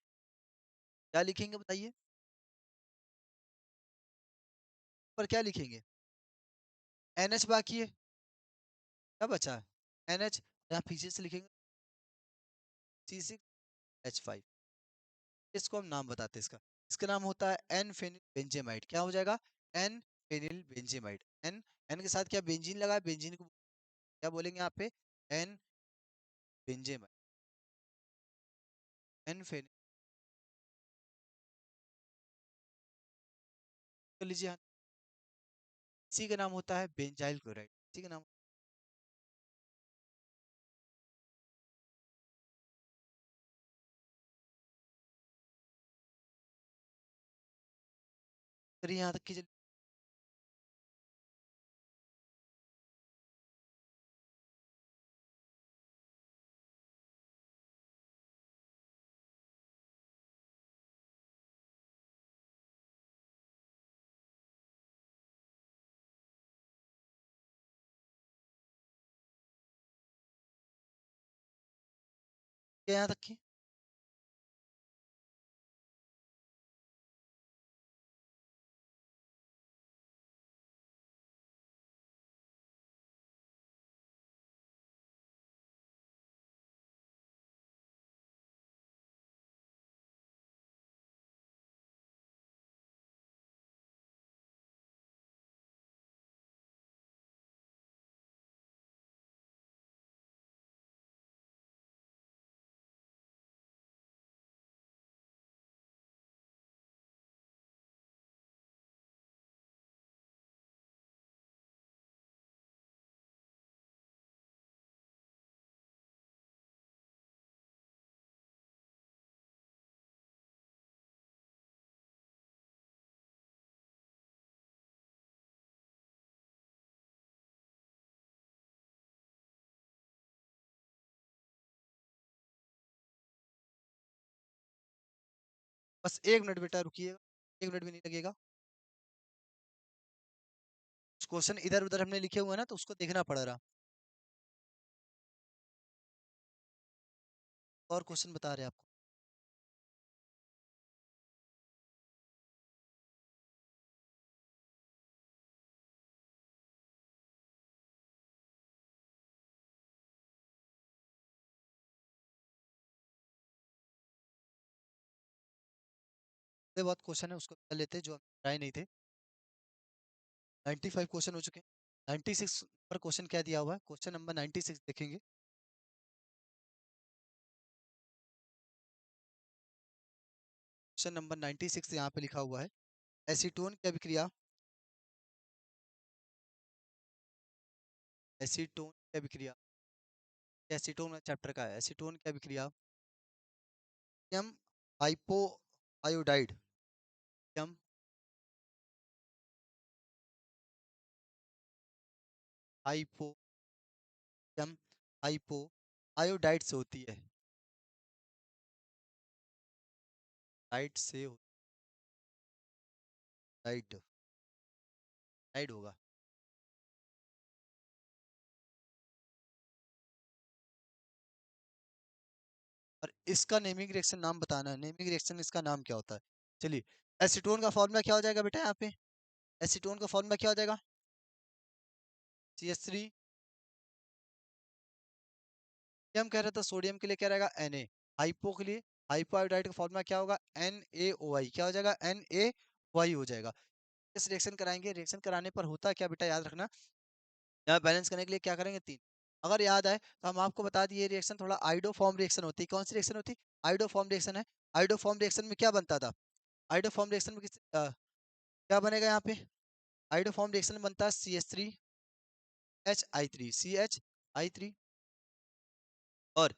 क्या लिखेंगे बताइए? ऊपर क्या लिखेंगे? NH बाकी है, क्या बचा है? NH। यहाँ पीछे से लिखेंगे C6H5। इसको हम नाम बताते हैं इसका। इसका नाम होता है एन फेनिल बेंजेमाइड। क्या हो जाएगा? N phenyl benzamide. N, N के साथ क्या बेंजीन लगा है, बेंजीन को क्या बोलेंगे यहाँ पे? N benzamide, N phenyl. तो लीजिए यहाँ, इसी का नाम होता है बेंजाइल क्लोराइड। इसी का नाम। चलिए यहाँ तक की चलिए। यहाँ तक की। बस 1 मिनट बेटा रुकिएगा, 1 मिनट भी नहीं लगेगा। क्वेश्चन इधर उधर हमने लिखे हुए हैं ना, तो उसको देखना पड़ रहा। और क्वेश्चन बता रहे हैं आपको। ये बहुत क्वेश्चन है, उसको कर लेते हैं जो हम ट्राई नहीं थे। 95 क्वेश्चन हो चुके हैं। 96 पर क्वेश्चन क्या दिया हुआ है? क्वेश्चन नंबर 96 देखेंगे। क्वेश्चन नंबर 96 यहाँ पे लिखा हुआ है, एसीटोन की अभिक्रिया, एसीटोन की अभिक्रिया, एसीटोन चैप्टर का है। एसीटोन की अभिक्रिया M hypo iodide, M hypo, M hypo iodide से होती है। डाइड से डाइड, डाइड होगा। इसका नेमिंग रिएक्शन नाम बताना है, नेमिंग रिएक्शन इसका नाम क्या होता है। चलिए, एसीटोन का फॉर्मूला क्या हो जाएगा बेटा यहाँ पे, एसीटोन का फॉर्मूला क्या हो जाएगा, CH3। हम कह रहे थे सोडियम के लिए क्या रहेगा, Na। हाइपो के लिए, हाइपो आयोडाइड का फॉर्मूला क्या होगा, NaOI। क्या हो जाएगा, NaOI हो जाएगा। इस रिएक्शन कराएंगे, रिएक्शन कराने पर होता क्या बेटा, याद रखना, यहाँ बैलेंस करने के लिए क्या करेंगे, 3। अगर याद आए तो हम आपको बता दिए, रिएक्शन थोड़ा आइडोफॉर्म रिएक्शन होती है। कौन सी रिएक्शन होती है, आइडोफॉर्म रिएक्शन है। आइडोफॉर्म रिएक्शन में क्या बनता था, आइडोफॉर्म रिएक्शन में क्या बनेगा यहाँ पे, आइडोफॉर्म रिएक्शन में बनता है CH3HI3, CH I3। और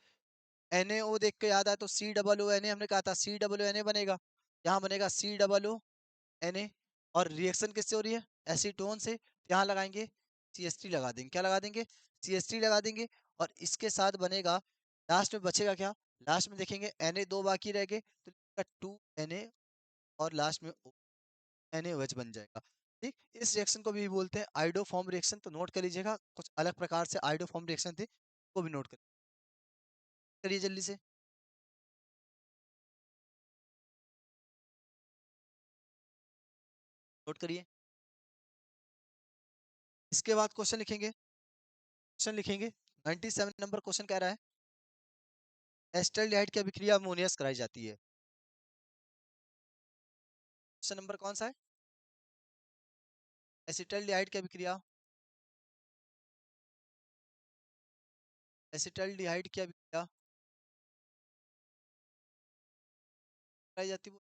NaO देख के याद आया तो COO Na, हमने कहा था COO Na बनेगा, यहाँ बनेगा COO Na। और रिएक्शन किससे हो रही है, एसीटोन से, यहाँ लगाएंगे CH3 लगा देंगे, क्या लगा देंगे, CH3 लगा देंगे। और इसके साथ बनेगा, लास्ट में बचेगा क्या, लास्ट में देखेंगे Na दो बाकी रह गए तो 2Na, और लास्ट में NaOH बन जाएगा। ठीक, इस रिएक्शन को भी बोलते हैं आइडोफॉर्म रिएक्शन, तो नोट कर लीजिएगा, कुछ अलग प्रकार से आइडोफॉर्म रिएक्शन थे, वो भी नोट करिए जल्दी से, नोट करिए। इसके बाद क्वेश्चन लिखेंगे, क्वेश्चन लिखेंगे, 97 नंबर क्वेश्चन कह रहा है, एस्टल्डिहाइड की अभिक्रिया अमोनियस कराई जाती है। क्वेश्चन नंबर कौन सा है, एसिटल्डिहाइड की अभिक्रिया, एसिटल्डिहाइड की अभिक्रिया कराई जाती है, वो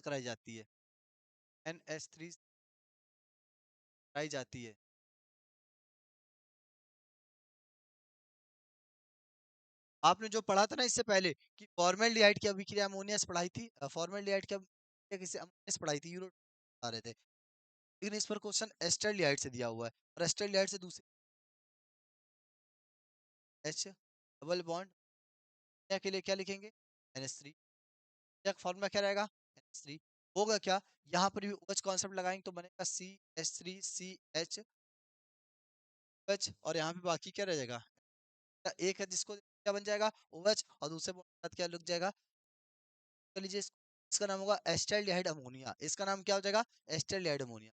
कराई जाती है, NH3 कराई जाती है। आपने जो पढ़ा था ना इससे पहले कि फॉर्मेल्डिहाइड की अभिक्रिया अमोनिया से पढ़ाई थी, फॉर्मेल्डिहाइड की अभिक्रिया किसी अमोनिया से पढ़ाई थी, यूरो बता रहे थे, लेकिन इस पर क्वेश्चन एस्टल्डिहाइड से दिया हुआ है, और एस्टल्डिहाइड से दूसरी H डबल बॉन्ड के लिए क्या लिखेंगे, NH3। फॉर्मूला क्या रहेगा, NH3। होगा क्या, यहाँ पर भी OH कॉन्सेप्ट लगाएंगे तो बनेगा CH3CH, और यहाँ पे बाकी क्या रह जाएगा, एक है जिसको क्या बन जाएगा OH, और दूसरे के साथ क्या लग जाएगा, कर लीजिए इसका नाम होगा एस्टल्डिहाइड अमोनिया, इसका नाम क्या हो जाएगा, एस्टल्डिहाइड अमोनिया।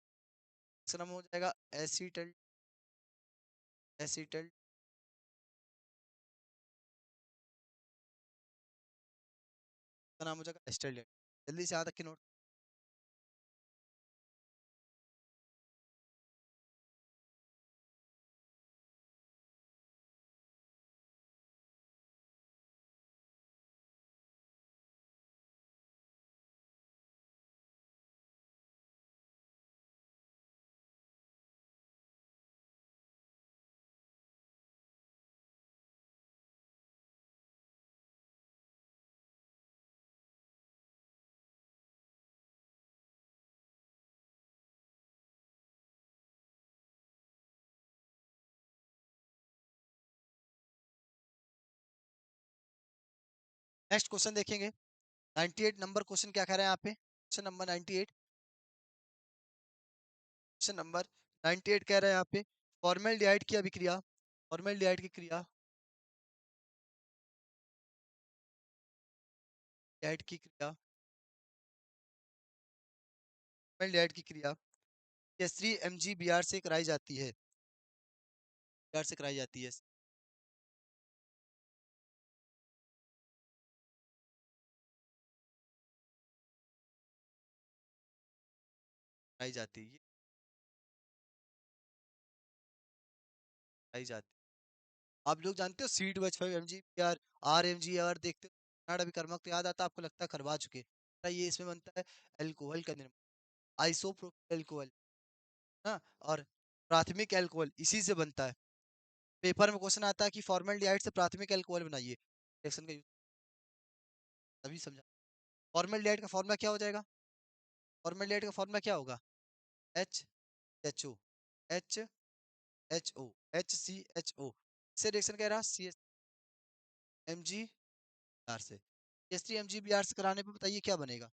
इसका नाम हो जाएगा एसीटल, एसीटल, का नाम हो जाएगा एस्टल्डिहाइड। जल्दी से यहाँ तक की नोट। नेक्स्ट क्वेश्चन देखेंगे, 98 नंबर क्वेश्चन क्या कह रहे हैं यहाँ पे, क्वेश्चन नंबर 98, क्वेश्चन नंबर 98 कह रहे हैं यहाँ पे, फॉर्मेल्डिहाइड की अभिक्रिया, फॉर्मेल्डिहाइड की क्रिया, डिहाइड की क्रिया, फॉर्मेल्डिहाइड की क्रिया CH3 MgBr से कराई जाती है, Br से कराई जाती है, कराई जाती है, कराई जाती है। आप लोग जानते हो C2H5 MgBr, RMgR देखते हो, कनाडा विकर्मक तो याद आता है आपको, लगता है करवा चुके हैं। ये इसमें बनता है एल्कोहल का निर्माण, आइसोप्रोपिल एल्कोहल ना, और प्राथमिक एल्कोहल इसी से बनता है। पेपर में क्वेश्चन आता है कि फॉर्मेल्डिहाइड से प्राथमिक एल्कोहल बनाइए, रिएक्शन का यूज तभी समझा। फॉर्मेल्डिहाइड का फॉर्मूला क्या हो जाएगा, फॉर्मेल्डिहाइड का फॉर्मूला क्या होगा, HHO, HHO, HCHO, से रिएक्शन कह रहा CH3 MgBr से, CH3 MgBr से कराने पर बताइए क्या बनेगा,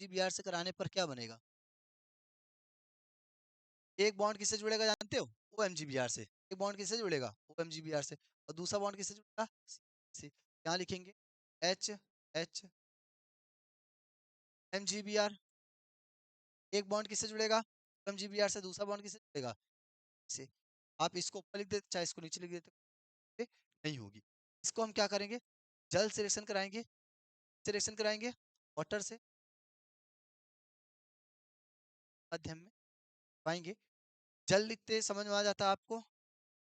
MgBr से कराने पर क्या बनेगा, एक बॉन्ड किससे जुड़ेगा जानते हो, OMgBr से, एक बॉन्ड किससे जुड़ेगा, OMgBr से, और दूसरा बॉन्ड किससे जुड़ेगा, से क्या लिखेंगे, H H M G B R. एक बॉन्ड किससे जुड़ेगा, एम जी बी आर से, दूसरा बॉन्ड किससे जुड़ेगा से। आप इसको ऊपर लिख देते चाहे इसको नीचे लिख देते, नहीं होगी। इसको हम क्या करेंगे, जल से रिएक्शन कराएंगे, से रिएक्शन कराएंगे वाटर से माध्यम में पाएंगे। जल लिखते समझ में आ जाता है आपको,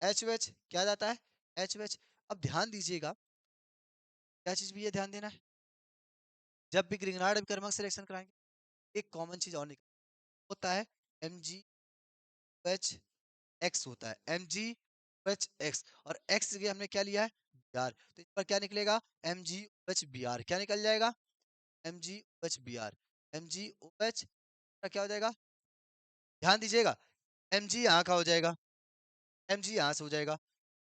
एच एच क्या जाता है, एच एच। अब ध्यान दीजिएगा क्या चीज भी है ध्यान देना है, जब भी ग्रिग्नार्ड कर्मक से रिएक्शन कराएंगे एक कॉमन चीज और निकल होता है, एम जी एच एक्स होता है, एम जी एच एक्स, और एक्स जगह हमने क्या लिया है, बी आर, तो इस पर क्या निकलेगा, M G H B R, क्या निकल जाएगा, M G H B R, M G H का क्या हो जाएगा, ध्यान दीजिएगा, एम जी यहाँ का हो जाएगा, एम जी यहाँ से हो जाएगा,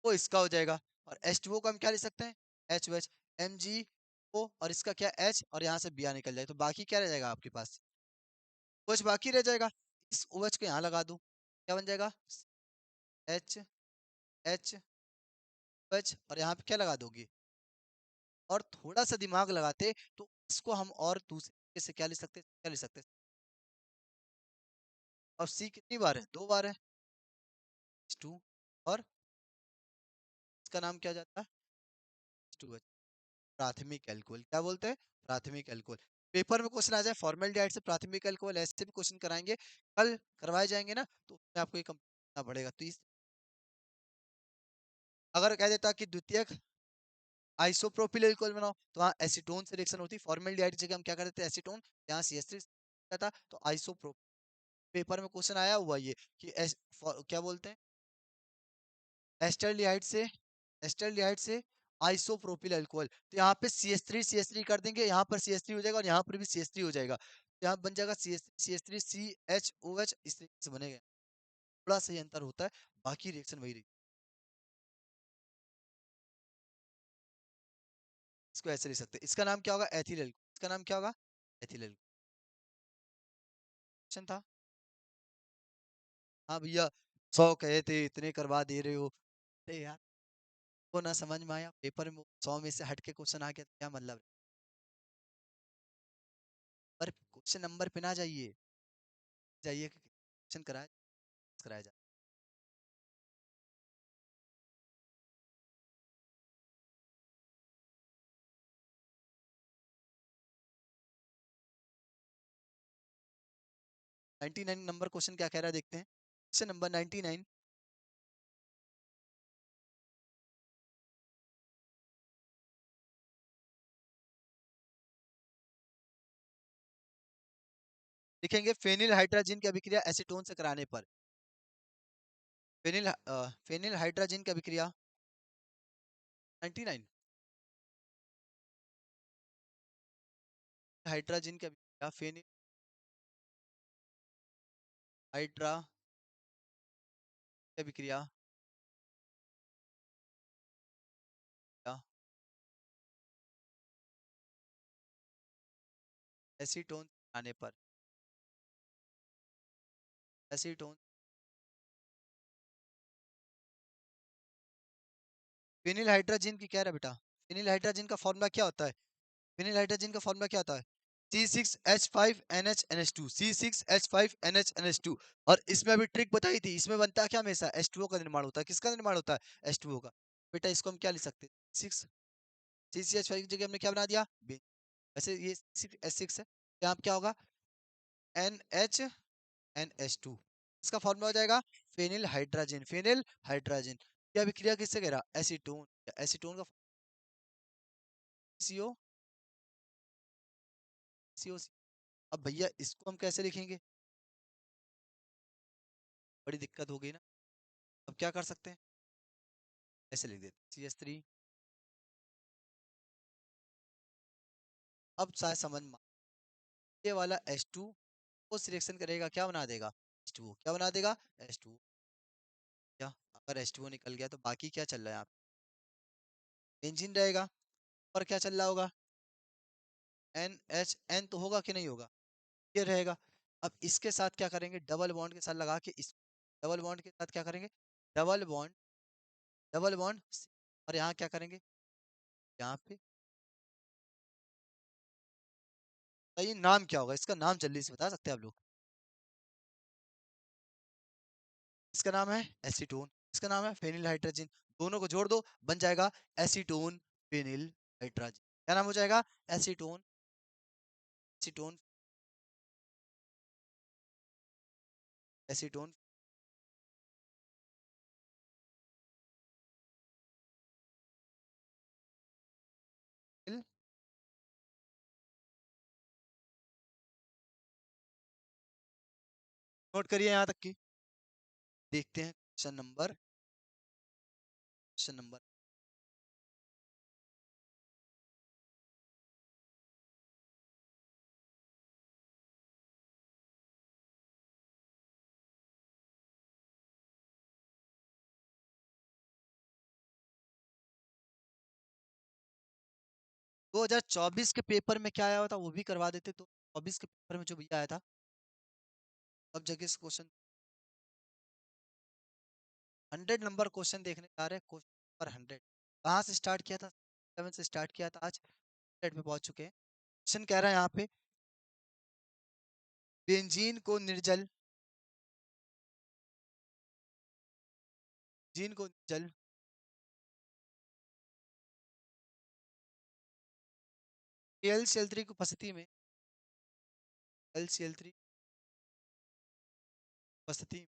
वो इसका हो जाएगा, और एच टू ओ का हम क्या लिख सकते हैं, H O H, M G O, और इसका क्या एच, और यहाँ से बी आर निकल जाए, तो बाकी क्या रह जाएगा आपके पास, ओ एच बाकी रह जाएगा। इस ओ एच को यहाँ लगा दूं, क्या बन जाएगा, एच एच एच, और यहाँ पे क्या लगा दोगे, और थोड़ा सा दिमाग लगाते तो इसको हम और दूसरे तरीके से क्या लिख सकते, क्या लिख सकते, और सी कितनी बार है, दो बार है, टू, और इसका नाम क्या जाता है, टू एच, प्राथमिक अल्कोहल, क्या बोलते हैं, प्राथमिक अल्कोहल। पेपर में क्वेश्चन आ जाए फॉर्मेल्डिहाइड से प्राथमिक अल्कोहल, ऐसे भी क्वेश्चन कराएंगे, कल करवाए जाएंगे ना, तो उसमें आपको ये करना पड़ेगा। तो इस अगर कह देता कि द्वितीयक आइसोप्रोपिल अल्कोहल बनाओ, तो वहाँ एसीटोन से रिएक्शन होती, फॉर्मेल्डिहाइड की जगह हम क्या कर देते हैं एसीटोन, यहाँ CH3 था तो आइसोप्रो, पेपर में क्वेश्चन आया हुआ ये कि क्या बोलते हैं, एस्टरलिहाइड से, एस्टरलिहाइड से आइसोप्रोपिल अल्कोहल, तो यहाँ पे CH3 कर देंगे, यहाँ पर CH3 हो जाएगा, और यहाँ पर भी CH3 हो जाएगा, तो यहाँ बन जाएगा CH3 CHOH, इस तरीके से बनेगा। थोड़ा सा ही अंतर होता है, बाकी रिएक्शन वही रही। इसको ऐसे लिख सकते हैं, इसका नाम क्या होगा, एथिल अल्कोहल, इसका नाम क्या होगा, एथिल अल्कोहल था। हाँ भैया, 100 कहे थे इतने करवा दे रहे हो, अरे यार वो ना समझ में आया, पेपर में 100 में से हट के क्वेश्चन आ गया तो क्या मतलब, पर क्वेश्चन नंबर पे ना जाइए, जाइए कि क्वेश्चन कराया कराया जाए। 99 नंबर क्वेश्चन क्या कह रहा है देखते हैं, क्वेश्चन नंबर 99, लिखेंगे फेनिल हाइड्रोजन की अभिक्रिया एसीटोन से कराने पर, फेनिल हाइड्रोजन की अभिक्रिया 99, हाइड्रोजन की अभिक्रिया फेनिल हाइड्रा की अभिक्रिया एसीटोन आने पर, एसीटोन, फेनिल हाइड्रोजन की क्या रहा बेटा, फेनिल हाइड्रोजन का फॉर्मूला क्या होता है, फेनिल हाइड्रोजन का फॉर्मूला क्या होता है, C6H5NH2, C6H5NH2। और इसमें अभी ट्रिक बताई थी, इसमें बनता है क्या, हमेशा H2O का निर्माण होता है, किसका निर्माण होता है, H2O का। बेटा इसको हम क्या लिख सकते हैं, सिक्स, CCH5 की जगह हमने क्या बना दिया, वैसे ये H6 है, यहाँ पे क्या होगा, NH NH2, इसका फॉर्मूला हो जाएगा फेनिल हाइड्रोजन, फेनिल हाइड्रोजन। क्या अभिक्रिया किससे कह रहा, एसीटोन, एसीटोन का CO, COC। अब भैया इसको हम कैसे लिखेंगे, बड़ी दिक्कत हो गई ना, अब क्या कर सकते हैं, ऐसे लिख देते CH3। अब शायद समझ में ये वाला H2 वो सिलेक्शन करेगा, क्या बना देगा, H2O, क्या बना देगा, H2O। क्या, अगर H2O निकल गया तो बाकी क्या चल रहा है यहाँ पे, बेंजीन रहेगा, और क्या चल रहा होगा, NHN तो होगा कि नहीं होगा, ये रहेगा। अब इसके साथ क्या करेंगे, डबल बॉन्ड के साथ लगा के इस डबल बॉन्ड के साथ क्या करेंगे, डबल बॉन्ड, डबल बॉन्ड, और यहाँ क्या करेंगे, यहाँ पे ये नाम क्या होगा, इसका नाम जल्दी से बता सकते हैं आप लोग? इसका नाम है एसीटोन, इसका नाम है फेनिल हाइड्रोजन। दोनों को जोड़ दो, बन जाएगा एसीटोन फेनिल हाइड्रोजन। क्या नाम हो जाएगा? Acetone, acetone, acetone. नोट करिए यहाँ तक की। देखते हैं क्वेश्चन नंबर 2024 के पेपर में क्या आया हुआ था वो भी करवा देते तो। 24 के पेपर में जो भी आया था, अब जगह से क्वेश्चन 100 नंबर क्वेश्चन देखने जा रहे हैं। क्वेश्चन नंबर 100 कहाँ से स्टार्ट किया था? 7 से स्टार्ट किया था, आज 100 पे पहुंच चुके हैं। क्वेश्चन कह रहा है यहाँ पे, बेंजीन को निर्जल, बेंजीन को निर्जल AlCl3 की उपस्थिति में, AlCl3 उपस्थिति